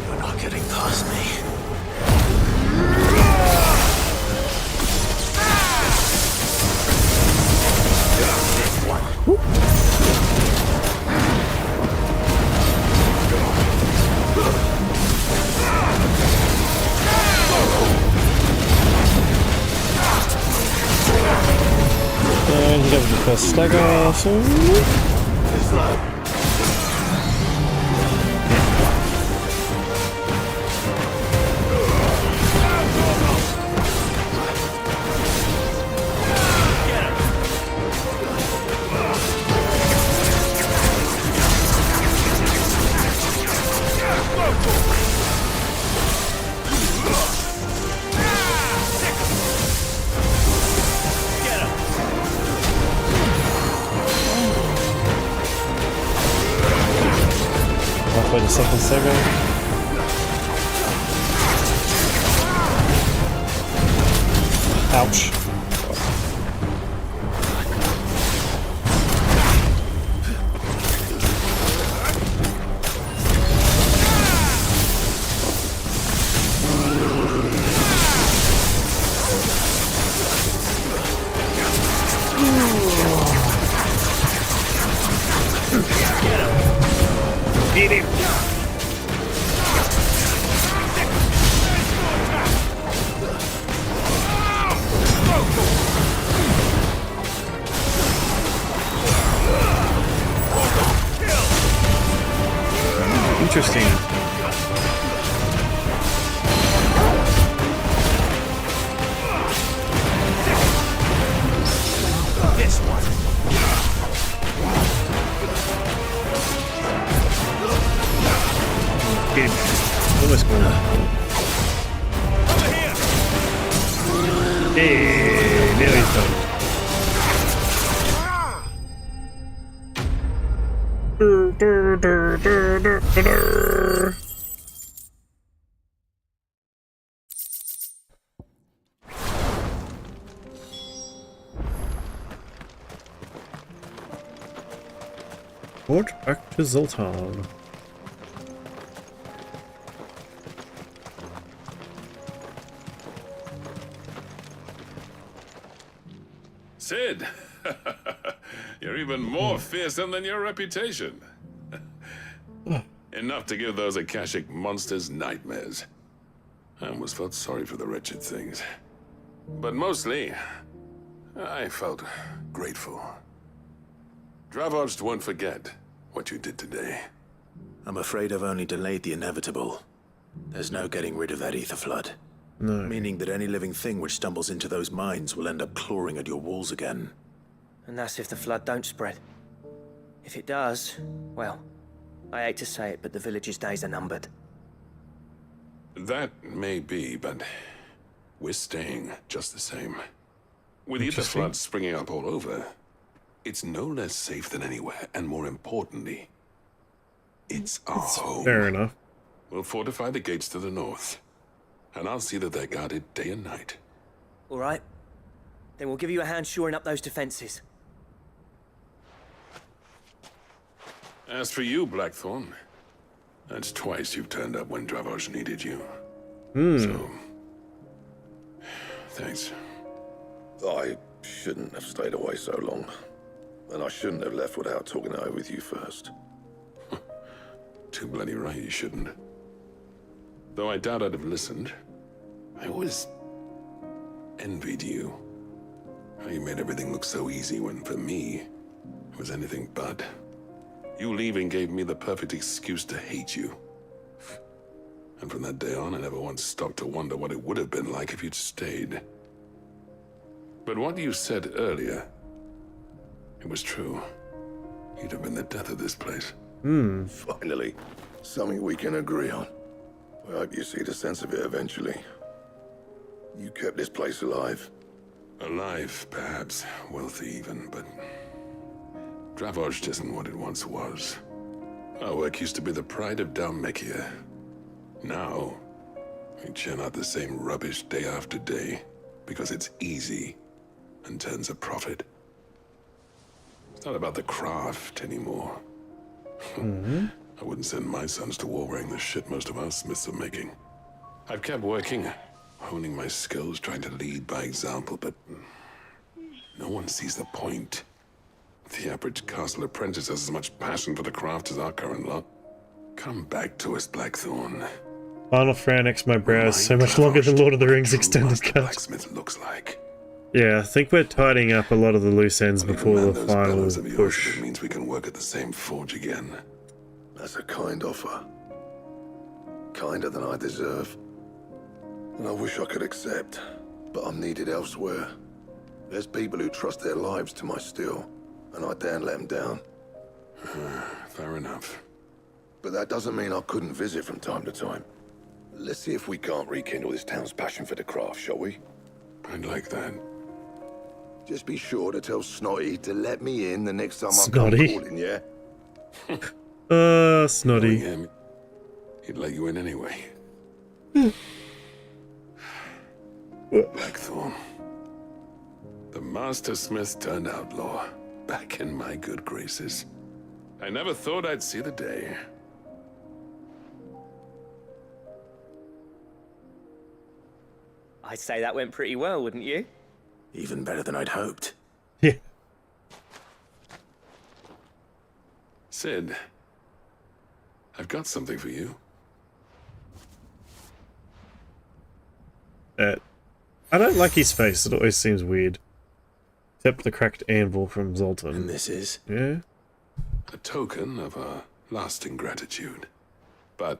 You're not getting past me. And he does the first stagger, so... Wait a second. Ouch. Beat him. Interesting. This one. Get him. Almost gone. Over here. Hey, now he's done. Port back to Zoltan. Sid! You're even more fearsome than your reputation. Enough to give those Akashic monsters nightmares. I almost felt sorry for the wretched things. But mostly, I felt grateful. Dravos won't forget what you did today. I'm afraid I've only delayed the inevitable. There's no getting rid of that ether flood. No. Meaning that any living thing which stumbles into those mines will end up clawing at your walls again. And that's if the flood don't spread. If it does, well, I hate to say it, but the village's days are numbered. That may be, but we're staying just the same. With ether floods springing up all over, it's no less safe than anywhere, and more importantly, it's our home. Fair enough. We'll fortify the gates to the north, and I'll see that they're guarded day and night. All right. Then we'll give you a hand shoring up those defenses. As for you, Blackthorn, that's twice you've turned up when Dravos needed you. So, thanks. I shouldn't have stayed away so long. And I shouldn't have left without talking it over with you first. Too bloody right you shouldn't. Though I doubt I'd have listened. I always envied you. How you made everything look so easy when, for me, it was anything but. You leaving gave me the perfect excuse to hate you. And from that day on, I never once stopped to wonder what it would have been like if you'd stayed. But what you said earlier, it was true. You'd have been the death of this place. Finally, something we can agree on. I hope you see the sense of it eventually. You kept this place alive. Alive, perhaps. Wealthy even, but... Dravozh isn't what it once was. Our work used to be the pride of Dalmekia. Now, we churn out the same rubbish day after day, because it's easy and turns a profit. It's not about the craft anymore. I wouldn't send my sons to war wearing the shit most of our smiths are making. I've kept working, honing my skills, trying to lead by example, but no one sees the point. The average castle apprentice has as much passion for the craft as our current lot. Come back to us, Blackthorn. Final frown next my brow is so much longer than Lord of the Rings extended cut. Blacksmith looks like. Yeah, I think we're tidying up a lot of the loose ends before the final push. It means we can work at the same forge again. That's a kind offer. Kinder than I deserve. And I wish I could accept, but I'm needed elsewhere. There's people who trust their lives to my steel, and I daren't let them down. Fair enough. But that doesn't mean I couldn't visit from time to time. Let's see if we can't rekindle this town's passion for the craft, shall we? I'd like that. Just be sure to tell Snotty to let me in the next time I come Snotty? calling, yeah? Snotty. Him, he'd let you in anyway. Blackthorn. The Master Smith turned outlaw. Back in my good graces. I never thought I'd see the day. I'd say that went pretty well, wouldn't you? Even better than I'd hoped. Yeah. Sid, I've got something for you. I don't like his face. It always seems weird. Except the cracked anvil from Zoltan. And this is? Yeah? A token of our lasting gratitude. But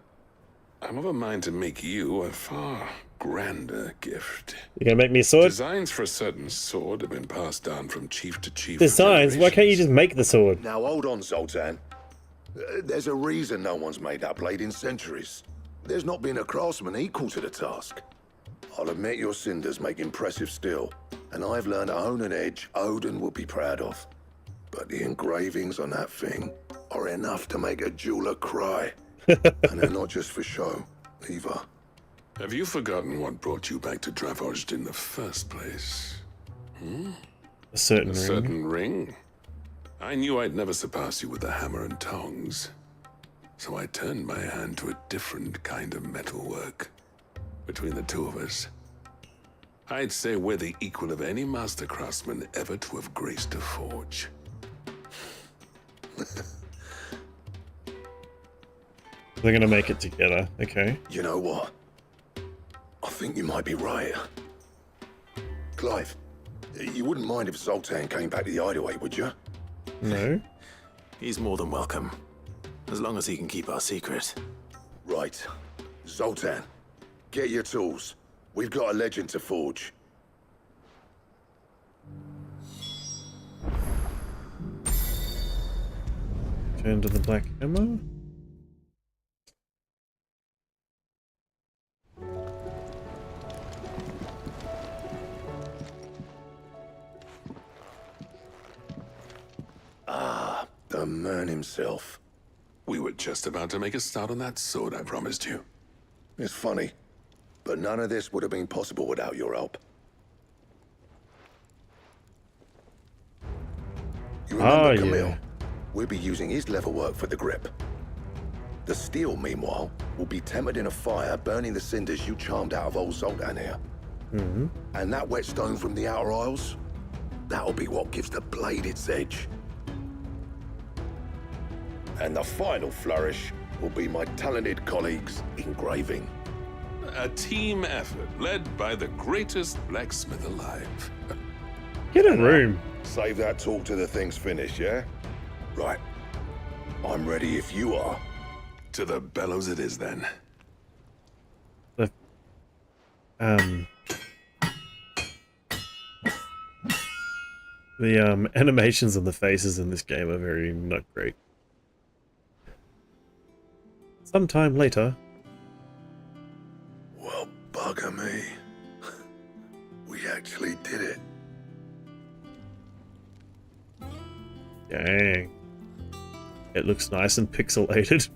I'm of a mind to make you a far grander gift. You gonna make me a sword? Designs for a certain sword have been passed down from chief to chief. Designs? Why can't you just make the sword? Now hold on, Zoltan. There's a reason no one's made that blade in centuries. There's not been a craftsman equal to the task. I'll admit your cinders make impressive steel, and I've learned to hone an edge Odin will be proud of. But the engravings on that thing are enough to make a jeweler cry. And they're not just for show, either. Have you forgotten what brought you back to Dravozh in the first place? A certain A ring. certain ring? I knew I'd never surpass you with the hammer and tongs. So I turned my hand to a different kind of metalwork. Between the two of us, I'd say we're the equal of any master craftsman ever to have graced a forge. They're gonna make it together, okay. You know what? I think you might be right. Clive, you wouldn't mind if Zoltan came back to the hideaway, would you? No. He's more than welcome. As long as he can keep our secret. Right. Zoltan, get your tools. We've got a legend to forge. Turn to the black hammer. Ah, the man himself. We were just about to make a start on that sword I promised you. It's funny, but none of this would have been possible without your help. You remember Camille? Yeah. We'll be using his leather work for the grip. The steel, meanwhile, will be tempered in a fire, burning the cinders you charmed out of old Zoltan here. And that wet stone from the outer aisles, that'll be what gives the blade its edge. And the final flourish will be my talented colleagues' engraving. A team effort led by the greatest blacksmith alive. Get a room. Save that talk till the thing's finished, yeah? Right. I'm ready if you are. To the bellows it is then. The animations on the faces in this game are very not great. Sometime later. Well, bugger me. We actually did it. Dang. It looks nice and pixelated.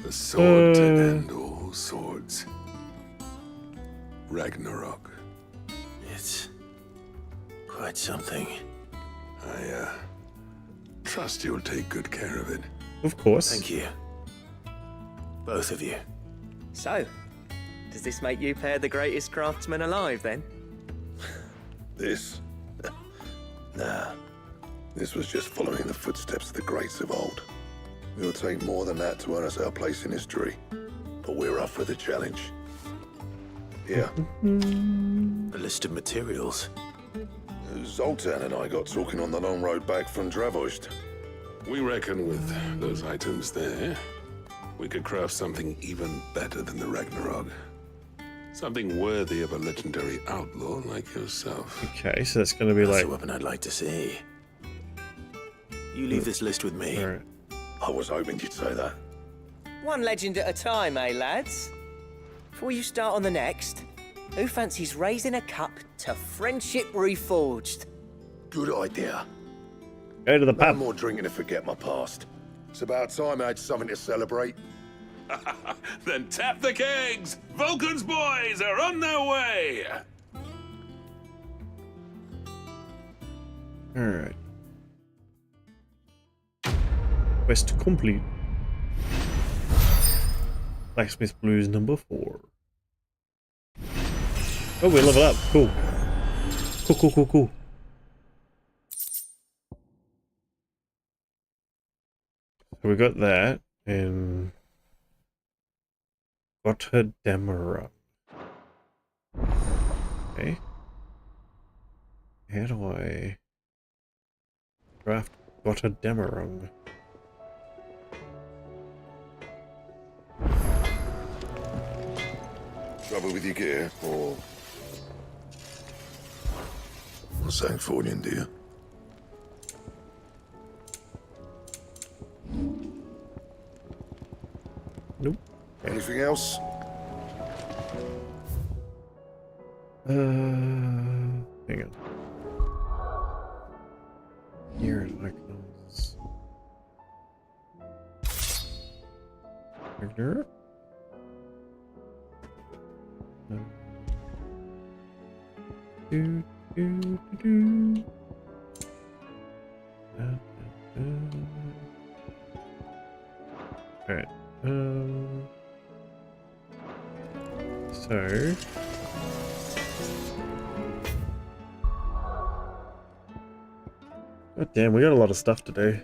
The sword to end all swords. Ragnarok. It's quite something. I trust you'll take good care of it. Of course. Thank you. Both of you. So, does this make you pair the greatest craftsman alive, then? This? Nah. This was just following the footsteps of the greats of old. It'll take more than that to earn us our place in history. But we're up for the challenge. Here. A list of materials. Zoltan and I got talking on the long road back from Dravost. We reckon with those items there, we could craft something even better than the Ragnarok. Something worthy of a legendary outlaw like yourself. Okay, so that's going to be That's like... a weapon I'd like to see. You leave this list with me. All right. I was hoping you'd say that. One legend at a time, eh, lads? Before you start on the next, who fancies raising a cup to friendship reforged? Good idea. Go to the No pub. more drinking to forget my past. It's about time I had something to celebrate. Then tap the kegs! Vulcan's boys are on their way! Alright. Quest complete. Blacksmith Blues number 4. Oh, we level up. Cool. Cool. So we got that, and Gotterdammerung. Okay. How do I craft Gotterdammerung? Trouble with your gear, or... something for you, dear. Nope. Anything else? Hang on. Here icons. Character. Do. Alright. So. God damn, we got a lot of stuff to do.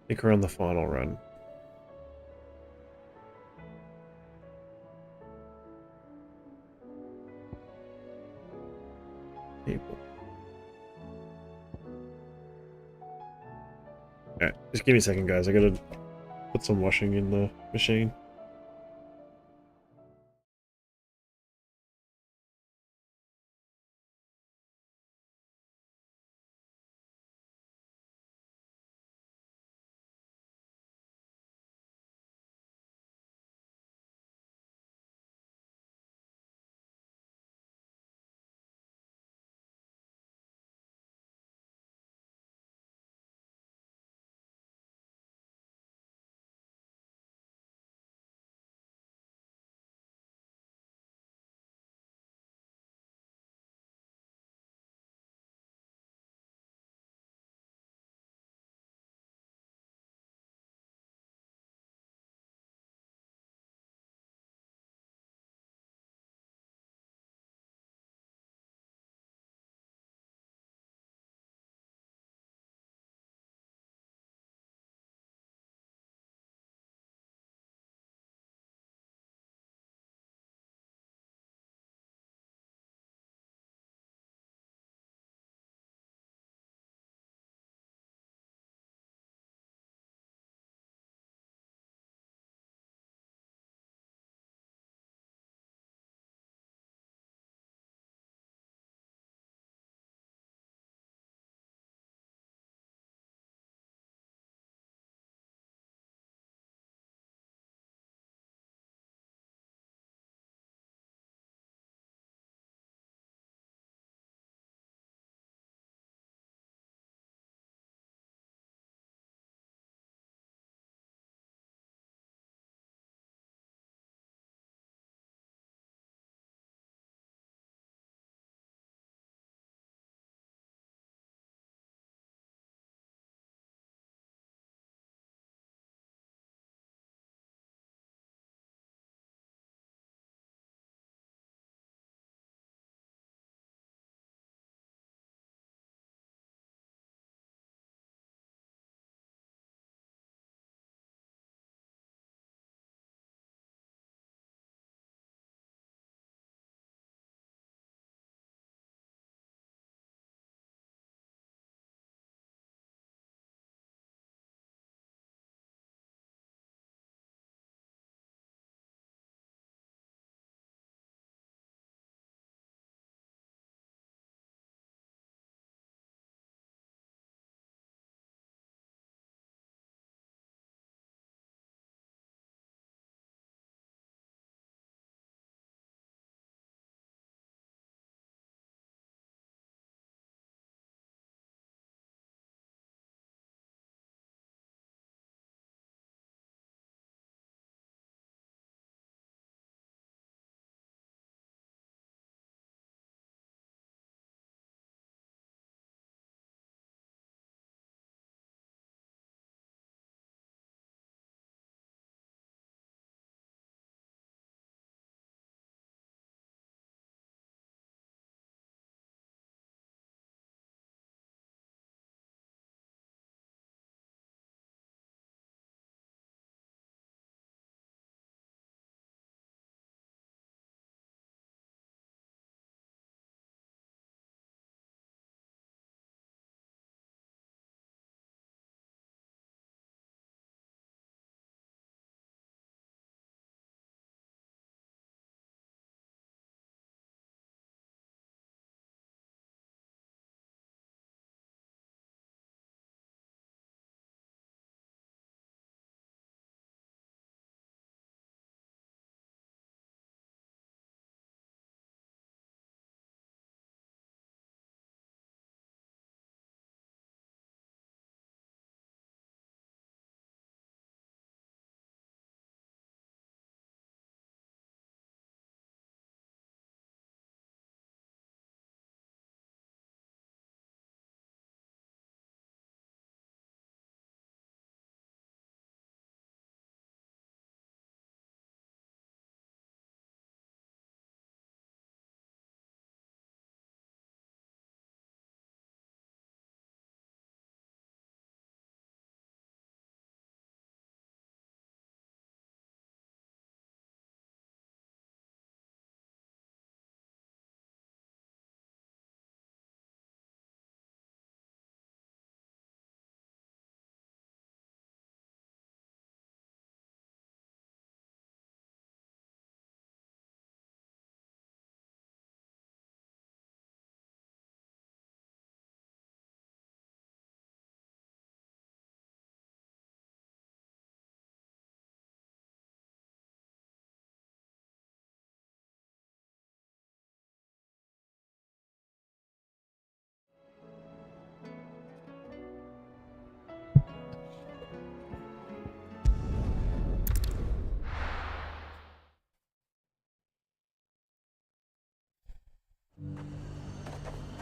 I think we're on the final run. People. Alright, just give me a second, guys. I gotta put some washing in the machine.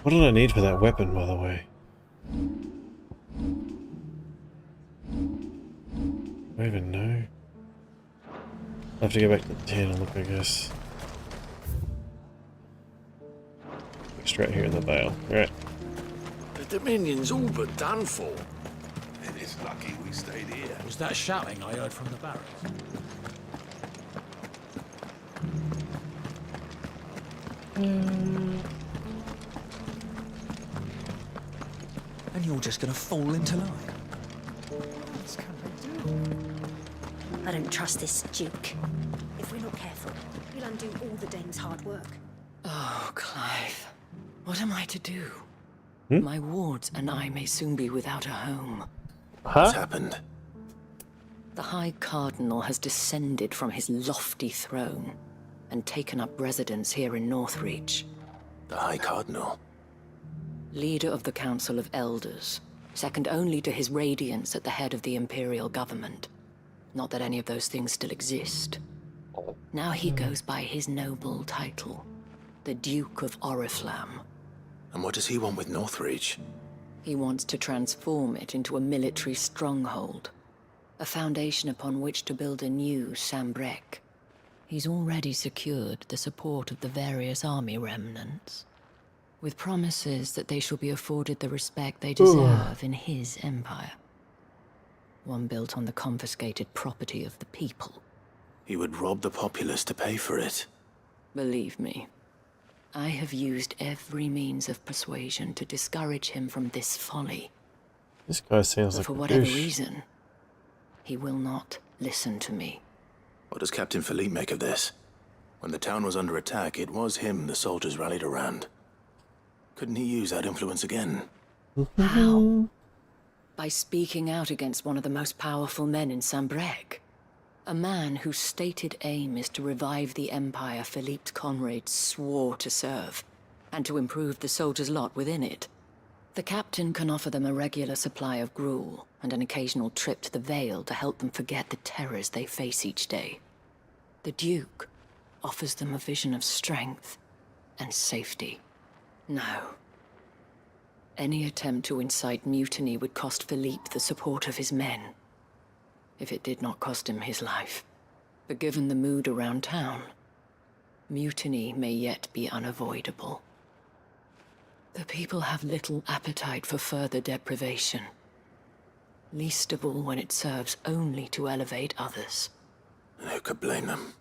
What did I need for that weapon, by the way? Do I even know? I have to go back to the 10 and look, I guess. Straight here in the Vale. Right. The Dominion's all but done for. And it's lucky we stayed here. Was that shouting I heard from the barracks? And you're just gonna fall into line. What can I do? I don't trust this Duke. If we're not careful, he'll undo all the dame's hard work. Oh, Clive. What am I to do? My wards and I may soon be without a home. What's happened? The High Cardinal has descended from his lofty throne and taken up residence here in Northreach. The High Cardinal? Leader of the Council of Elders, second only to his Radiance at the head of the Imperial government. Not that any of those things still exist. Now he goes by his noble title, the Duke of Oriflamme. And what does he want with Northreach? He wants to transform it into a military stronghold, a foundation upon which to build a new Sambrec. He's already secured the support of the various army remnants, with promises that they shall be afforded the respect they deserve in his empire. One built on the confiscated property of the people. He would rob the populace to pay for it. Believe me, I have used every means of persuasion to discourage him from this folly. This guy sounds But like for a whatever douche. reason, he will not listen to me. What does Captain Philippe make of this? When the town was under attack, it was him the soldiers rallied around. Couldn't he use that influence again? How? By speaking out against one of the most powerful men in Sambrec. A man whose stated aim is to revive the empire Philippe's comrades swore to serve, and to improve the soldiers' lot within it. The captain can offer them a regular supply of gruel, and an occasional trip to the Vale to help them forget the terrors they face each day. The Duke offers them a vision of strength and safety. No. Any attempt to incite mutiny would cost Philippe the support of his men, if it did not cost him his life. But given the mood around town, mutiny may yet be unavoidable. The people have little appetite for further deprivation, least of all when it serves only to elevate others. And who could blame them?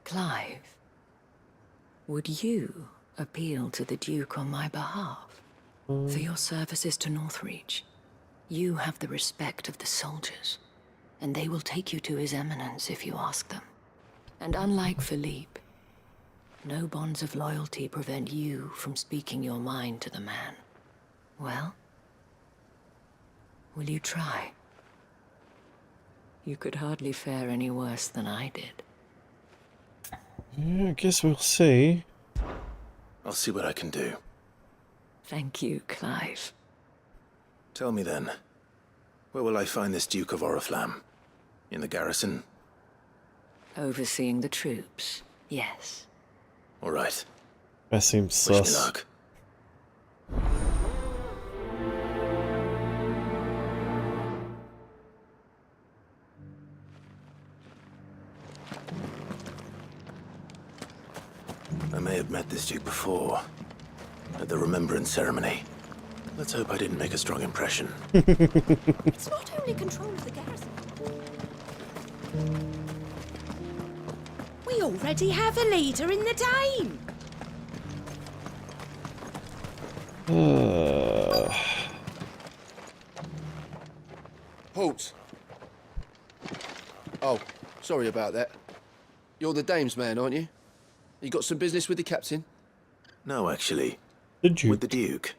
Clive, would you appeal to the Duke on my behalf? For your services to Northreach, you have the respect of the soldiers, and they will take you to his eminence if you ask them. And unlike Philippe, no bonds of loyalty prevent you from speaking your mind to the man. Well, will you try? You could hardly fare any worse than I did. Yeah, I guess we'll see. I'll see what I can do. Thank you, Clive. Tell me then, where will I find this Duke of Oriflamme? In the garrison? Overseeing the troops, yes. All right. That seems Wish me sus. luck. I may have met this Duke before, at the Remembrance Ceremony. Let's hope I didn't make a strong impression. It's not only control of the garrison. We already have a leader in the Dame! Halt! Oh, sorry about that. You're the Dame's man, aren't you? You got some business with the captain? No, actually. The Duke. With the Duke.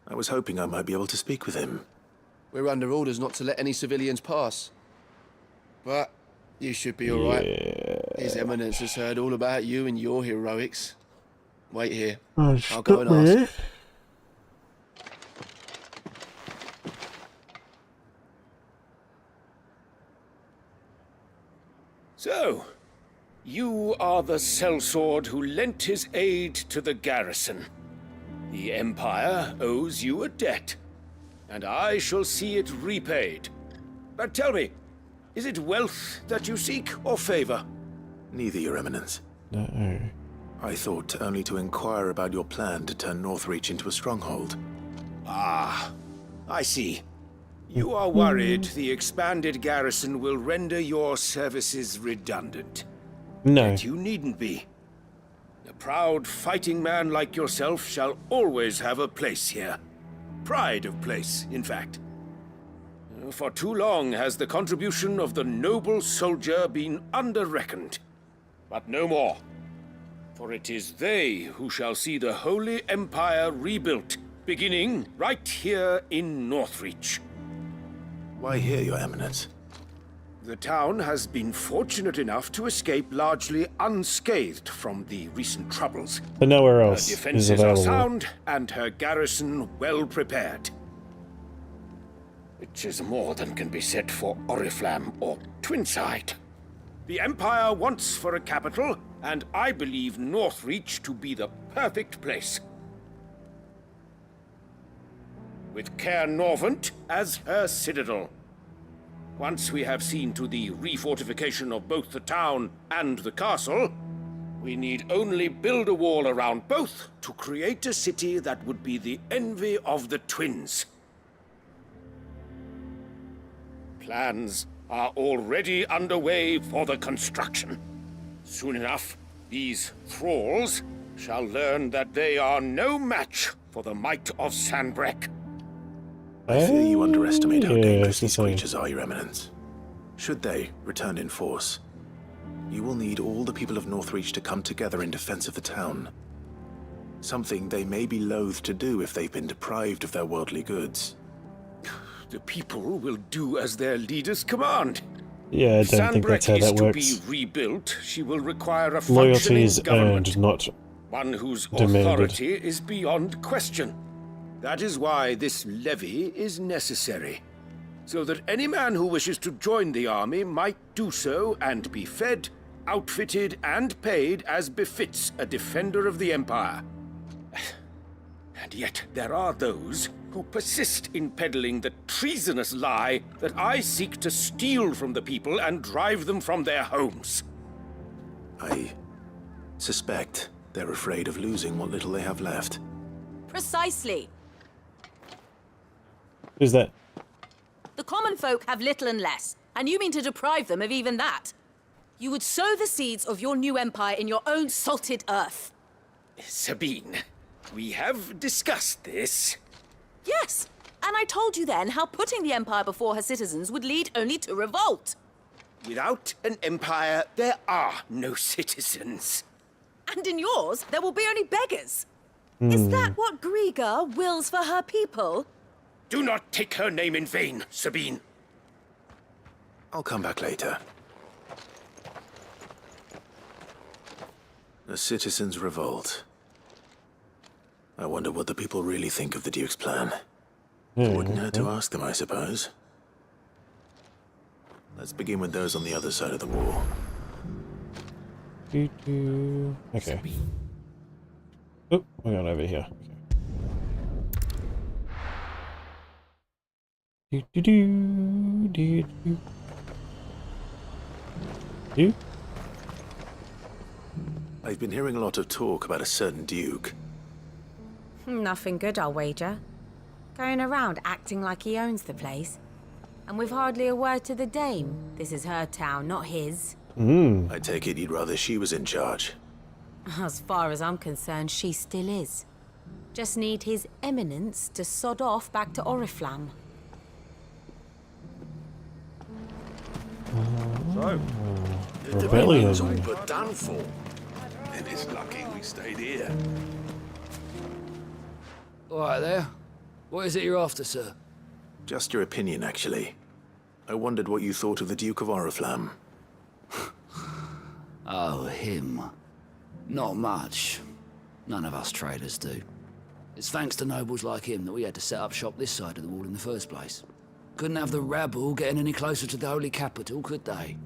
I was hoping I might be able to speak with him. We're under orders not to let any civilians pass. But you should be all right. His Eminence has heard all about you and your heroics. Wait here. I'll go and ask. So, You are the sellsword who lent his aid to the garrison. The Empire owes you a debt, and I shall see it repaid. But tell me, is it wealth that you seek, or favor? Neither, Your Eminence. No. I thought only to inquire about your plan to turn Northreach into a stronghold. Ah, I see. You are worried the expanded garrison will render your services redundant. No. Yet you needn't be. A proud fighting man like yourself shall always have a place here. Pride of place, in fact. For too long has the contribution of the noble soldier been under-reckoned. But no more. For it is they who shall see the Holy Empire rebuilt, beginning right here in Northreach. Why here, Your Eminence? The town has been fortunate enough to escape largely unscathed from the recent troubles. But nowhere else Her is defenses available. are sound, and her garrison well prepared. Which is more than can be said for Oriflamme or Twinside. The Empire wants for a capital, and I believe Northreach to be the perfect place. With Caer Norvent as her citadel. Once we have seen to the refortification of both the town and the castle, we need only build a wall around both to create a city that would be the envy of the twins. Plans are already underway for the construction. Soon enough, these thralls shall learn that they are no match for the might of Sanbreque. I fear you underestimate how dangerous yes, these creatures are, Your Eminence. Should they return in force, you will need all the people of Northreach to come together in defense of the town. Something they may be loath to do if they've been deprived of their worldly goods. The people will do as their leaders command. Yeah, I don't think that's how that works. If Sanbreque is to be rebuilt, she will require a Loyalty functioning is government. earned, not One whose demanded. authority is beyond question. That is why this levy is necessary. So that any man who wishes to join the army might do so and be fed, outfitted, and paid as befits a defender of the Empire. And yet there are those who persist in peddling the treasonous lie that I seek to steal from the people and drive them from their homes. I suspect they're afraid of losing what little they have left. Precisely. Who's that? The common folk have little and less, and you mean to deprive them of even that. You would sow the seeds of your new empire in your own salted earth. Sabine, we have discussed this. Yes, and I told you then how putting the empire before her citizens would lead only to revolt. Without an empire, there are no citizens. And in yours, there will be only beggars. Is that what Griga wills for her people? Do not take her name in vain, Sabine. I'll come back later. The citizens revolt. I wonder what the people really think of the Duke's plan. Wouldn't hurt to ask them, I suppose. Let's begin with those on the other side of the wall. Okay. Oh, we're going over here. You? I've been hearing a lot of talk about a certain Duke. Nothing good, I'll wager. Going around acting like he owns the place. And with hardly a word to the dame. This is her town, not his. I take it you'd rather she was in charge. As far as I'm concerned, she still is. Just need his eminence to sod off back to Oriflamme. So, Rebellion. all but done for. And it's lucky we stayed here. All right there. What is it you're after, sir? Just your opinion, actually. I wondered what you thought of the Duke of Oriflamme. Oh, him. Not much. None of us traders do. It's thanks to nobles like him that we had to set up shop this side of the wall in the first place. Couldn't have the rabble getting any closer to the holy capital, could they?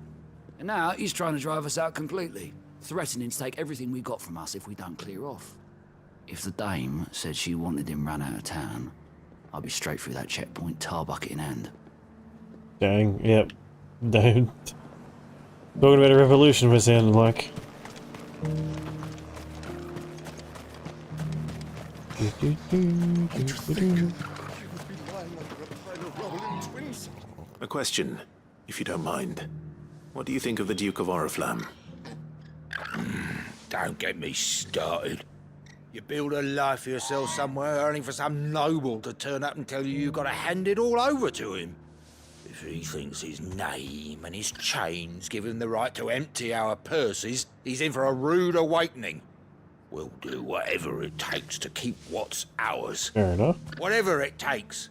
And now he's trying to drive us out completely, threatening to take everything we got from us if we don't clear off. If the dame said she wanted him run out of town, I'd be straight through that checkpoint, tar bucket in hand. Dang, yep. Don't. Talking about a revolution we're sounding like. A question, if you don't mind. What do you think of the Duke of Oriflamme? Don't get me started. You build a life for yourself somewhere, only for some noble to turn up and tell you you've got to hand it all over to him. If he thinks his name and his chains give him the right to empty our purses, he's in for a rude awakening. We'll do whatever it takes to keep what's ours. Fair enough. Whatever it takes.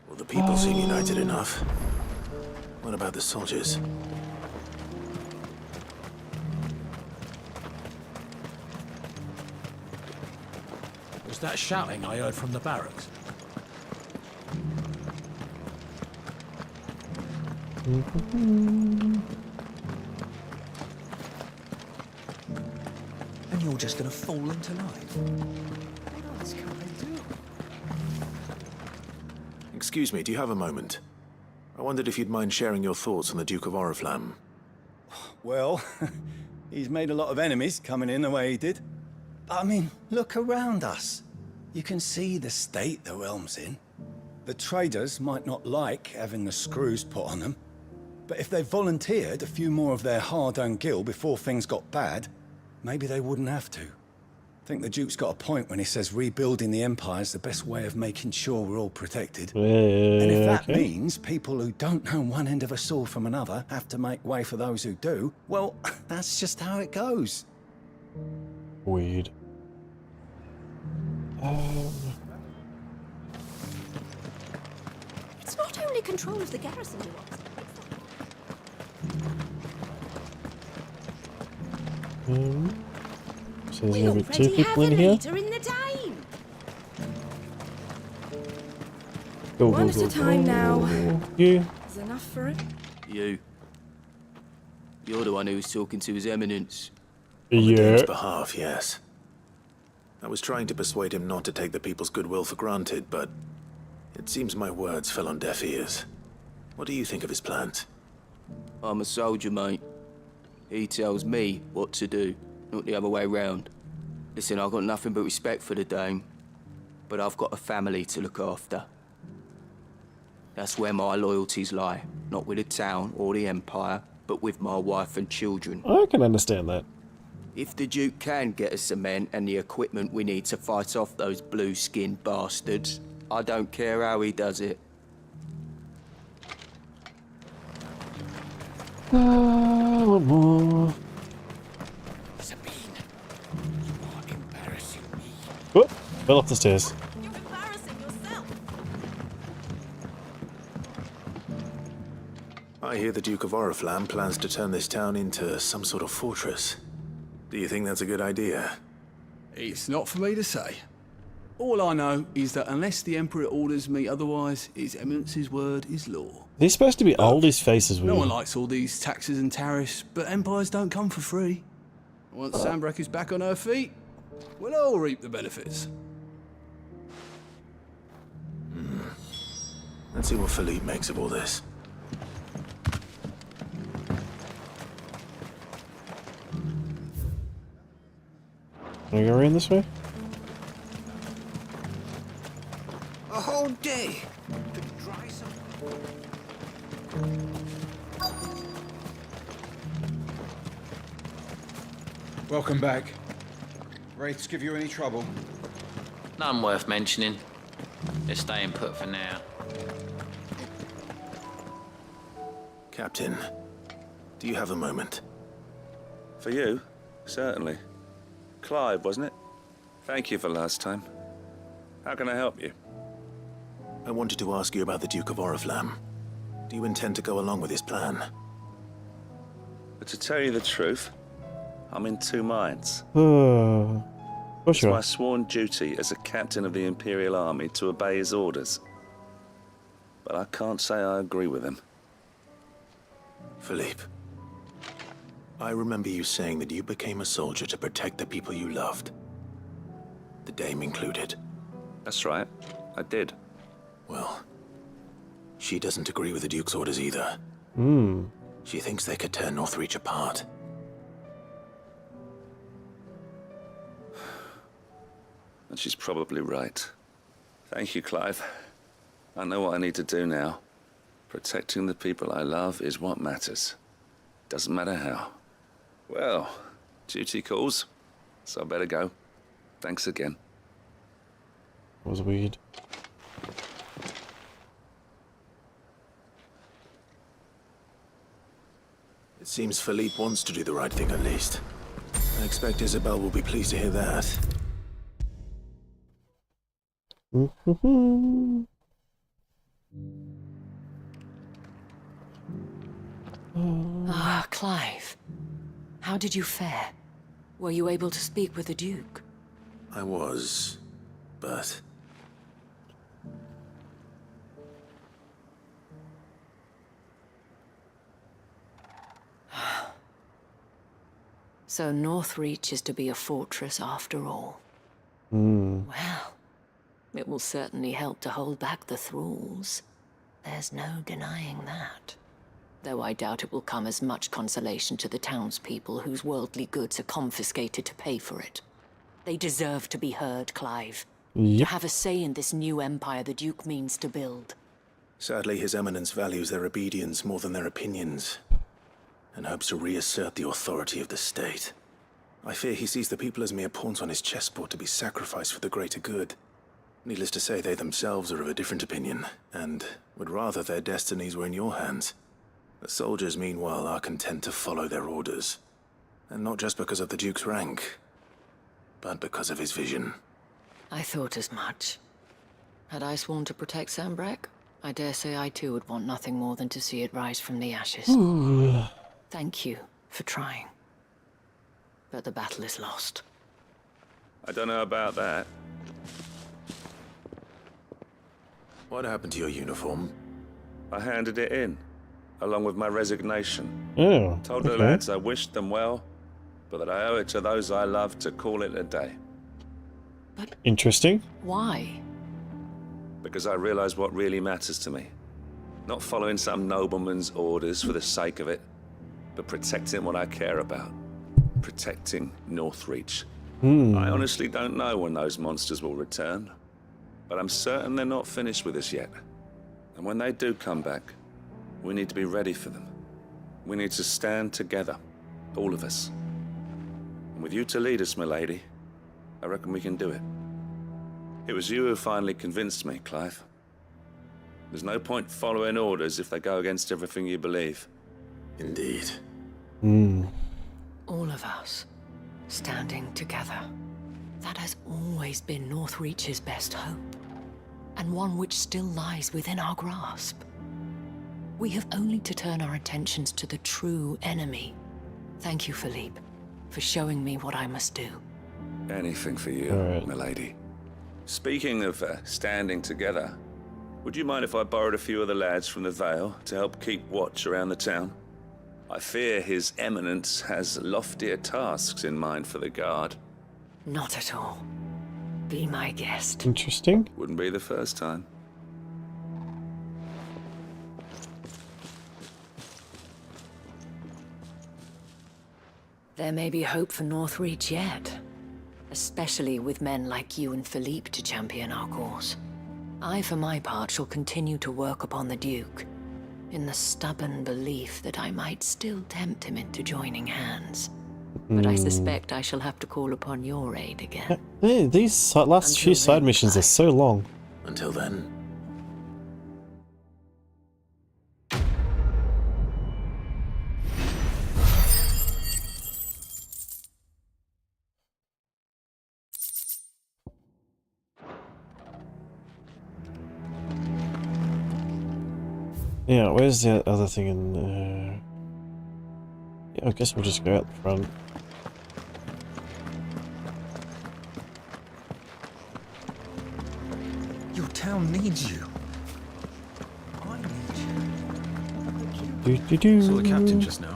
Well, the people seem united enough. What about the soldiers? Was that shouting I heard from the barracks? And you're just gonna fall into line? What else can I do? Excuse me, do you have a moment? I wondered if you'd mind sharing your thoughts on the Duke of Oriflamme. Well, he's made a lot of enemies coming in the way he did. But I mean, look around us. You can see the state the realm's in. The traders might not like having the screws put on them, but if they volunteered a few more of their hard-earned gil before things got bad, maybe they wouldn't have to. I think the Duke's got a point when he says rebuilding the Empire's the best way of making sure we're all protected. And if that means people who don't know one end of a sword from another have to make way for those who do, well, that's just how it goes. Weird. It's not only control of the garrison you want. So there's gonna be 2 people in here. In the Dame. Go, One go, at go, a time go. now. You. Is enough for him? You. You're the one who was talking to His Eminence. On the Yeah. Dame's behalf, yes. I was trying to persuade him not to take the people's goodwill for granted, but it seems my words fell on deaf ears. What do you think of his plans? I'm a soldier, mate. He tells me what to do, not the other way round. Listen, I've got nothing but respect for the Dame, but I've got a family to look after. That's where my loyalties lie, not with the town or the Empire, but with my wife and children. I can understand that. If the Duke can get us cement and the equipment we need to fight off those blue-skinned bastards, I don't care how he does it. One more. Sabine, you are embarrassing me. Whoop, fell off the stairs. You're embarrassing yourself. I hear the Duke of Oriflamme plans to turn this town into some sort of fortress. Do you think that's a good idea? It's not for me to say. All I know is that unless the Emperor orders me otherwise, His Eminence's word is law. They're supposed to be old as faces No weird. one likes all these taxes and tariffs, but empires don't come for free. Once Sandbreak is back on her feet, we'll all reap the benefits. Let's see what Philippe makes of all this. Can I go around this way? A whole day to dry some. Welcome back. Wraiths give you any trouble? None worth mentioning. They're staying put for now. Captain, do you have a moment? For you? Certainly. Clive, wasn't it? Thank you for last time. How can I help you? I wanted to ask you about the Duke of Oriflamme. Do you intend to go along with his plan? But to tell you the truth, I'm in two minds. What's It's your my sworn duty as a captain of the Imperial Army to obey his orders. But I can't say I agree with him. Philippe, I remember you saying that you became a soldier to protect the people you loved. The dame included. That's right. I did. Well, she doesn't agree with the Duke's orders either. She thinks they could tear Northreach apart. And she's probably right. Thank you, Clive. I know what I need to do now. Protecting the people I love is what matters. Doesn't matter how. Well, duty calls, so I better go. Thanks again. Was weird. It seems Philippe wants to do the right thing at least. I expect Isabel will be pleased to hear that. Ah, Clive. How did you fare? Were you able to speak with the Duke? I was, but... So Northreach is to be a fortress after all. Well, it will certainly help to hold back the thralls. There's no denying that. Though I doubt it will come as much consolation to the townspeople whose worldly goods are confiscated to pay for it. They deserve to be heard, Clive. To have a say in this new empire the Duke means to build. Sadly, His Eminence values their obedience more than their opinions, and hopes to reassert the authority of the state. I fear he sees the people as mere pawns on his chessboard to be sacrificed for the greater good. Needless to say, they themselves are of a different opinion, and would rather their destinies were in your hands. The soldiers, meanwhile, are content to follow their orders. And not just because of the Duke's rank, but because of his vision. I thought as much. Had I sworn to protect Sambrek, I dare say I too would want nothing more than to see it rise from the ashes. Thank you for trying. But the battle is lost. I don't know about that. What happened to your uniform? I handed it in, along with my resignation. Oh, Told the lads I wished them well, but that I owe it to those I love to call it a day. Interesting. Why? Because I realize what really matters to me. Not following some nobleman's orders for the sake of it, but protecting what I care about. Protecting Northreach. I honestly don't know when those monsters will return, but I'm certain they're not finished with us yet. And when they do come back, we need to be ready for them. We need to stand together, all of us. And with you to lead us, milady, I reckon we can do it. It was you who finally convinced me, Clive. There's no point following orders if they go against everything you believe. Indeed. All of us, standing together. That has always been Northreach's best hope, and one which still lies within our grasp. We have only to turn our attentions to the true enemy. Thank you, Philippe, for showing me what I must do. Anything for you, milady. Speaking of standing together, would you mind if I borrowed a few of the lads from the Vale to help keep watch around the town? I fear His Eminence has loftier tasks in mind for the guard. Not at all. Be my guest. Interesting. Wouldn't be the first time. There may be hope for Northreach yet. Especially with men like you and Philippe to champion our cause. I, for my part, shall continue to work upon the Duke, in the stubborn belief that I might still tempt him into joining hands. But I suspect I shall have to call upon your aid again. These last few side missions are so long. Until then. Yeah, where's the other thing in there? Yeah, I guess we'll just go out the front. Your town needs you. I need you. Saw the captain just now.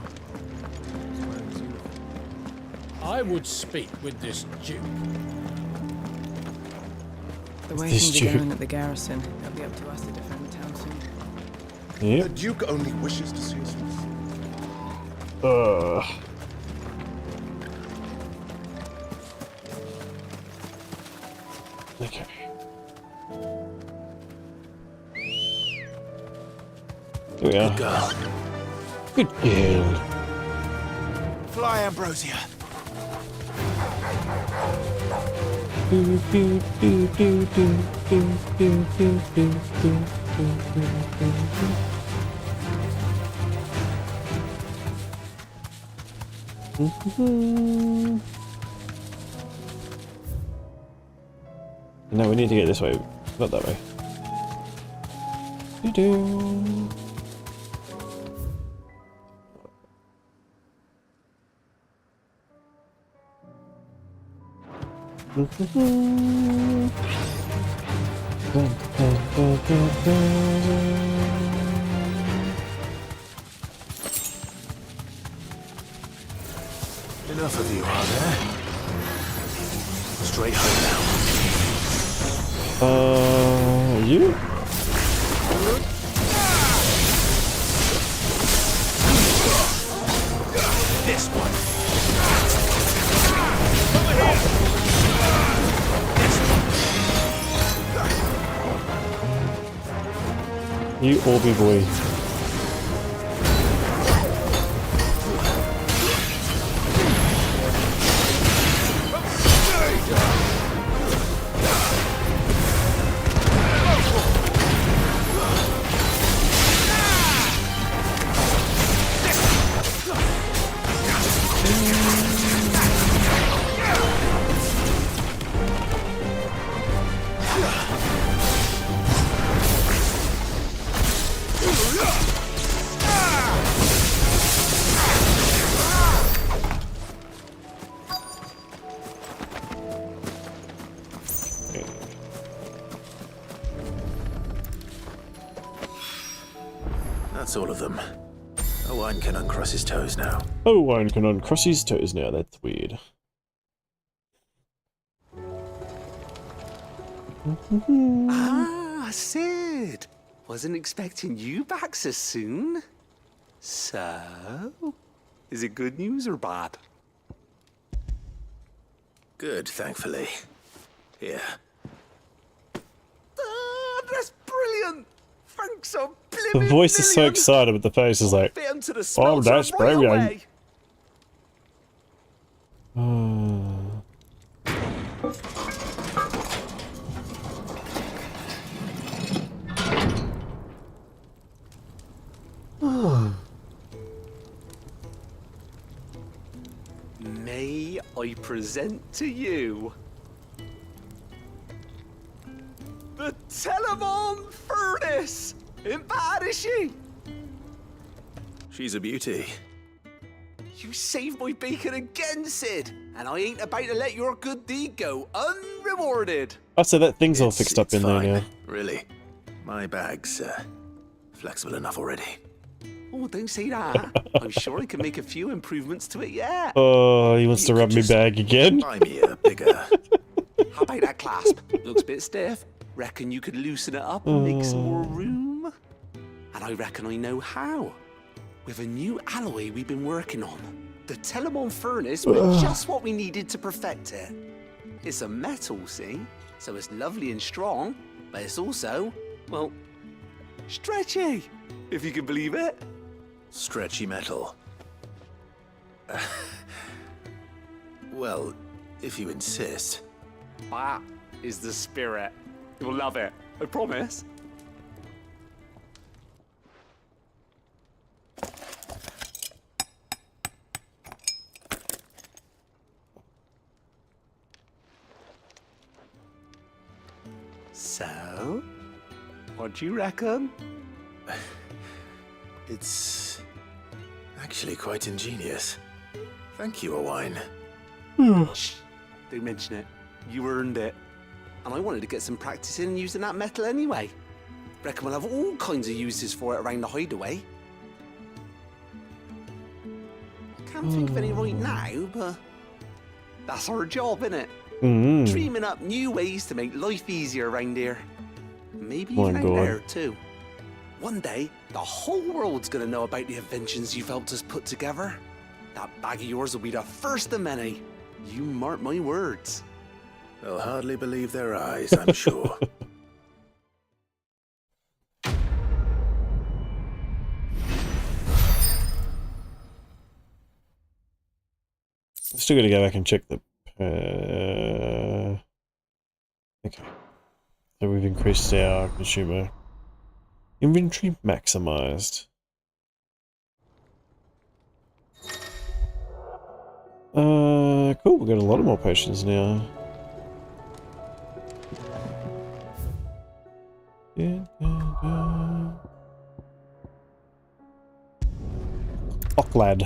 I would speak with this Duke. The way This things are Duke. going at the garrison, it'll be up to us to defend the town soon. Yep. The Duke only wishes to see us. Okay. Here we are. Good girl. Good girl. Fly, Ambrosia. No, we need to get this way, not that way. Doo-doo. Enough of you, are there? Straight home now. You? This one. You Orby boy. That's all of them. Owain can uncross his toes now. Oh, one can uncross his toes now. That's weird. Ah, Sid! Wasn't expecting you back so soon. So, is it good news or bad? Good, thankfully. Here. Ah, that's brilliant! Thanks a The blimmin' voice is so million. excited, but the face is like, Fit 'em to the oh, smelter that's right brilliant. away. May I present to you the Telemon Furnace? Ain't bad, is she? She's a beauty. You saved my bacon again, Sid, and I ain't about to let your good deed go unrewarded. Oh, so that thing's all fixed up in there now. Really. My bag's flexible enough already. Oh, don't say that. I'm sure I can make a few improvements to it yet. Oh, he wants to rub me bag again. Buy me a bigger. How about that clasp? Looks a bit stiff. Reckon you could loosen it up and make some more room? And I reckon I know how. With a new alloy we've been working on. The Telemon Furnace was just what we needed to perfect it. It's a metal, see? So it's lovely and strong, but it's also, well, stretchy, if you can believe it. Stretchy metal. Well, if you insist. That is the spirit. You'll love it, I promise. So, what do you reckon? It's actually quite ingenious. Thank you, Owain. Shh, don't mention it. You earned it. And I wanted to get some practice in using that metal anyway. Reckon we'll have all kinds of uses for it around the hideaway. Can't think of any right now, but that's our job, innit? Mm. Dreaming up new ways to make life easier around here. Maybe My even out God. there, too. One day, the whole world's gonna know about the inventions you've helped us put together. That bag of yours will be the first of many. You mark my words. They'll hardly believe their eyes, I'm sure. Still got to go back and check the. Okay. So we've increased our consumer inventory maximized. Cool. We've got a lot of more potions now. Lad.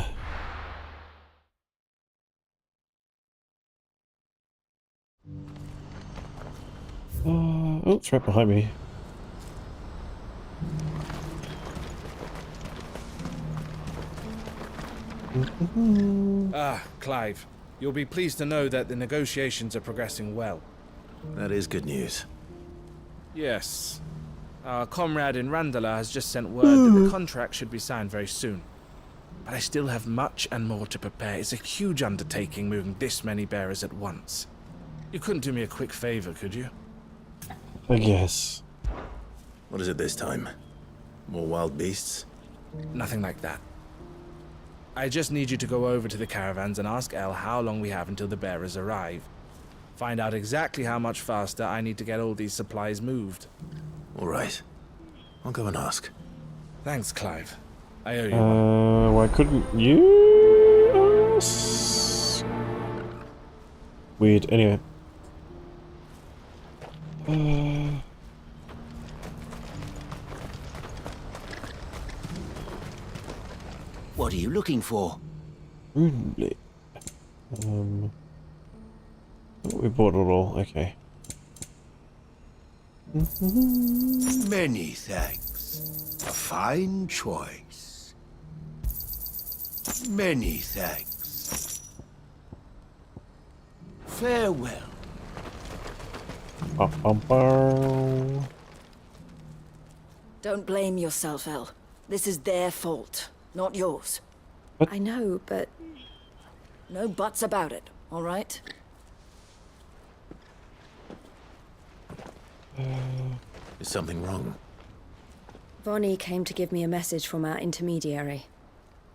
Oh, it's right behind me. Ah, Clive. You'll be pleased to know that the negotiations are progressing well. That is good news. Yes. Our comrade in Randala has just sent word that the contract should be signed very soon. But I still have much and more to prepare. It's a huge undertaking moving this many bearers at once. You couldn't do me a quick favor, could you? I guess. What is it this time? More wild beasts? Nothing like that. I just need you to go over to the caravans and ask El how long we have until the bearers arrive. Find out exactly how much faster I need to get all these supplies moved. All right. I'll go and ask. Thanks, Clive. I owe you one. Why couldn't you? Weird. Anyway. What are you looking for? Really? We bought it all. Okay. Many thanks. A fine choice. Many thanks. Farewell. Don't blame yourself, El. This is their fault, not yours. What? I know, but... no buts about it, all right? Is something wrong? Vonnie came to give me a message from our intermediary.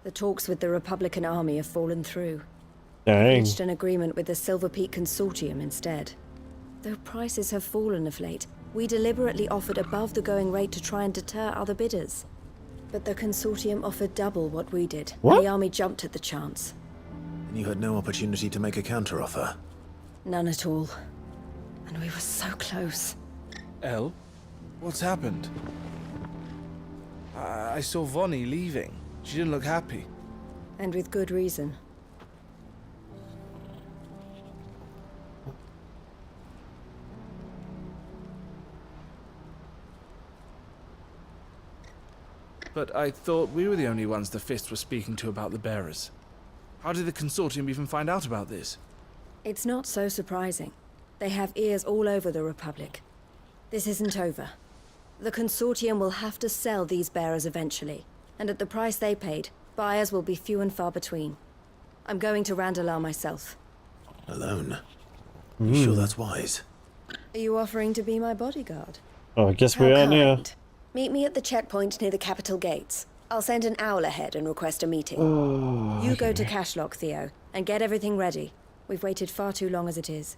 The talks with the Republican army have fallen through. Dang. Reached an agreement with the Silver Peak Consortium instead. Though prices have fallen of late, we deliberately offered above the going rate to try and deter other bidders. But the Consortium offered double what we did, What? and the army jumped at the chance. And you had no opportunity to make a counteroffer? None at all. And we were so close. El? What's happened? I saw Vonnie leaving. She didn't look happy. And with good reason. But I thought we were the only ones the Fist were speaking to about the bearers. How did the Consortium even find out about this? It's not so surprising. They have ears all over the Republic. This isn't over. The Consortium will have to sell these bearers eventually, and at the price they paid, buyers will be few and far between. I'm going to Randalar myself. Alone? You sure that's wise? Are you offering to be my bodyguard? Oh, I guess How we are now. kind. Meet me at the checkpoint near the capital gates. I'll send an owl ahead and request a meeting. Oh, You go to Cashlock, Theo, and get everything ready. We've waited far too long as it is.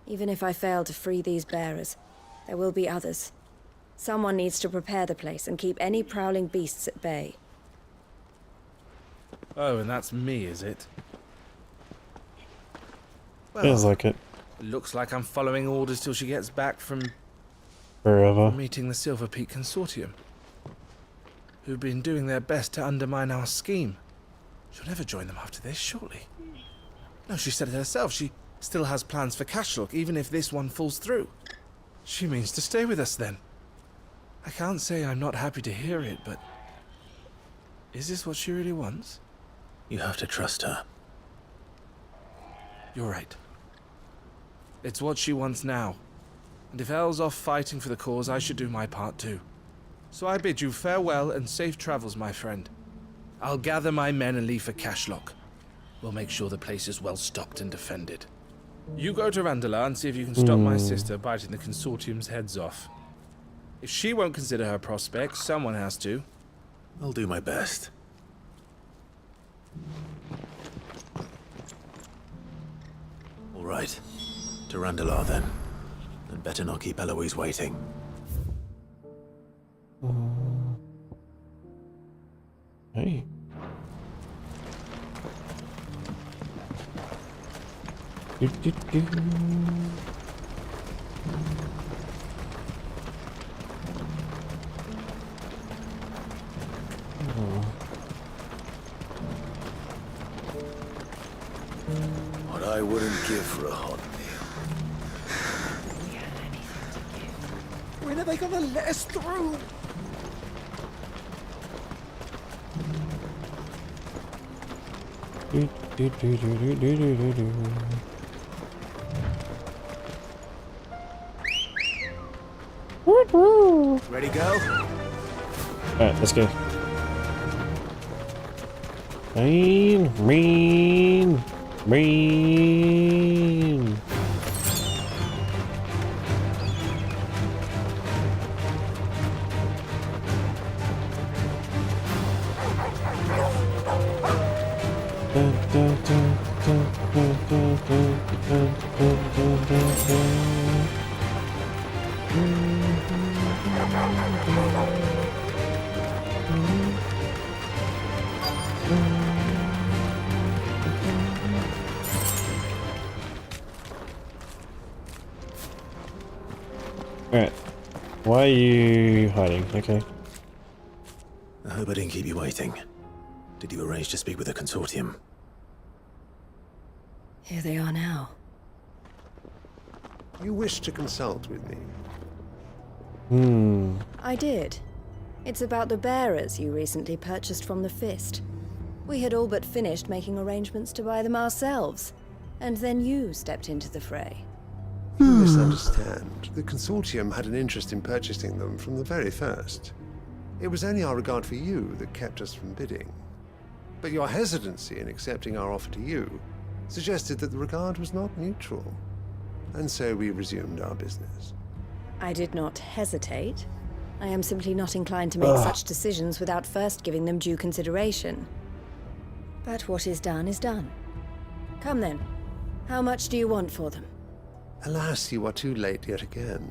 Even if I fail to free these bearers, there will be others. Someone needs to prepare the place and keep any prowling beasts at bay. Oh, and that's me, is it? Feels like it. Looks like I'm following orders till she gets back from Forever. meeting the Silver Peak Consortium, who've been doing their best to undermine our scheme. She'll never join them after this, surely. No, she said it herself. She still has plans for Cashlock, even if this one falls through. She means to stay with us, then. I can't say I'm not happy to hear it, but... is this what she really wants? You have to trust her. You're right. It's what she wants now. And if Elle's off fighting for the cause, I should do my part too. So I bid you farewell and safe travels, my friend. I'll gather my men and leave for Cashlock. We'll make sure the place is well stocked and defended. You go to Randalar and see if you can stop my sister biting the Consortium's heads off. If she won't consider her prospects, someone has to. I'll do my best. All right. To Randalar, then. And better not keep Eloise waiting. Hey. What I wouldn't give for a hot meal. When are they gonna let us through? Ready, go? Alright, let's go. Rain. Alright. Why are you hiding? Okay. I hope I didn't keep you waiting. Did you arrange to speak with the Consortium? Here they are now. You wish to consult with me? I did. It's about the bearers you recently purchased from the Fist. We had all but finished making arrangements to buy them ourselves, and then you stepped into the fray. You misunderstand. The Consortium had an interest in purchasing them from the very first. It was only our regard for you that kept us from bidding. But your hesitancy in accepting our offer to you suggested that the regard was not mutual. And so we resumed our business. I did not hesitate. I am simply not inclined to make such decisions without first giving them due consideration. But what is done is done. Come then. How much do you want for them? Alas, you are too late yet again.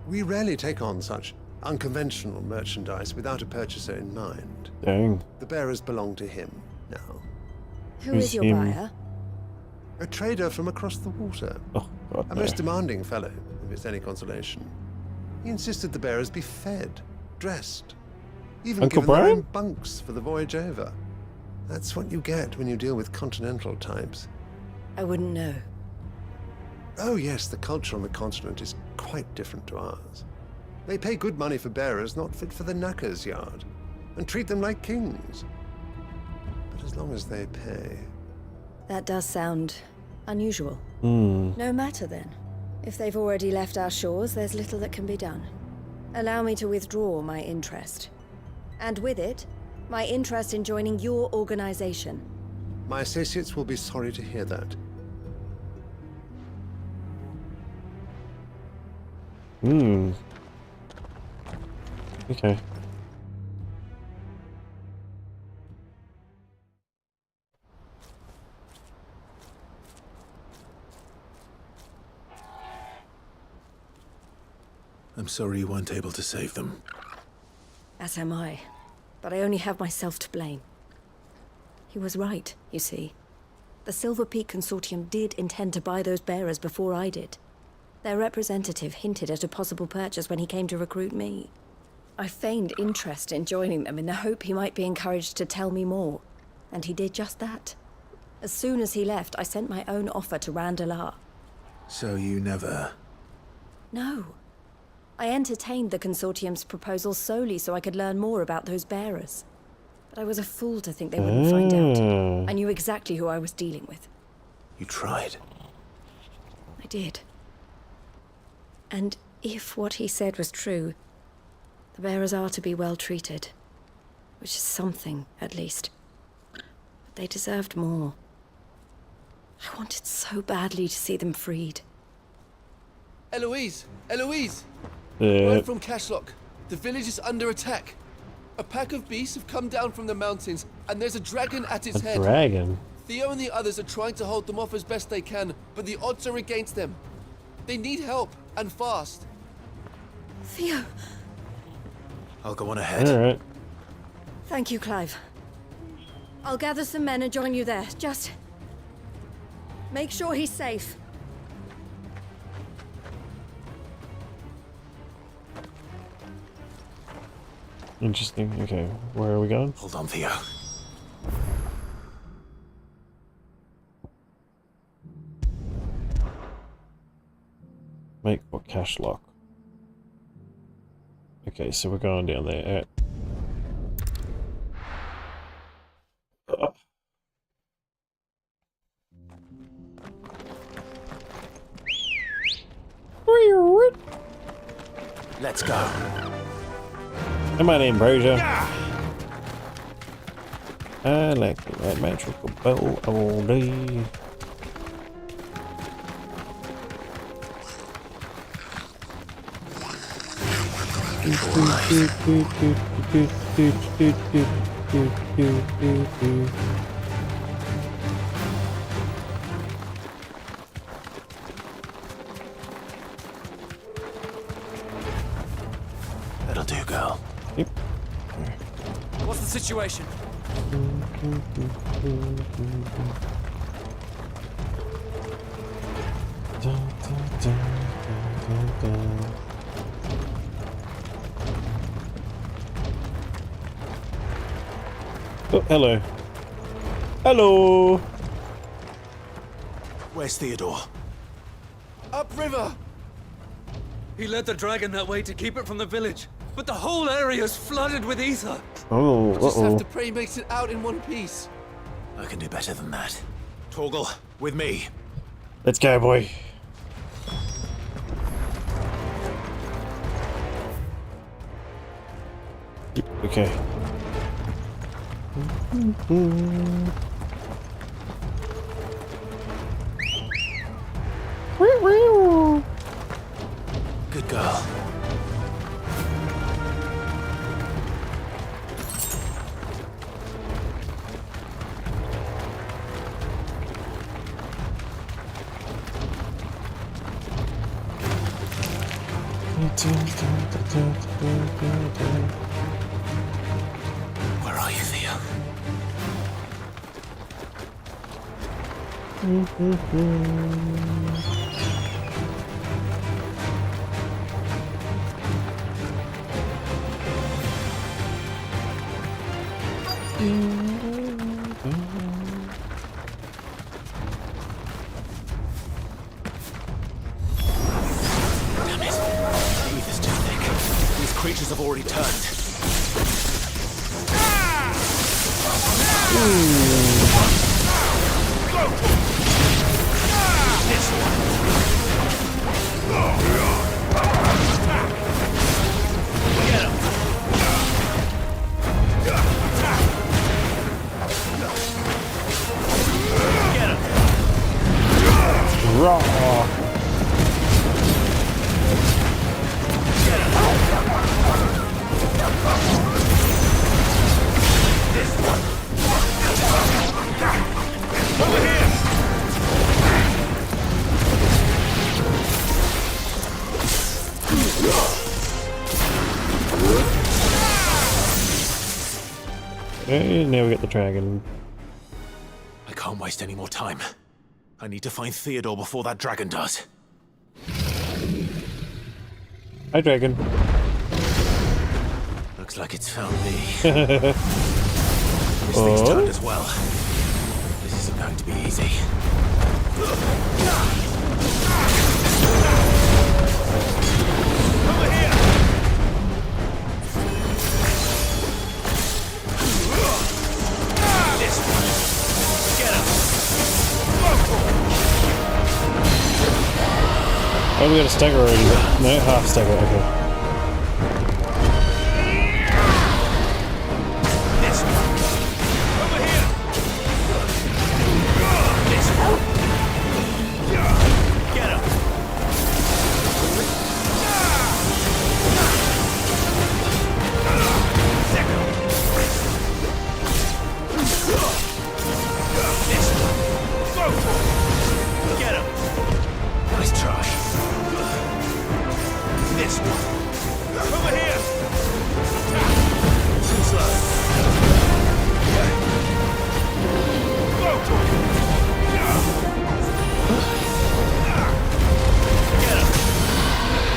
We rarely take on such unconventional merchandise without a purchaser in mind. Dang. The bearers belong to him now. Who is your buyer? A trader from across the water. Oh, God, a most demanding fellow, if it's any consolation. He insisted the bearers be fed, dressed, even Uncle given their Brian? own bunks for the voyage over. That's what you get when you deal with continental types. I wouldn't know. Oh yes, the culture on the continent is quite different to ours. They pay good money for bearers not fit for the knacker's yard, and treat them like kings. But as long as they pay... That does sound unusual. No matter then. If they've already left our shores, there's little that can be done. Allow me to withdraw my interest. And with it, my interest in joining your organization. My associates will be sorry to hear that. Okay. I'm sorry you weren't able to save them. As am I. But I only have myself to blame. He was right, you see. The Silver Peak Consortium did intend to buy those bearers before I did. Their representative hinted at a possible purchase when he came to recruit me. I feigned interest in joining them in the hope he might be encouraged to tell me more, and he did just that. As soon as he left, I sent my own offer to Randalar. So you never... No. I entertained the Consortium's proposal solely so I could learn more about those bearers. But I was a fool to think they wouldn't find out. I knew exactly who I was dealing with. You tried. I did. And if what he said was true, the bearers are to be well treated. Which is something, at least. But they deserved more. I wanted so badly to see them freed. Eloise! Eloise! I'm from Cashlock. The village is under attack. A pack of beasts have come down from the mountains, and there's a dragon at its head. A dragon? Theo and the others are trying to hold them off as best they can, but the odds are against them. They need help, and fast. Theo! I'll go on ahead. Alright. Thank you, Clive. I'll gather some men and join you there. Just make sure he's safe. Interesting. Okay, where are we going? Hold on, Theo. Make for cash lock. Okay, so we're going down there. Let's go. Come on in, Brosia. I like that magical bow all day. That'll do, girl. Yep. What's the situation? Oh, hello. Hello. Where's Theodore? Upriver! He led the dragon that way to keep it from the village, but the whole area's flooded with ether. Oh, Just have to pray he makes it out in one piece. I can do better than that. Torgal, with me. Let's go, boy. Okay. Good girl. Where are you, Theo? Damn it. The ether's too thick. These creatures have already turned. This one. Get him. Get him. Raw. Over here! And now we got the dragon. I can't waste any more time. I need to find Theodore before that dragon does. Hi, dragon. Looks like it's found me. This thing's turned as well. This isn't going to be easy. Over here! Oh, we got a stagger already. No, half stagger, okay.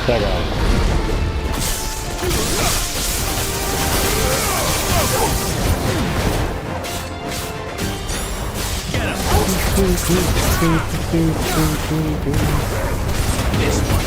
That guy. This one.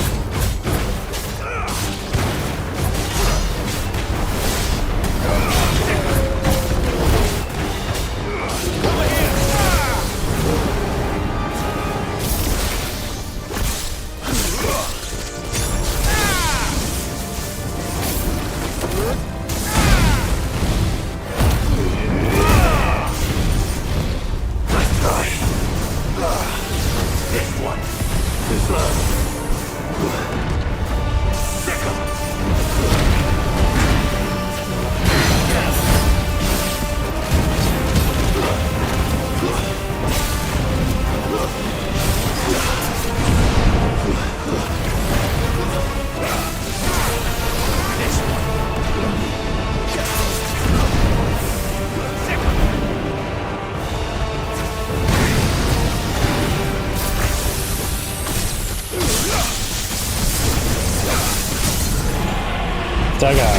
Dagger.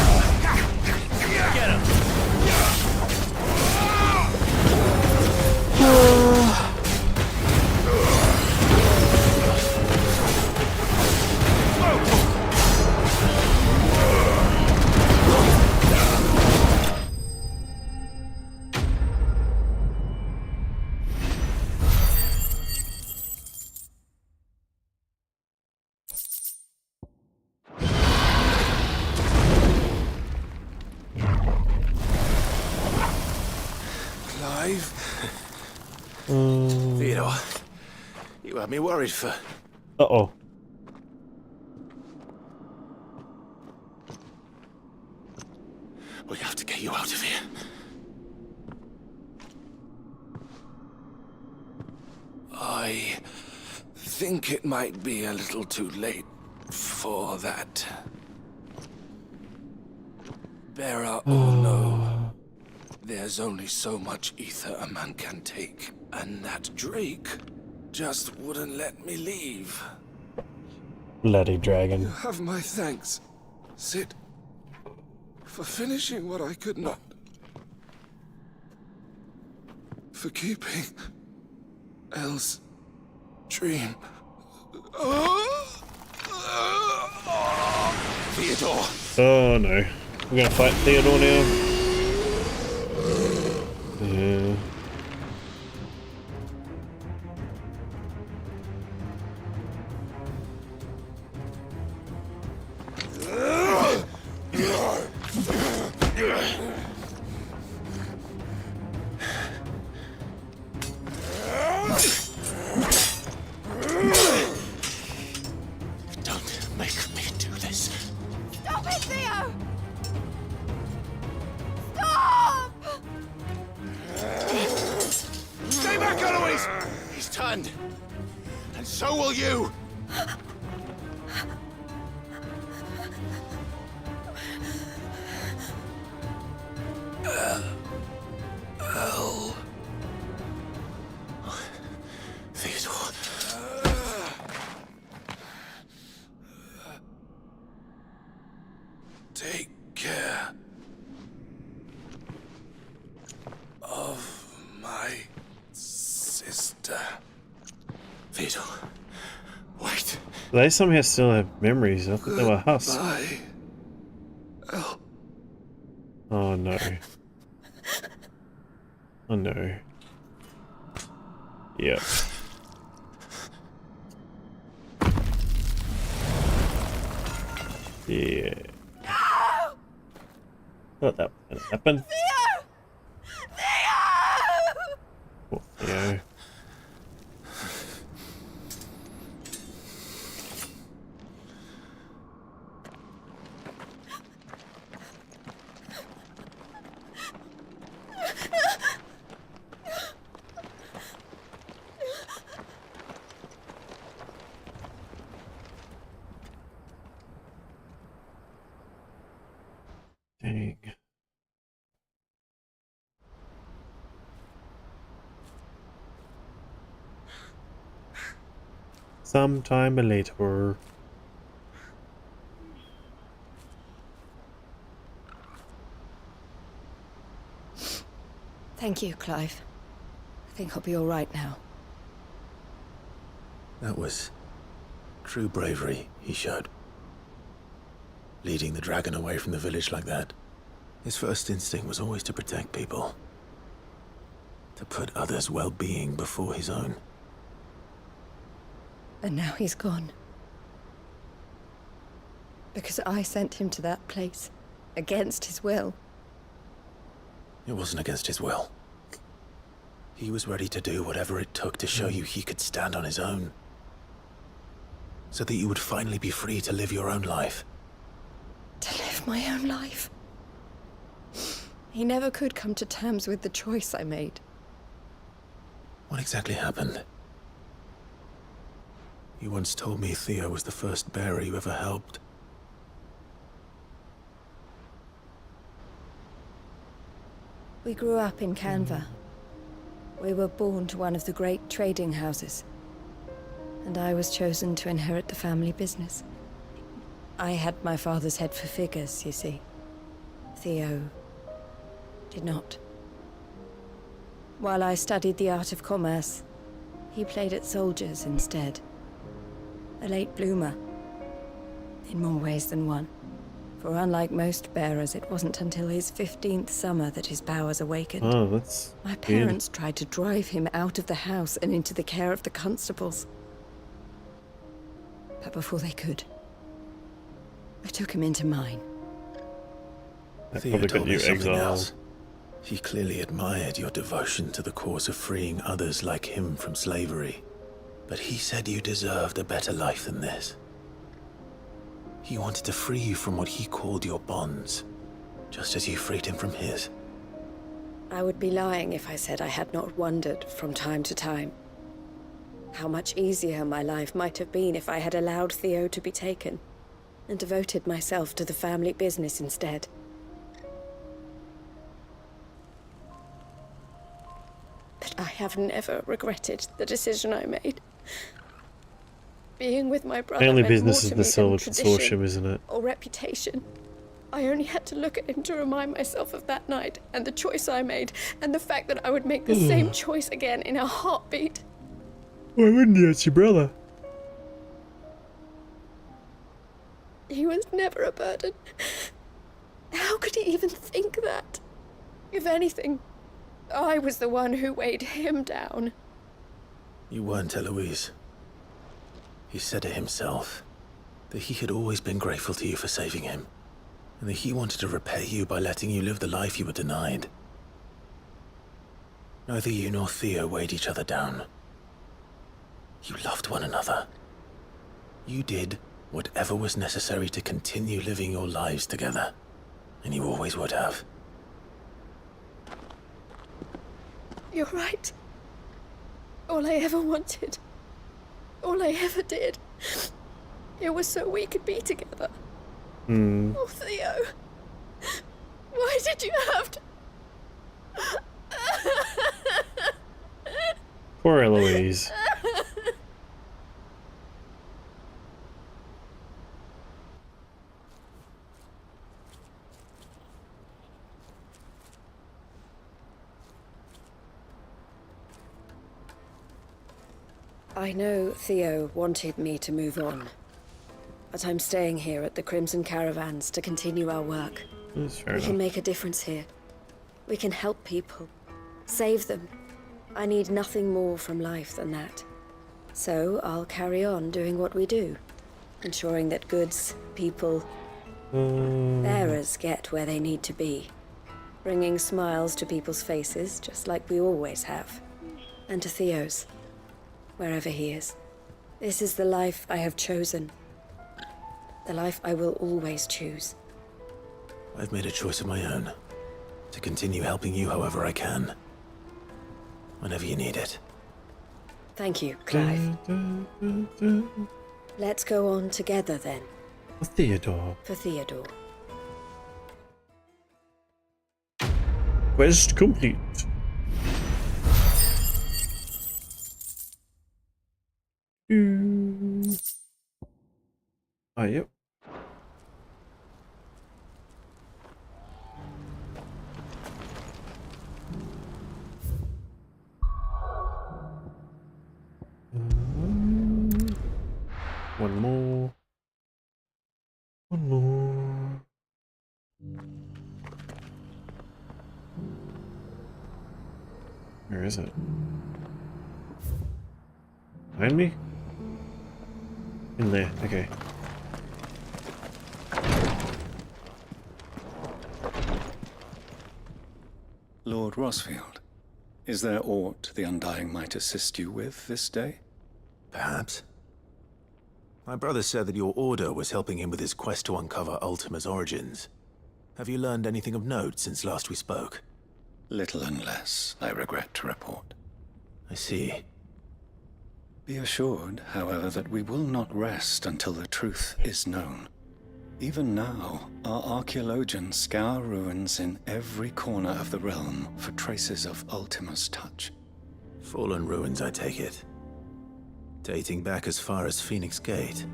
Clive? Theodore, you had me worried for... Uh-oh. We have to get you out of here. I think it might be a little too late for that. Bearer or no, there's only so much ether a man can take, and that Drake just wouldn't let me leave. Bloody dragon. You have my thanks, Sid, for finishing what I could not. For keeping Elle's dream. Theodore! Oh no. We're gonna fight Theodore now? Yeah. Don't make me do this. Stop it, Theo! Stop! Stay back, Eloise! He's turned. And so will you! Elle. Theodore. Take care of my sister. Theodore, wait. They somehow still have memories. I thought they were Huss. Bye. Elle. Oh no. Oh no. Yep. Yeah. Thought that was gonna happen. Theo! Theo! Poor Theo. Dang. Sometime later. Thank you, Clive. I think I'll be all right now. That was true bravery he showed. Leading the dragon away from the village like that. His first instinct was always to protect people. To put others' well-being before his own. And now he's gone. Because I sent him to that place. Against his will. It wasn't against his will. He was ready to do whatever it took to show you he could stand on his own. So that you would finally be free to live your own life. To live my own life. He never could come to terms with the choice I made. What exactly happened? You once told me Theo was the first bearer you ever helped. We grew up in Canva. We were born to one of the great trading houses. And I was chosen to inherit the family business. I had my father's head for figures, you see. Theo did not. While I studied the art of commerce, he played at soldiers instead. A late bloomer. In more ways than one. For unlike most bearers, it wasn't until his 15th summer that his powers awakened. Oh, that's My parents tried to drive him out of the house and into the care of the constables. But before they could, I took him into mine. Theo told me something else. He clearly admired your devotion to the cause of freeing others like him from slavery. But he said you deserved a better life than this. He wanted to free you from what he called your bonds, just as you freed him from his. I would be lying if I said I had not wondered from time to time how much easier my life might have been if I had allowed Theo to be taken and devoted myself to the family business instead. But I have never regretted the decision I made. Being with my brother Family meant business more is to the me Silver than tradition Consortium, isn't it? or reputation. I only had to look at him to remind myself of that night and the choice I made and the fact that I would make the same choice again in a heartbeat. Why wouldn't you? It's your brother. He was never a burden. How could he even think that? If anything, I was the one who weighed him down. You weren't, Eloise. He said it himself, that he had always been grateful to you for saving him, and that he wanted to repay you by letting you live the life you were denied. Neither you nor Theo weighed each other down. You loved one another. You did whatever was necessary to continue living your lives together, and you always would have. You're right. All I ever wanted, all I ever did, it was so we could be together. Oh, Theo. Why did you have to... Poor Eloise. I know Theo wanted me to move on, but I'm staying here at the Crimson Caravans to continue our work. That's fair We enough. can make a difference here. We can help people, save them. I need nothing more from life than that. So I'll carry on doing what we do, ensuring that goods, people, Bearers get where they need to be, bringing smiles to people's faces, just like we always have. And to Theo's, wherever he is. This is the life I have chosen. The life I will always choose. I've made a choice of my own. To continue helping you however I can. Whenever you need it. Thank you, Clive. Let's go on together then. For Theodore. For Theodore. Quest complete. Oh, yep. One more. One more. Where is it? Behind me? In there, okay. Lord Rosfield, is there aught the Undying might assist you with this day? Perhaps. My brother said that your order was helping him with his quest to uncover Ultima's origins. Have you learned anything of note since last we spoke? Little unless, I regret to report. I see. Be assured, however, that we will not rest until the truth is known. Even now, our archaeologians scour ruins in every corner of the realm for traces of Ultima's touch. Fallen ruins, I take it. Dating back as far as Phoenix Gate.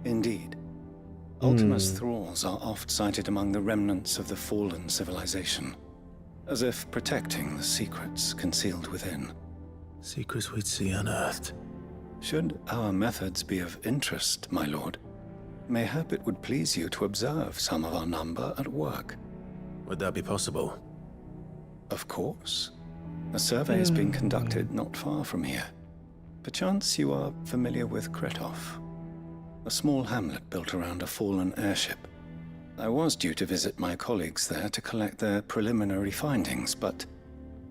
Indeed. Ultima's thralls are oft sighted among the remnants of the fallen civilization, as if protecting the secrets concealed within. Secrets we'd see unearthed. Should our methods be of interest, my lord, mayhap it would please you to observe some of our number at work. Would that be possible? Of course. A survey is being conducted not far from here. Perchance you are familiar with Kretov, a small hamlet built around a fallen airship. I was due to visit my colleagues there to collect their preliminary findings, but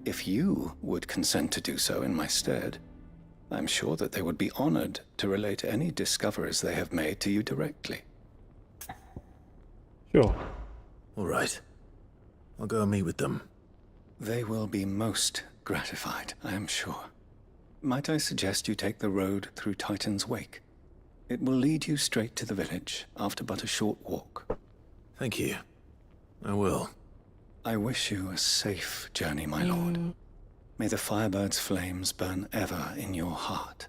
if you would consent to do so in my stead, I'm sure that they would be honored to relate any discoveries they have made to you directly. Sure. All right. I'll go and meet with them. They will be most gratified, I am sure. Might I suggest you take the road through Titan's Wake? It will lead you straight to the village after but a short walk. Thank you. I will. I wish you a safe journey, my lord. May the Firebird's flames burn ever in your heart.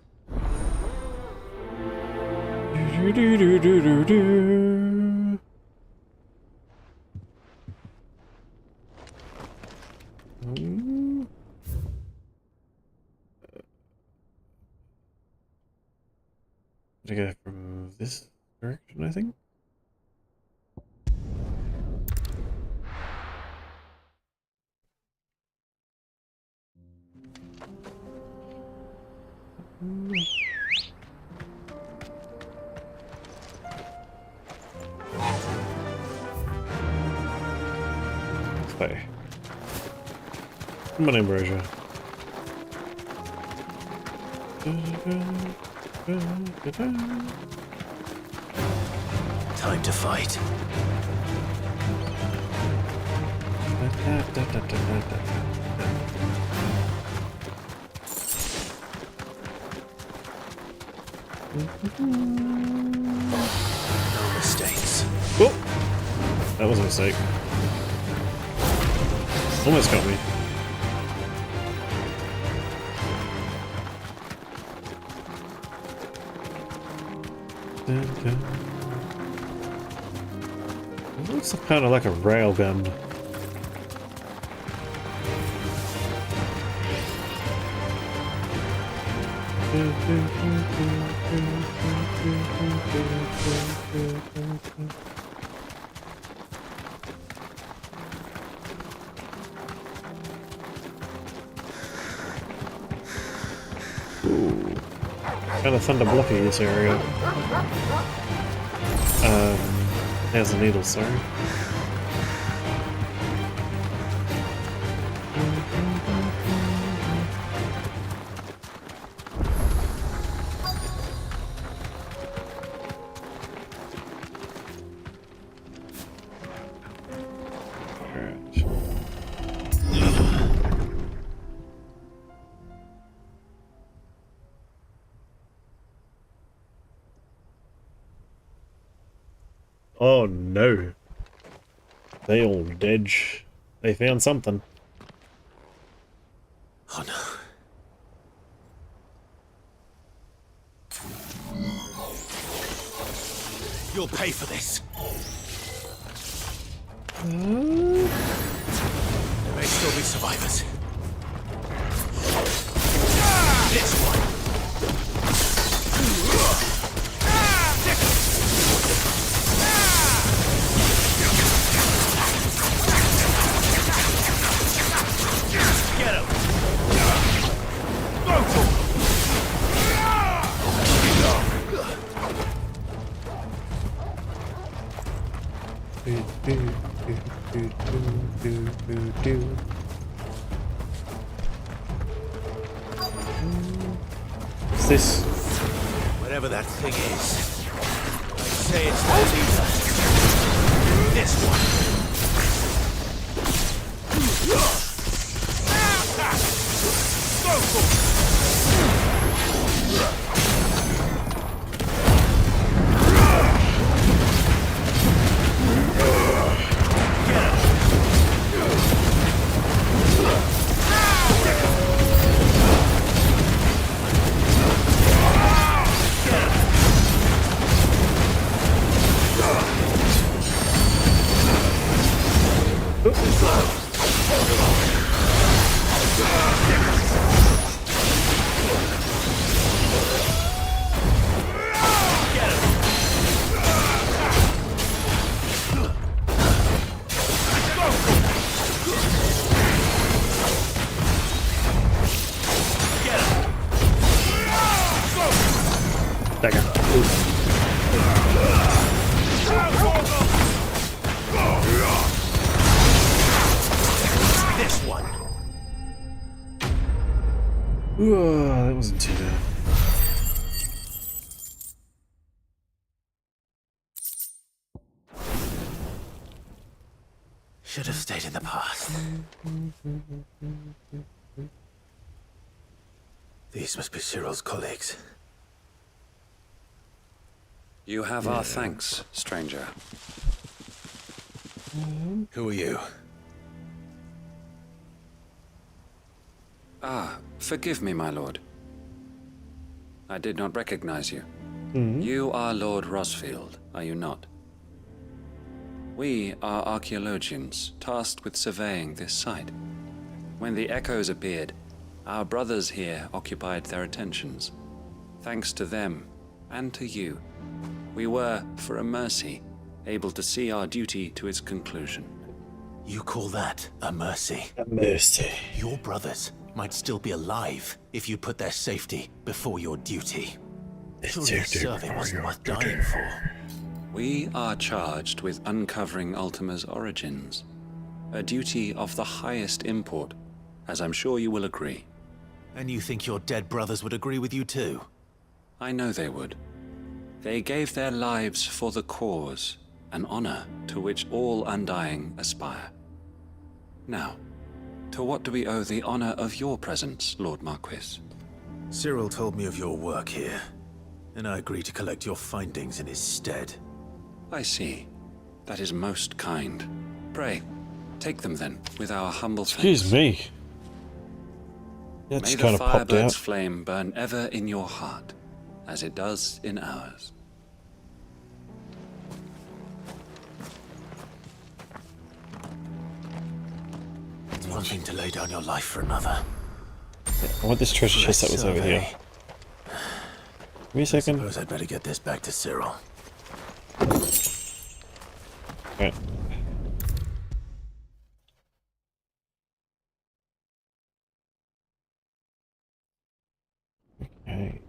Did I go from this direction, I think? Play. Come on, Ambrosia. Time to fight. No mistakes. Oh! That was a mistake. Almost got me. It looks kind of like a railgun. Ooh. Kind of thunder blocky this area. There's a needle, sorry. Oh no. They all dead. They found something. Oh no. You'll pay for this. There may still be survivors. This one. Get him! Go for What's this? whatever that thing is. I say it's the leader. This one. Go for this one. Ooh, that wasn't too bad. Should have stayed in the past. These must be Cyril's colleagues. You have our thanks, stranger. Who are you? Ah, forgive me, my lord. I did not recognize you. You are Lord Rosfield, are you not? We are archaeologians tasked with surveying this site. When the echoes appeared, our brothers here occupied their attentions. Thanks to them, and to you, we were, for a mercy, able to see our duty to its conclusion. You call that a mercy? A mercy. Your brothers might still be alive if you put their safety before your duty. Surely this survey wasn't worth dying for. We are charged with uncovering Ultima's origins. A duty of the highest import, as I'm sure you will agree. And you think your dead brothers would agree with you too? I know they would. They gave their lives for the cause, an honor to which all undying aspire. Now, to what do we owe the honor of your presence, Lord Marquis? Cyril told me of your work here, and I agreed to collect your findings in his stead. I see. That is most kind. Pray, take them then, with our humble thanks. Excuse me. That's May kind the of popped Firebird's out. flame burn ever in your heart, as it does in ours. It's one thing to lay down your life for another. I want this treasure chest that was over here. Give me a second. I suppose I'd better get this back to Cyril. Right. Okay.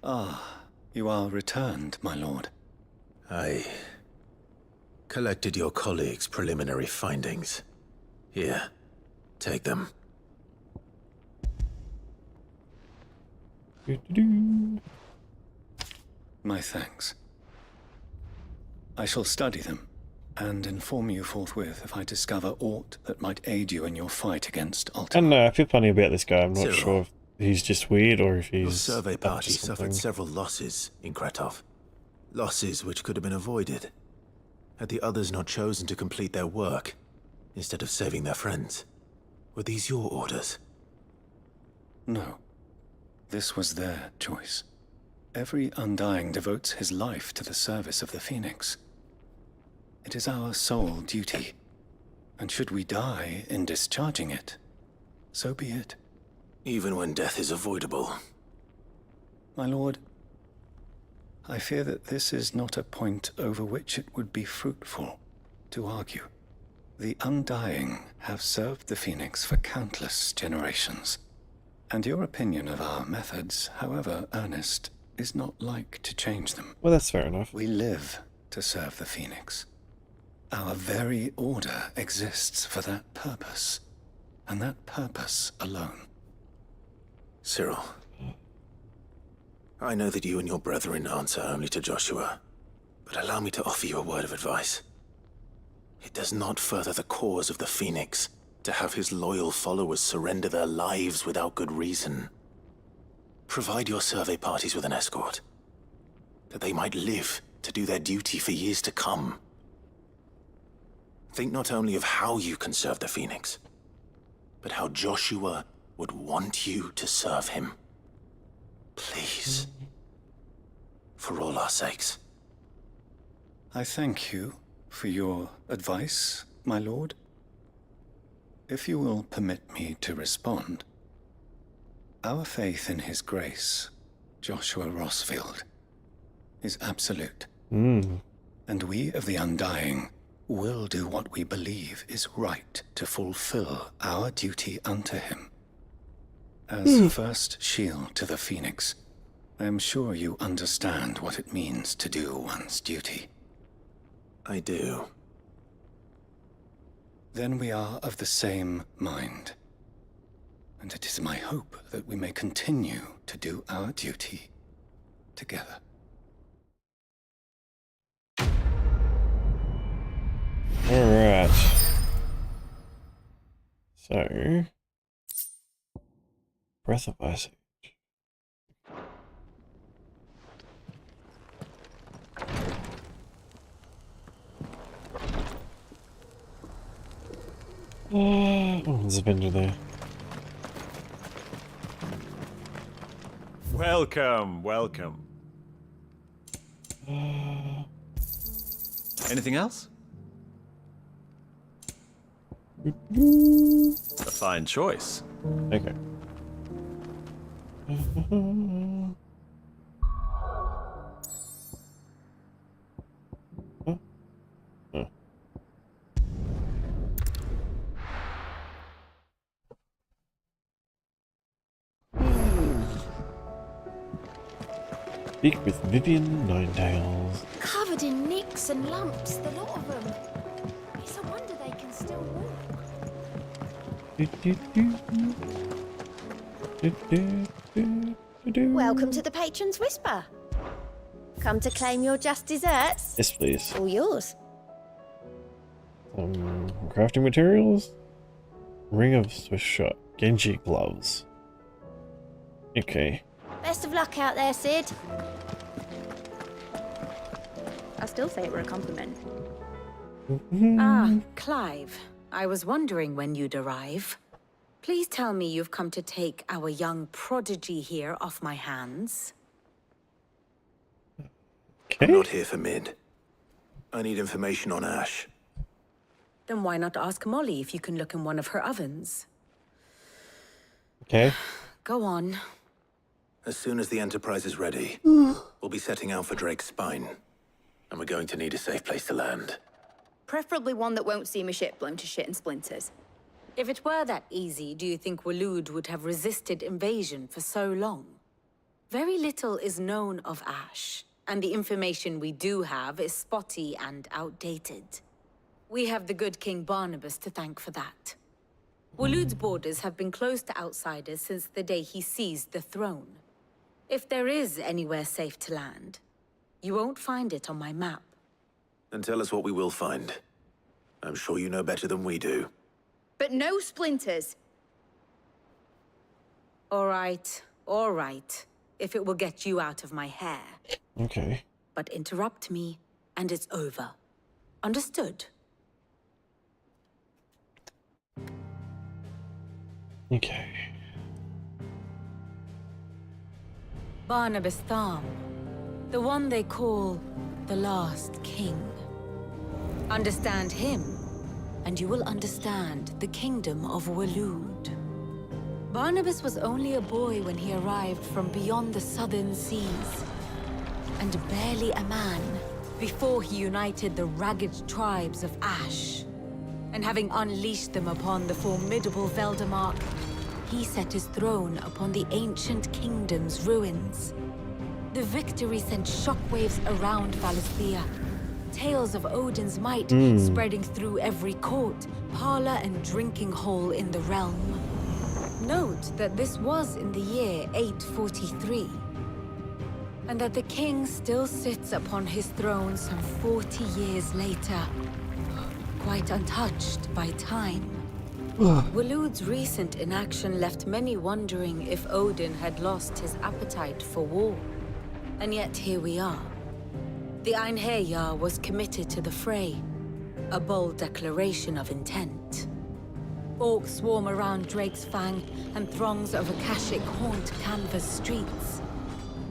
Ah, you are returned, my lord. I collected your colleagues' preliminary findings. Here, take them. My thanks. I shall study them and inform you forthwith if I discover aught that might aid you in your fight against I Ultima. don't know, I feel funny about this guy. I'm not Cyril, sure if he's just weird or if he's Your survey up to party suffered something. several losses in Kretov. Losses which could have been avoided, had the others not chosen to complete their work, instead of saving their friends. Were these your orders? No. This was their choice. Every Undying devotes his life to the service of the Phoenix. It is our sole duty, and should we die in discharging it, so be it. Even when death is avoidable. My lord, I fear that this is not a point over which it would be fruitful to argue. The Undying have served the Phoenix for countless generations, and your opinion of our methods, however earnest, is not like to change them. Well, that's fair enough. We live to serve the Phoenix. Our very order exists for that purpose, and that purpose alone. Cyril, I know that you and your brethren answer only to Joshua, but allow me to offer you a word of advice. It does not further the cause of the Phoenix to have his loyal followers surrender their lives without good reason. Provide your survey parties with an escort, that they might live to do their duty for years to come. Think not only of how you can serve the Phoenix, but how Joshua would want you to serve him. Please. For all our sakes. I thank you for your advice, my lord. If you will permit me to respond, our faith in his grace, Joshua Rossfield, is absolute. And we of the Undying will do what we believe is right to fulfill our duty unto him. As first shield to the Phoenix, I am sure you understand what it means to do one's duty. I do. Then we are of the same mind. And it is my hope that we may continue to do our duty together. Alright. So... Breath of Ice Age. Oh, there's a vendor there. Welcome, welcome. Anything else? A fine choice. Okay. Speak with Vivian Ninetails. Covered in nicks and lumps, the lot of them. It's a wonder they can still walk. Welcome to the Patron's Whisper. Come to claim your just desserts? Yes, please. All yours. Crafting materials? Ring of Swiss Shot. Genji gloves. Okay. Best of luck out there, Sid. I still say it were a compliment. Ah, Clive. I was wondering when you'd arrive. Please tell me you've come to take our young prodigy here off my hands. I'm not here for Mid. I need information on Ash. Then why not ask Molly if you can look in one of her ovens? Okay. Go on. As soon as the Enterprise is ready, we'll be setting out for Drake's Spine. And we're going to need a safe place to land. Preferably one that won't see my ship blown to shit and splinters. If it were that easy, do you think Waloed would have resisted invasion for so long? Very little is known of Ash, and the information we do have is spotty and outdated. We have the good King Barnabas to thank for that. Waloed's borders have been closed to outsiders since the day he seized the throne. If there is anywhere safe to land, you won't find it on my map. And tell us what we will find. I'm sure you know better than we do. But no splinters. All right. If it will get you out of my hair. Okay. But interrupt me, and it's over. Understood? Okay. Barnabas Tham. The one they call the last king. Understand him, and you will understand the kingdom of Waloed. Barnabas was only a boy when he arrived from beyond the southern seas, and barely a man before he united the ragged tribes of Ash. And having unleashed them upon the formidable Veldemark, he set his throne upon the ancient kingdom's ruins. The victory sent shockwaves around Valisthea. Tales of Odin's might spreading through every court, parlor, and drinking hole in the realm. Note that this was in the year 843, and that the king still sits upon his throne some 40 years later, quite untouched by time. Waloed's recent inaction left many wondering if Odin had lost his appetite for war. And yet here we are. The Einherjar was committed to the fray, a bold declaration of intent. Orcs swarm around Drake's Fang, and throngs of Akashic haunt Canvas streets.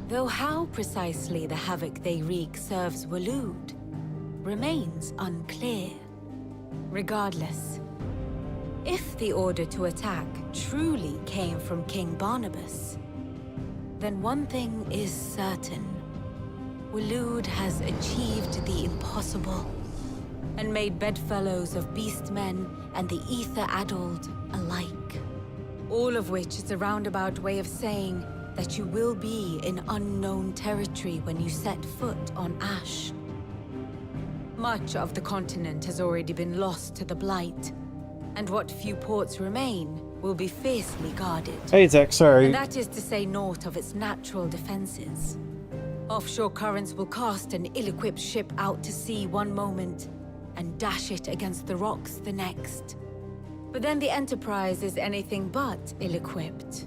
Though how precisely the havoc they wreak serves Waloed remains unclear. Regardless, if the order to attack truly came from King Barnabas, then one thing is certain. Waloed has achieved the impossible, and made bedfellows of beastmen and the ether-addled alike. All of which is a roundabout way of saying that you will be in unknown territory when you set foot on Ash. Much of the continent has already been lost to the Blight, and what few ports remain will be fiercely guarded. Hey, Zach, sorry. And that is to say naught of its natural defenses. Offshore currents will cast an ill-equipped ship out to sea one moment, and dash it against the rocks the next. But then the Enterprise is anything but ill-equipped.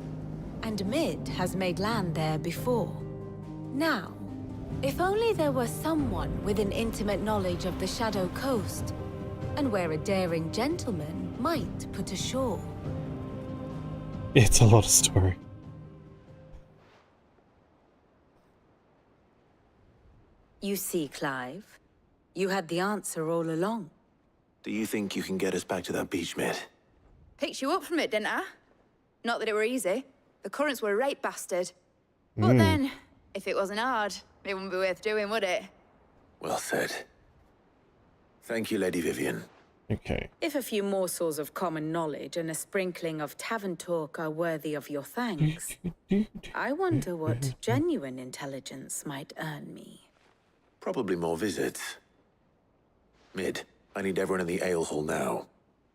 And Mid has made land there before. Now, if only there were someone with an intimate knowledge of the Shadow Coast, and where a daring gentleman might put ashore. It's a lot of story. You see, Clive, you had the answer all along. Do you think you can get us back to that beach, Mid? Picked you up from it, didn't I? Not that it were easy. The currents were a right bastard. But then, if it wasn't hard, it wouldn't be worth doing, would it? Well said. Thank you, Lady Vivian. Okay. If a few morsels of common knowledge and a sprinkling of tavern talk are worthy of your thanks, I wonder what genuine intelligence might earn me. Probably more visits. Mid, I need everyone in the ale hall now.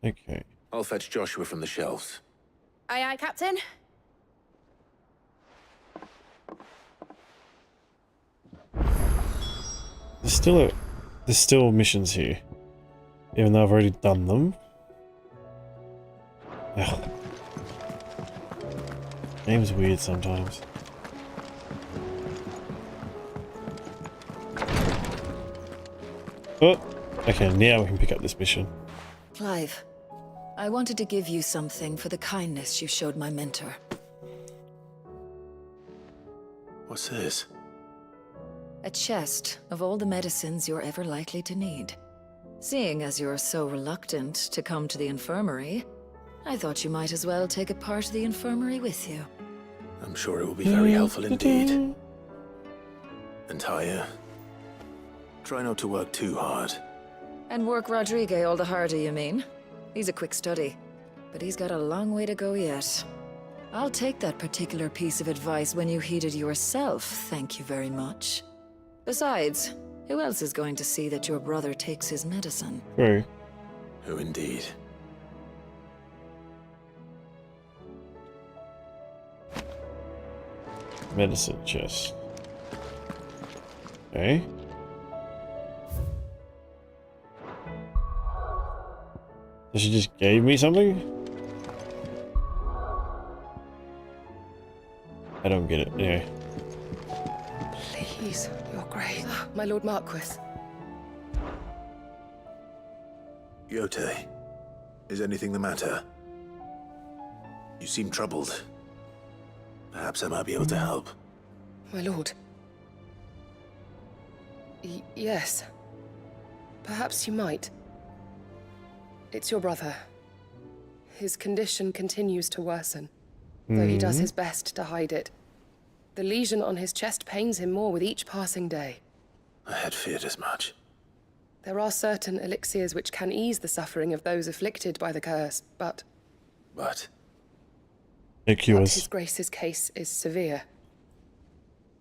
Okay. I'll fetch Joshua from the shelves. Aye, aye, Captain. There's still missions here, even though I've already done them. Ugh. Game's weird sometimes. Oh, okay, now we can pick up this mission. Clive, I wanted to give you something for the kindness you showed my mentor. What's this? A chest of all the medicines you're ever likely to need. Seeing as you're so reluctant to come to the infirmary, I thought you might as well take a part of the infirmary with you. I'm sure it will be very helpful indeed. And Taya, try not to work too hard. And work Rodrigue all the harder, you mean? He's a quick study, but he's got a long way to go yet. I'll take that particular piece of advice when you heed it yourself, thank you very much. Besides, who else is going to see that your brother takes his medicine? True. Who indeed? Medicine chest. Okay. So she just gave me something? I don't get it. Anyway. Please, you're great. My Lord Marquis. Yote, is anything the matter? You seem troubled. Perhaps I might be able to help. My lord. Yes. Perhaps you might. It's your brother. His condition continues to worsen, though he does his best to hide it. The lesion on his chest pains him more with each passing day. I had feared as much. There are certain elixirs which can ease the suffering of those afflicted by the curse, but... But His Grace's case is severe.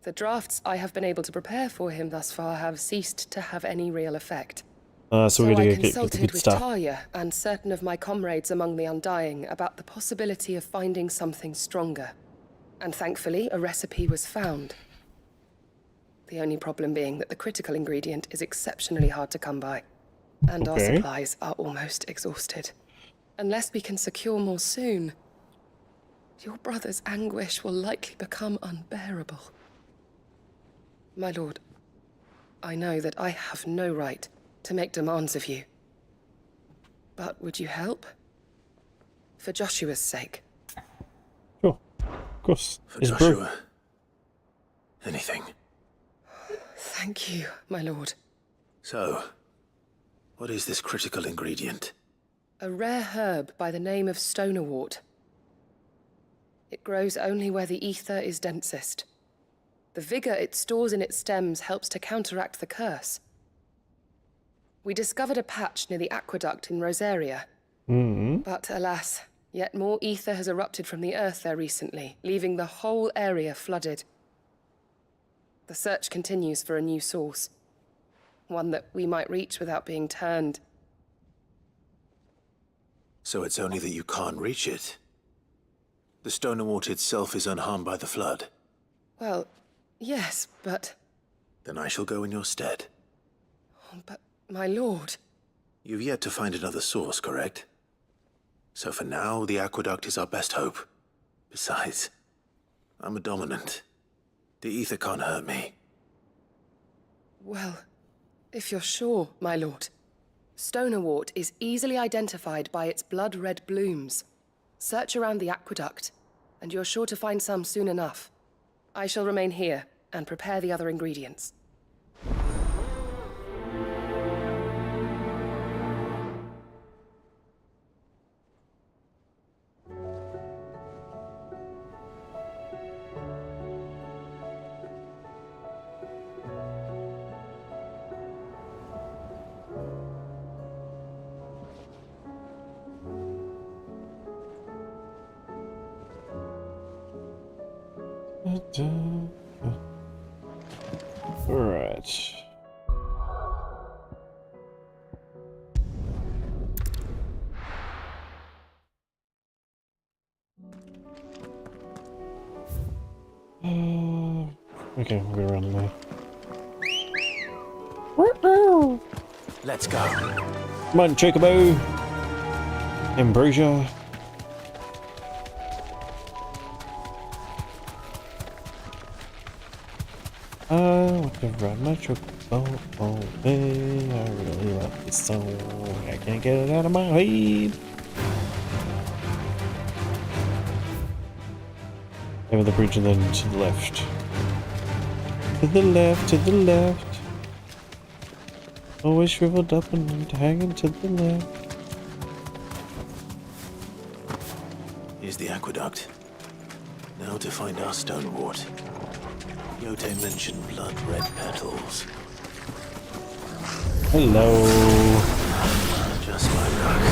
The drafts I have been able to prepare for him thus far have ceased to have any real effect. So we're gonna I get the consulted good with stuff. Talia and certain of my comrades among the Undying about the possibility of finding something stronger. And thankfully, a recipe was found. The only problem being that the critical ingredient is exceptionally hard to come by. And our supplies are almost exhausted. Unless we can secure more soon, your brother's anguish will likely become unbearable. My lord, I know that I have no right to make demands of you. But would you help? For Joshua's sake. Sure. Of course. For Joshua. Anything. Thank you, my lord. So, what is this critical ingredient? A rare herb by the name of stonerwort. It grows only where the ether is densest. The vigor it stores in its stems helps to counteract the curse. We discovered a patch near the aqueduct in Rosaria. But alas, yet more ether has erupted from the earth there recently, leaving the whole area flooded. The search continues for a new source. One that we might reach without being turned. So it's only that you can't reach it. The Stonerwort itself is unharmed by the flood. Well, yes, but... Then I shall go in your stead. But, my lord... You've yet to find another source, correct? So for now, the aqueduct is our best hope. Besides, I'm a dominant. The ether can't hurt me. Well, if you're sure, my lord. Stonerwort is easily identified by its blood-red blooms. Search around the aqueduct, and you're sure to find some soon enough. I shall remain here and prepare the other ingredients. Alright. Okay, we're gonna run now. Let's go. Come on, Chocobo. Ambrosia. I want to ride my Chocobo all day. I really love this song. I can't get it out of my head. Over the bridge and then to the left. To the left, to the left. Always shriveled up and hanging to the left. Here's the aqueduct. Now to find our Stonewort. Yote mentioned blood-red petals. Hello. Just my luck.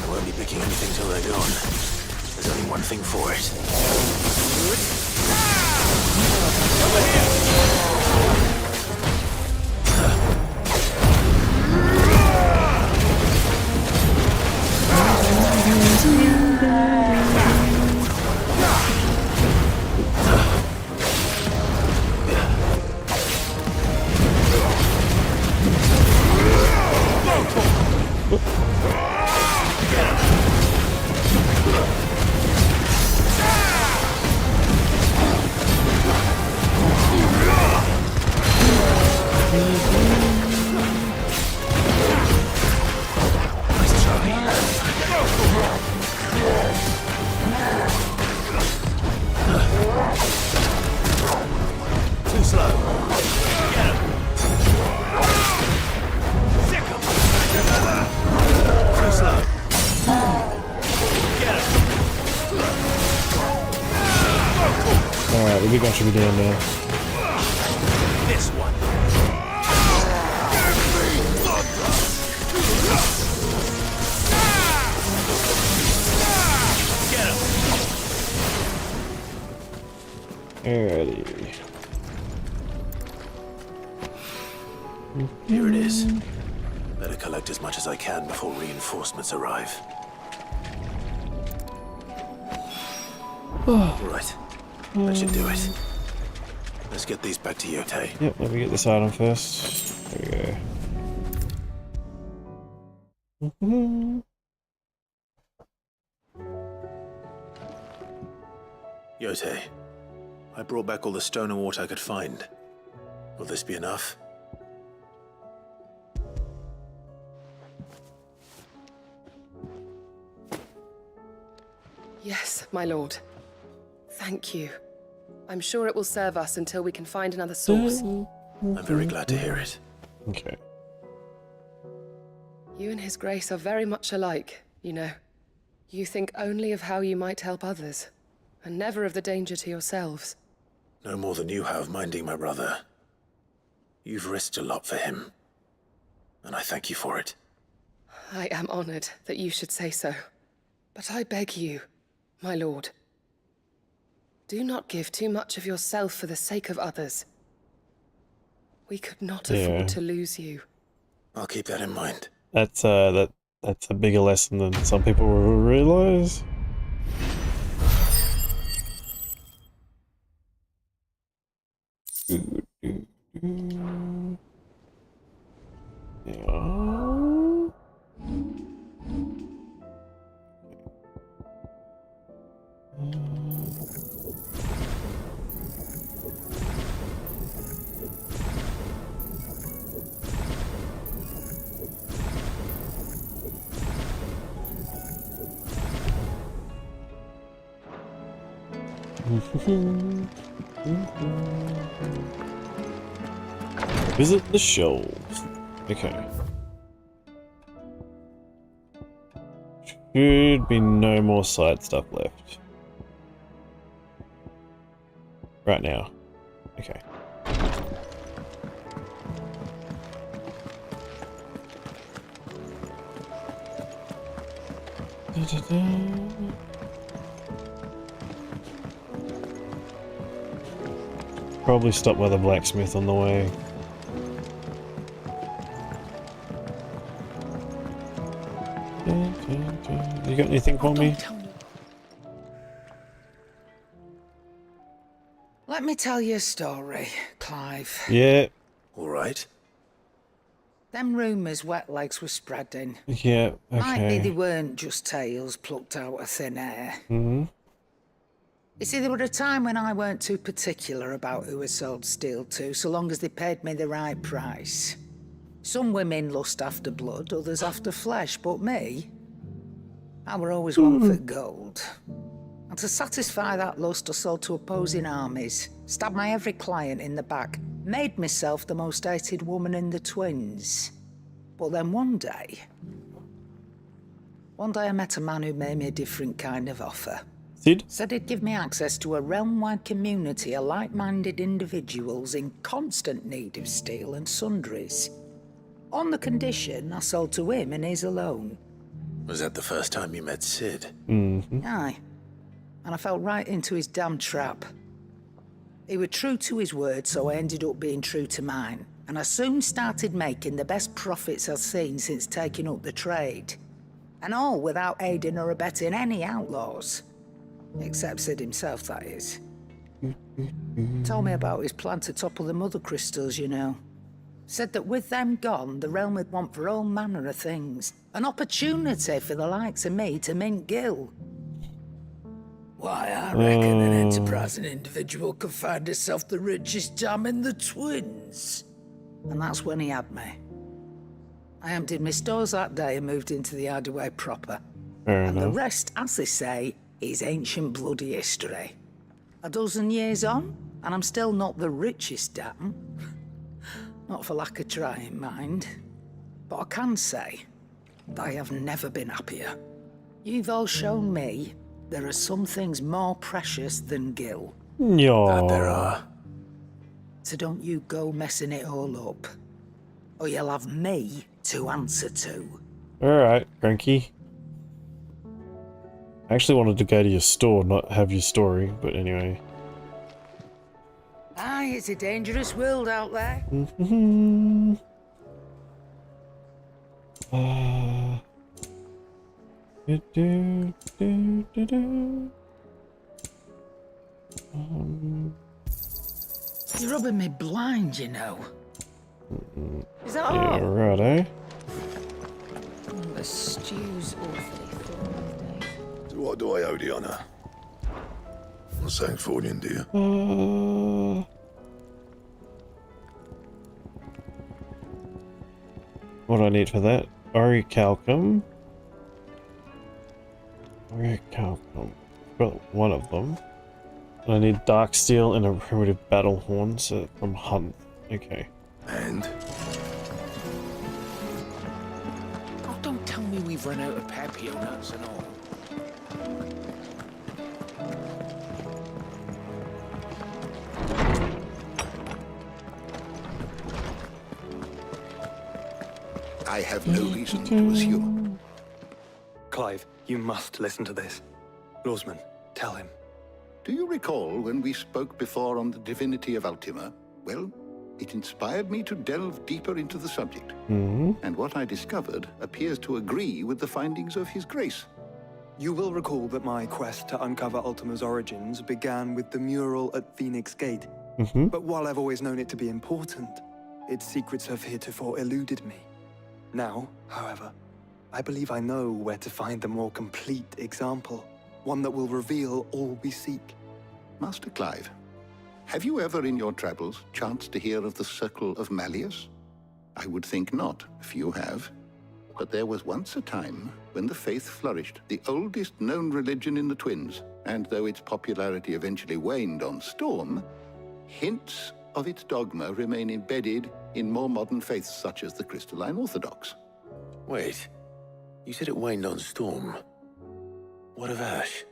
I won't be picking anything till they're gone. There's only one thing for it. Over here! slow. Get him. Sick him. Too slow. Get him. Alright, the big one should be down now. This one. Get him. Alrighty. Here it is. Better collect as much as I can before reinforcements arrive. Right. That should do it. Let's get these back to Yote. Yep, let me get this item first. There we go. Yote, I brought back all the stone and water I could find. Will this be enough? Yes, my lord. Thank you. I'm sure it will serve us until we can find another source. I'm very glad to hear it. Okay. You and His Grace are very much alike, you know. You think only of how you might help others, and never of the danger to yourselves. No more than you have minding my brother. You've risked a lot for him, and I thank you for it. I am honored that you should say so. But I beg you, my lord, do not give too much of yourself for the sake of others. We could not afford to lose you. I'll keep that in mind. That's a bigger lesson than some people will realize. Yeah. Visit the shelves. Okay. Should be no more side stuff left. Right now. Okay. Probably stop by the blacksmith on the way. You got anything for me? Let me tell you a story, Clive. Yeah. All right. Them rumours wet legs were spreading. Yeah, Might be they okay. weren't just tales plucked out of thin air. Mm-hmm. You see, there were a time when I weren't too particular about who I sold steel to, so long as they paid me the right price. Some women lust after blood, others after flesh, but me, I were always one for gold. And to satisfy that lust, I sold to opposing armies, stabbed my every client in the back, made myself the most hated woman in the twins. But then one day I met a man who made me a different kind of offer. Sid? Said he'd give me access to a realm-wide community of like-minded individuals in constant need of steel and sundries. On the condition I sold to him and his alone. Was that the first time you met Sid? Mm-hmm. Aye. And I fell right into his damn trap. He was true to his word, so I ended up being true to mine. And I soon started making the best profits I've seen since taking up the trade. And all without aiding or abetting any outlaws. Except Sid himself, that is. Told me about his plan to topple the mother crystals, you know. Said that with them gone, the realm would want for all manner of things. An opportunity for the likes of me to mint gill. Why, I reckon an enterprising individual could find himself the richest dam in the twins. And that's when he had me. I emptied my stores that day and moved into the hideaway proper. And the rest, as they say, is ancient bloody history. A dozen years on, And I'm still not the richest dam. Not for lack of trying, mind. But I can say, I have never been happier. You've all shown me there are some things more precious than Gil. That there are. So don't you go messing it all up. Or you'll have me to answer to. Alright, Cranky. I actually wanted to go to your store, not have your story, but anyway. Aye, it's a dangerous world out there. You're rubbing me blind, you know. Is that Yeah, all? righto. The stew's awfully full these days. So what do I owe the honour? Not saying for you, dear. What do I need for that? Orichalcum. Orichalcum. Got one of them. And I need dark steel and a primitive battle horn, so from Hunt. Okay. And? Oh, don't tell me we've run out of papio nuts and all. I have no reason to assume. Clive, you must listen to this. Lawsman, tell him. Do you recall when we spoke before on the divinity of Ultima? Well, it inspired me to delve deeper into the subject. And what I discovered appears to agree with the findings of His Grace. You will recall that my quest to uncover Ultima's origins began with the mural at Phoenix Gate. But while I've always known it to be important, its secrets have heretofore eluded me. Now, however, I believe I know where to find the more complete example, one that will reveal all we seek. Master Clive, have you ever in your travels chanced to hear of the Circle of Malleus? I would think not, few have. But there was once a time when the faith flourished, the oldest known religion in the Twins, and though its popularity eventually waned on Storm, hints of its dogma remain embedded in more modern faiths such as the Crystalline Orthodox. Wait, you said it waned on Storm. What of Ash?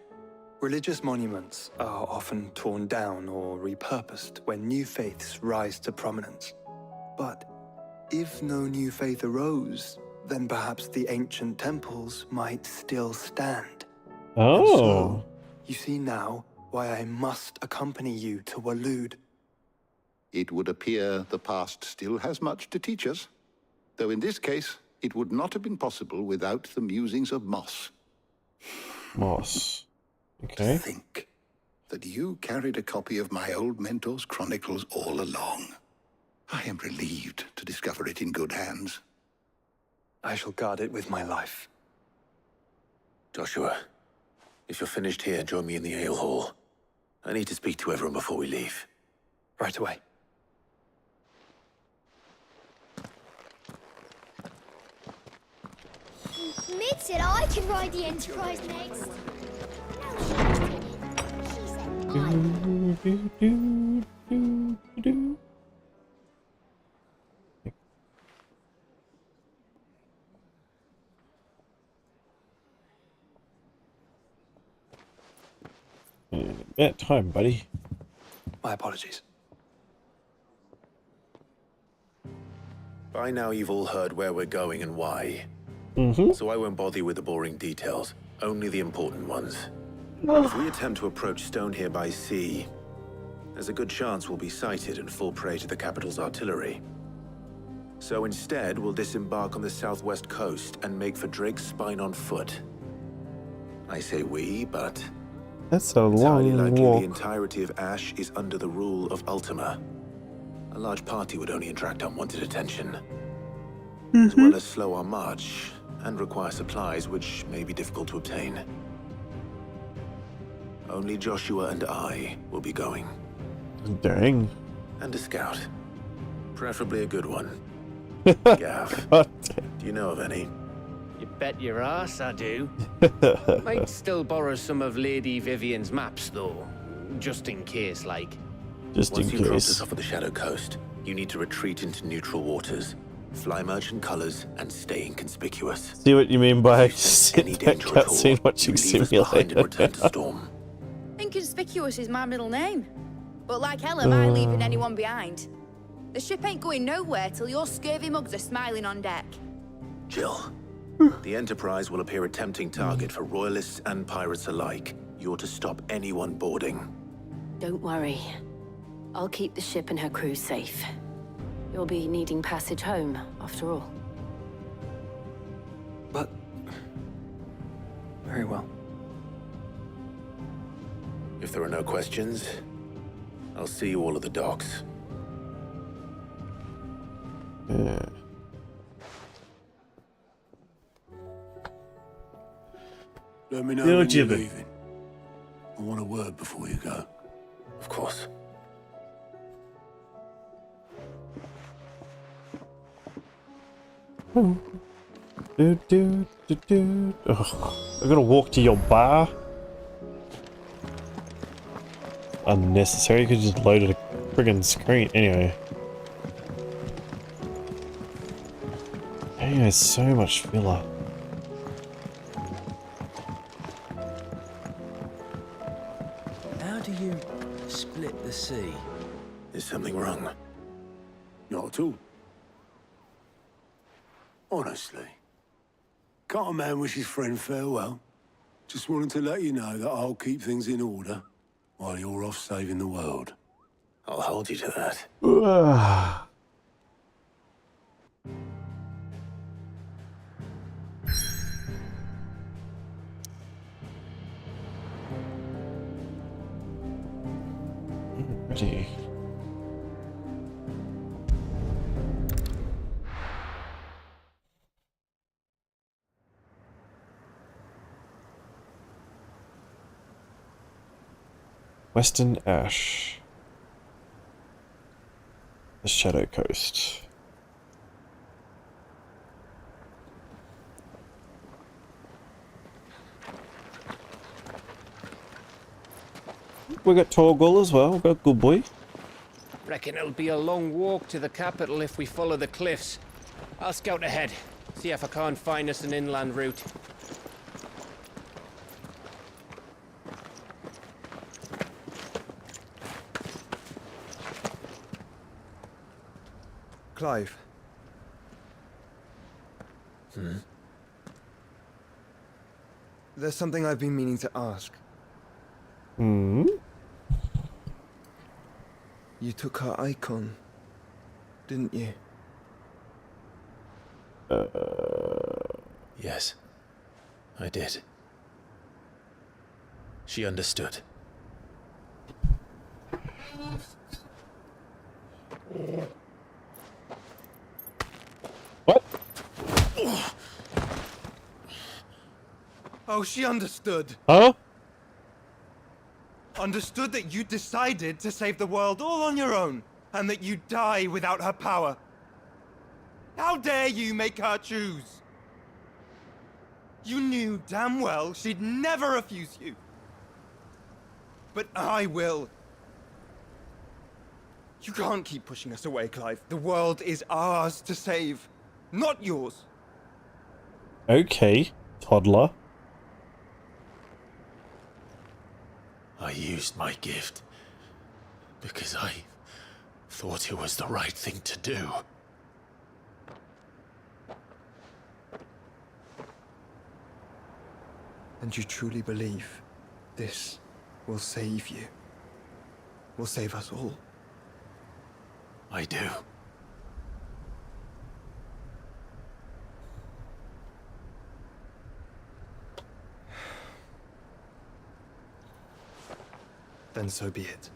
Religious monuments are often torn down or repurposed when new faiths rise to prominence. But if no new faith arose, then perhaps the ancient temples might still stand. Oh. And so, you see now why I must accompany you to Waloed. It would appear the past still has much to teach us, though in this case, it would not have been possible without the musings of Moss. Moss. Okay. To think that you carried a copy of my old mentor's chronicles all along. I am relieved to discover it in good hands. I shall guard it with my life. Joshua, if you're finished here, join me in the ale hall. I need to speak to everyone before we leave. Right away. Mid said I could ride the Enterprise next. About time, buddy. My apologies. By now you've all heard where we're going and why. So I won't bother you with the boring details, only the important ones. If we attempt to approach Stone here by sea, there's a good chance we'll be sighted and fall prey to the capital's artillery. So instead, we'll disembark on the southwest coast and make for Drake's Spine on foot. I say we, but That's a it's highly long likely walk. the entirety of Ash is under the rule of Ultima. A large party would only attract unwanted attention, as well as slow our march and require supplies which may be difficult to obtain. Only Joshua and I will be going. Dang. And a scout. Preferably a good one. Gav, do you know of any? You bet your ass I do. Might still borrow some of Lady Vivian's maps, though. Just in case, like. Just Once in you dropped us case. off at the Shadow Coast, you need to retreat into neutral waters, fly merchant colors, and stay inconspicuous. See what you mean by Any danger at all, cutscene you watching leave us behind and return to simulator. Storm. Inconspicuous is my middle name. But like hell am I leaving anyone behind. The ship ain't going nowhere till your scurvy mugs are smiling on deck. Jill, the Enterprise will appear a tempting target for royalists and pirates alike. You're to stop anyone boarding. Don't worry. I'll keep the ship and her crew safe. You'll be needing passage home, after all. But... very well. If there are no questions, I'll see you all at the docks. Yeah. Let me know Yo, when you're Jibber. leaving. I want a word before you go. Of course. Ugh. I gotta walk to your bar. Unnecessary. You could just loaded a friggin' screen. Anyway. Anyway, so much filler. How do you split the sea? Is something wrong? Not at all. Honestly. Can't a man wish his friend farewell? Just wanted to let you know that I'll keep things in order while you're off saving the world. I'll hold you to that. Ready. Western Ash. The Shadow Coast. We got Torgal as well. We got Good Boy. Reckon it'll be a long walk to the capital if we follow the cliffs. I'll scout ahead, see if I can't find us an inland route. Clive. There's something I've been meaning to ask. Hmm? You took her icon, didn't you? Yes, I did. She understood. What? Oh, she understood. Huh? Understood that you decided to save the world all on your own, and that you'd die without her power. How dare you make her choose? You knew damn well she'd never refuse you. But I will. You can't keep pushing us away, Clive. The world is ours to save, not yours. Okay, toddler. I used my gift because I thought it was the right thing to do. And you truly believe this will save you? Will save us all? I do. Then so be it.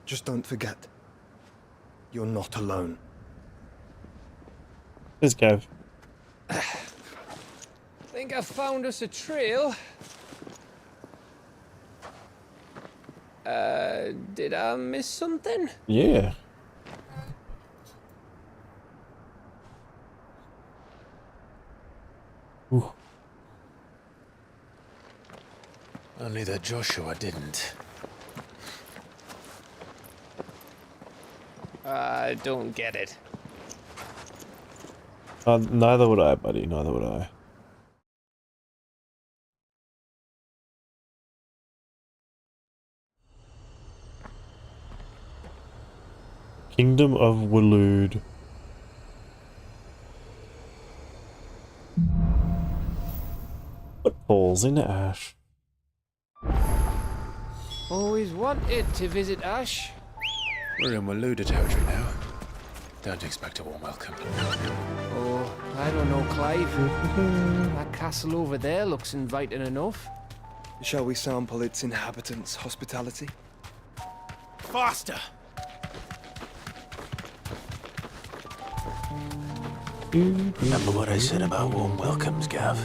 Just don't forget, you're not alone. Let's go. Think I've found us a trail. Did I miss something? Yeah. Ooh. that Joshua didn't. I don't get it. Neither would I, buddy. Neither would I. Kingdom of Waloed. What falls in ash? Always wanted to visit Ash. We're in Waluda territory now. Don't expect a warm welcome. Oh, I don't know, Clive. That castle over there looks inviting enough. Shall we sample its inhabitants' hospitality? Faster! Remember what I said about warm welcomes, Gav?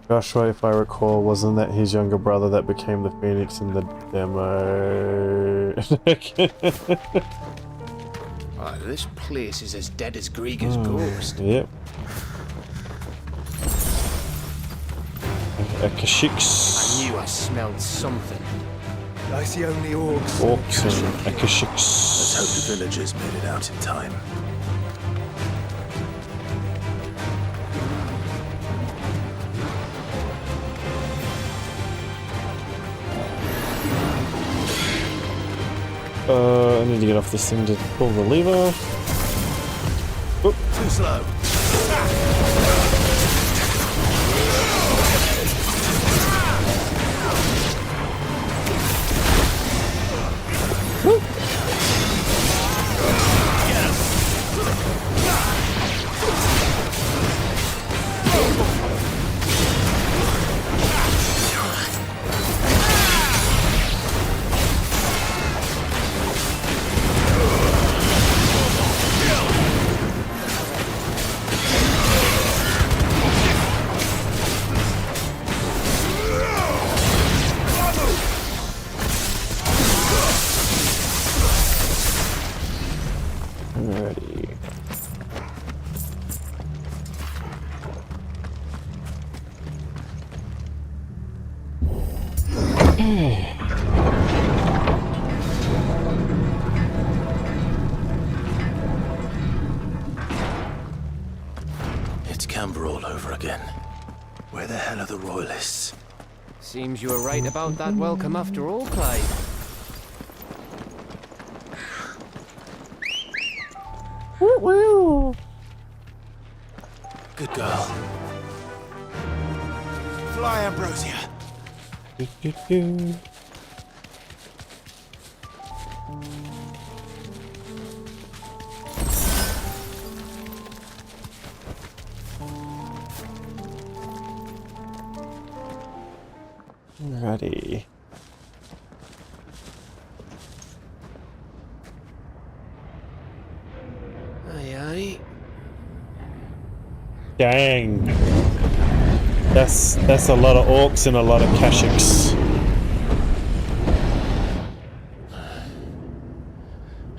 Joshua, if I recall, wasn't that his younger brother that became the Phoenix in the demo? This place is as dead as Grieger's ghost. Yep. Akashiks. I knew I smelled something. I see only orcs. Orcs and Akashiks. Let's hope the villagers made it out in time. I need to get off this thing to pull the lever. Oop. Too slow. It's Canberra all over again. Where the hell are the royalists? Seems you were right about that welcome after all, Clive. Good girl. Fly, Ambrosia. Ready. Aye, aye. Dang. That's a lot of orcs and a lot of Kashyyyks.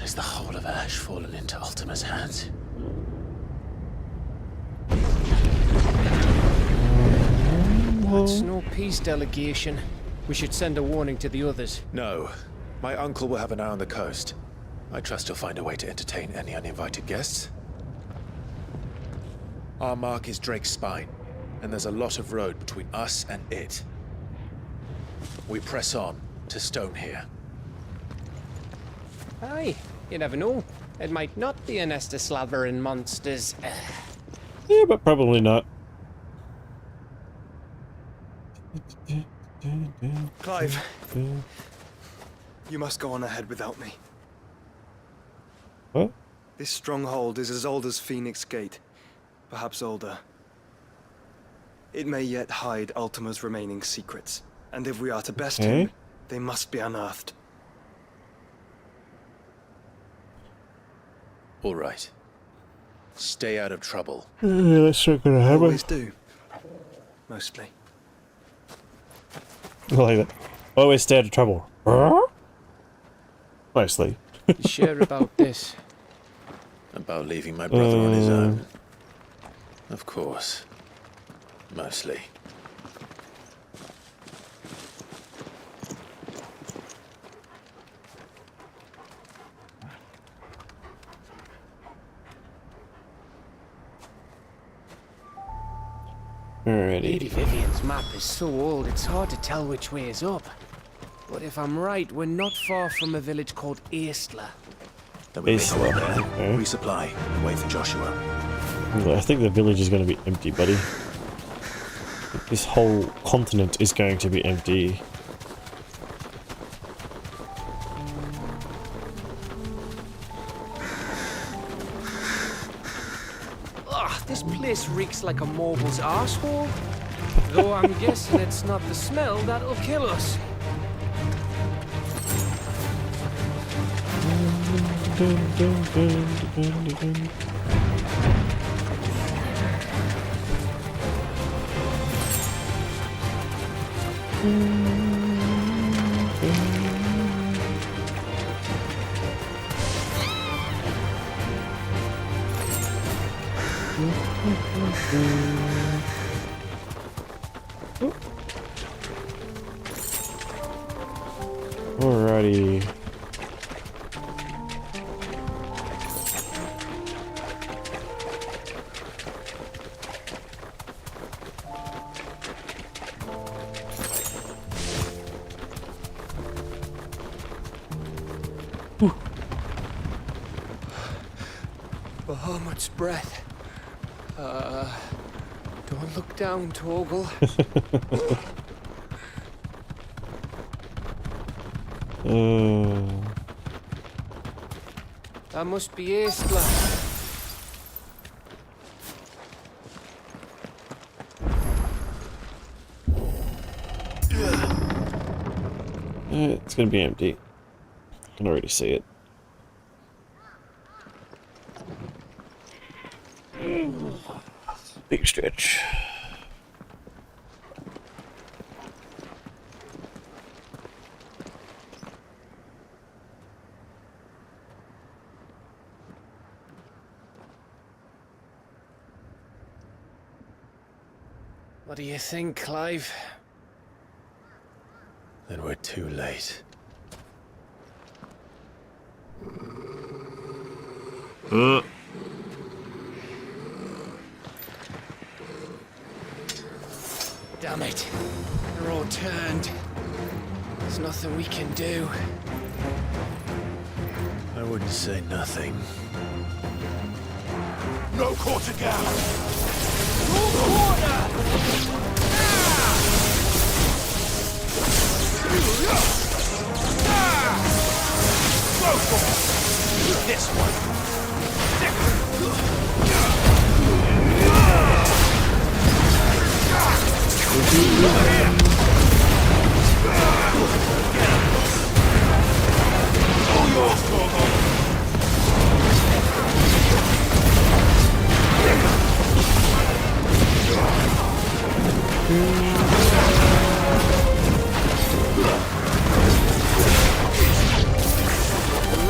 Is the whole of Ash fallen into Ultima's hands? That's no peace delegation. We should send a warning to the others. No. My uncle will have an eye on the coast. I trust he'll find a way to entertain any uninvited guests. Our mark is Drake's Spine, and there's a lot of road between us and it. We press on to Stone here. Aye, you never know. It might not be a nest of slavering monsters. Yeah, but probably not. Clive, you must go on ahead without me. What? This stronghold is as old as Phoenix Gate, perhaps older. It may yet hide Ultima's remaining secrets, and if we are to best him, they must be unearthed. All right. Stay out of trouble. That's not gonna happen. Always do. Mostly. I like that. Always stay out of trouble. Mostly. You sure about this? About leaving my brother on his own. Of course. Mostly. Alrighty. Lady Vivian's map is so old it's hard to tell which way is up. But if I'm right, we're not far from a village called Aistla. Then we make our way there, Okay. resupply, and wait for Joshua. I think the village is going to be empty, buddy. This whole continent is going to be empty. Ugh, this place reeks like a mobile's arsehole. Though I'm guessing it's not the smell that'll kill us. Alrighty. Bahamut's breath. Don't look down, Torgal. That must be Aistla. It's gonna be empty. I can already see it. Big stretch. What do you think, Clive? Then we're too late. Damn it. They're all turned. There's nothing we can do. I wouldn't say nothing. No quarter gap! No quarter! Go for it! This one! All yours, Torgal!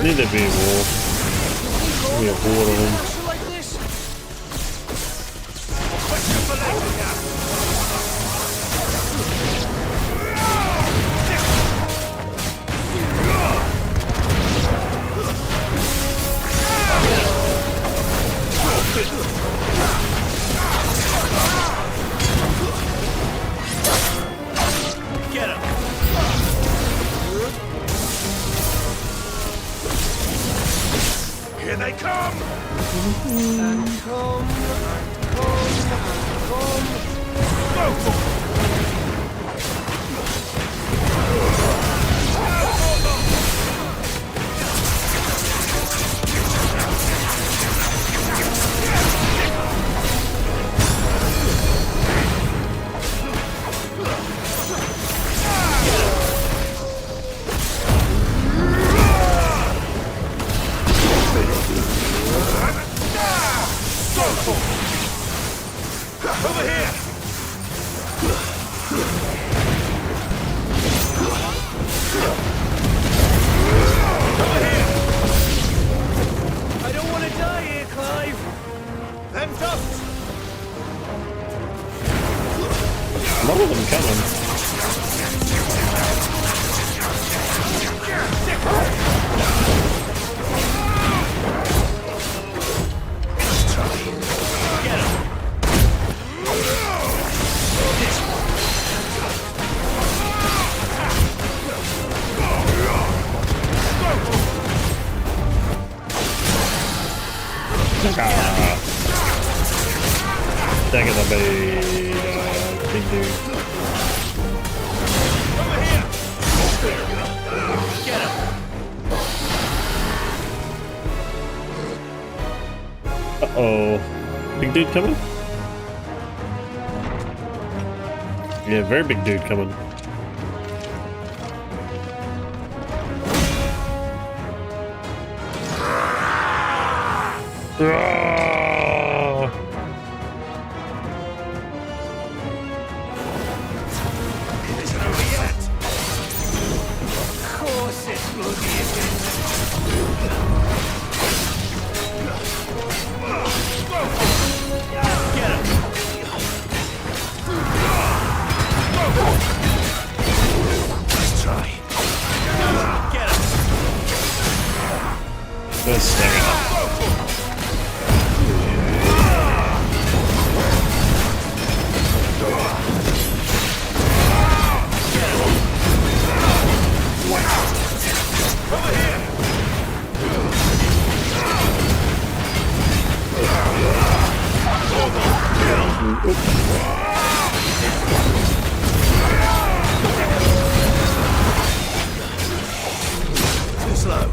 Need to be a war. Be a war on them. Get him! Here they come! And come, and come. Go for it! Go for it! Take it the bait, big dude. Get him! Uh-oh. Big dude coming? Yeah, very big dude coming. Too slow.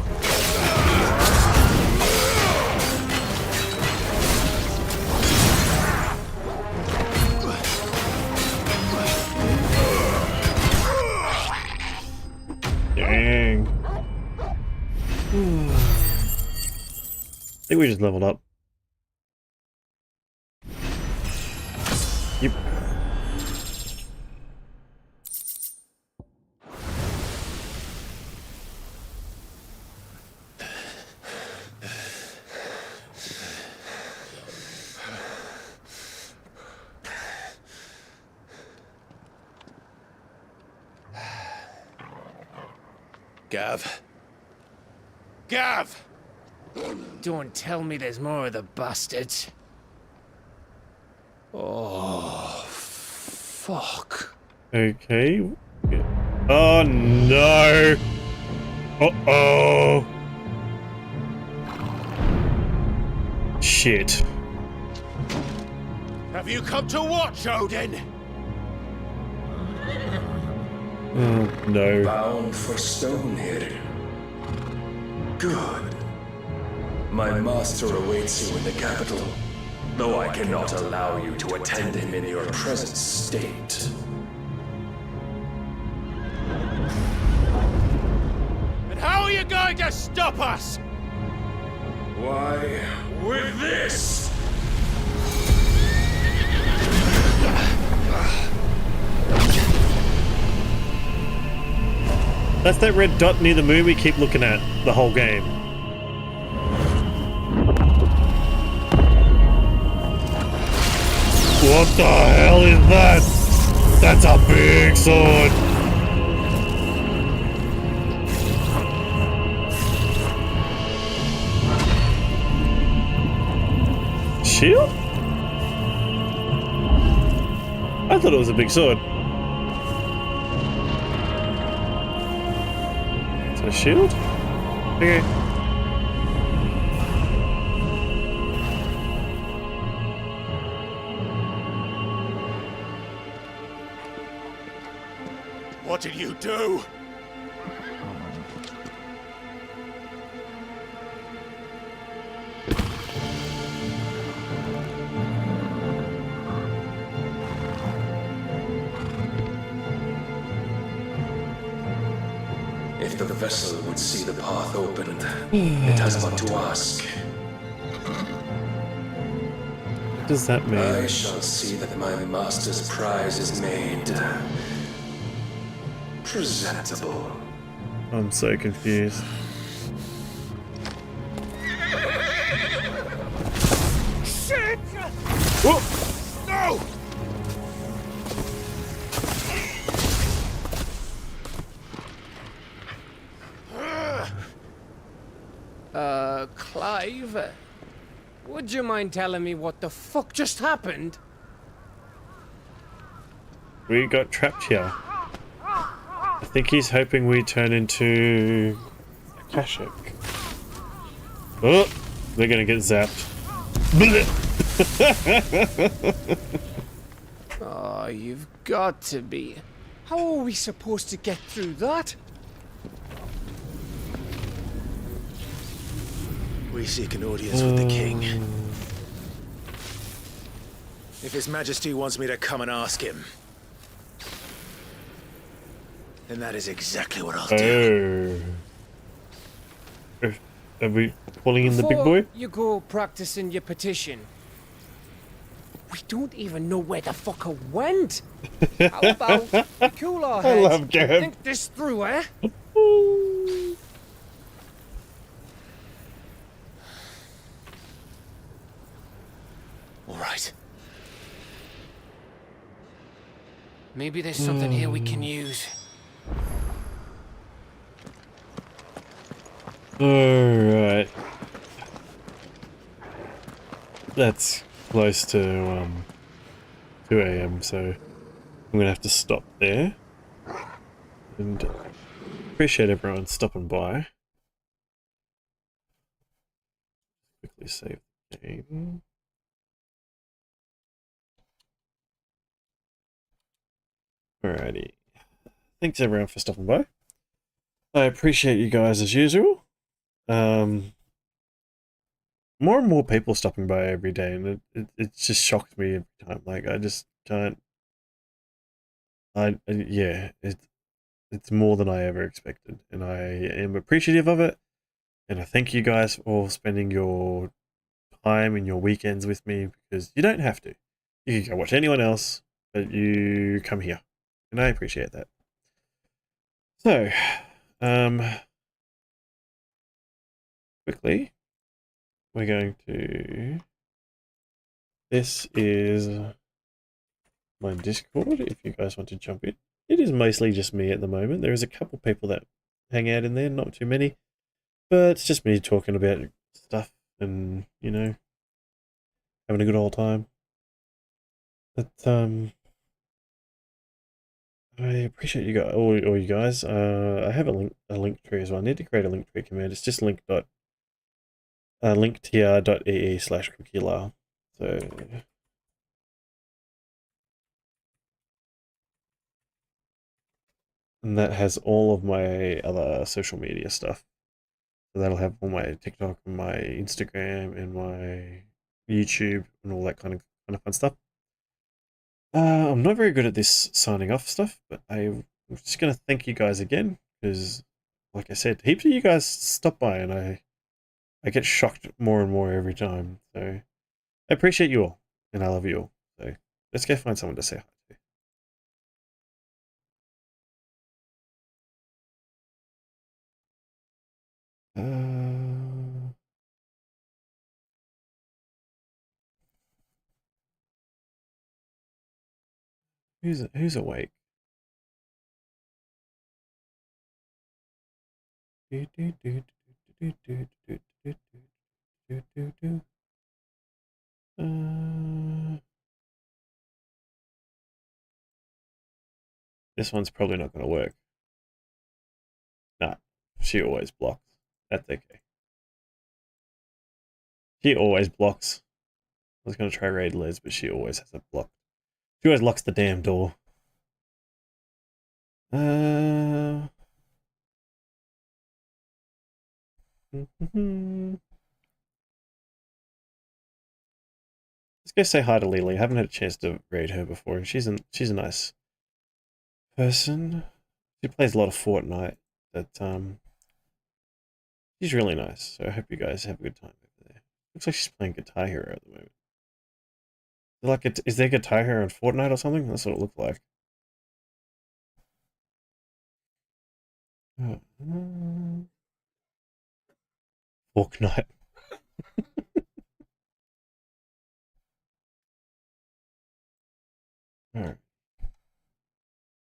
Dang. I think we just leveled up. Yep. Gav. Gav! Don't tell me there's more of the bastards. Oh, fuck. Okay. Oh no! Uh-oh! Shit. Have you come to watch, Odin? No. Bound for Stonehill. Good. My master awaits you in the capital, though I cannot allow you to attend him in your present state. And how are you going to stop us? Why, with this! That's that red dot near the moon we keep looking at the whole game. What the hell is that? That's a big sword. Shield? I thought it was a big sword. Is it a shield? Okay. What did you do? If the vessel would see the path opened, it has but to ask. What does that mean? I shall see that my master's prize is made presentable. I'm so confused. Shit! Whoa! No! Clive? Would you mind telling me what the fuck just happened? We got trapped here. I think he's hoping we turn into Akashic. Oh, they're gonna get zapped. Oh, you've got to be. How are we supposed to get through that? We seek an audience with the king. If His Majesty wants me to come and ask him, then that is exactly what I'll do. Are we pulling in the big boy? Before you go practicing your petition, we don't even know where the fucker went. How about we cool our I heads love and Gab. think this through, eh? All right. Maybe there's something here we can use. Alright. That's close to 2 AM, so I'm gonna have to stop there. And appreciate everyone stopping by. Quickly save the game. Alrighty. Thanks everyone for stopping by. I appreciate you guys as usual. More and more people stopping by every day, and it just shocked me every time. Like, I just can't. Yeah, it's more than I ever expected, and I am appreciative of it. And I thank you guys for spending your time and your weekends with me, because you don't have to. You can go watch anyone else, but you come here, and I appreciate that. So, quickly, we're going to. This is my Discord, if you guys want to jump in. It is mostly just me at the moment. There is a couple people that hang out in there, not too many. But it's just me talking about stuff and, you know, having a good old time. But, I appreciate you guys, all you guys. I have a link tree as well. I need to create a link tree command. It's just linktr.ee/kookielah. So, and that has all of my other social media stuff. So that'll have all my TikTok and my Instagram and my YouTube and all that kind of fun stuff. I'm not very good at this signing off stuff, but I'm just going to thank you guys again, because, like I said, heaps of you guys stop by, and I get shocked more and more every time. So I appreciate you all, and I love you all. So let's go find someone to say hi to. Who's awake? This one's probably not going to work. Nah, she always blocks. That's okay. She always blocks. I was going to try raid Les, but she always has it blocked. She always locks the damn door. Let's go say hi to Lily. I haven't had a chance to raid her before. She's a nice person. She plays a lot of Fortnite, but she's really nice. So I hope you guys have a good time over there. Looks like she's playing Guitar Hero at the moment. Like, is there Guitar Hero in Fortnite or something? That's what it looked like. Fortnite. Alright.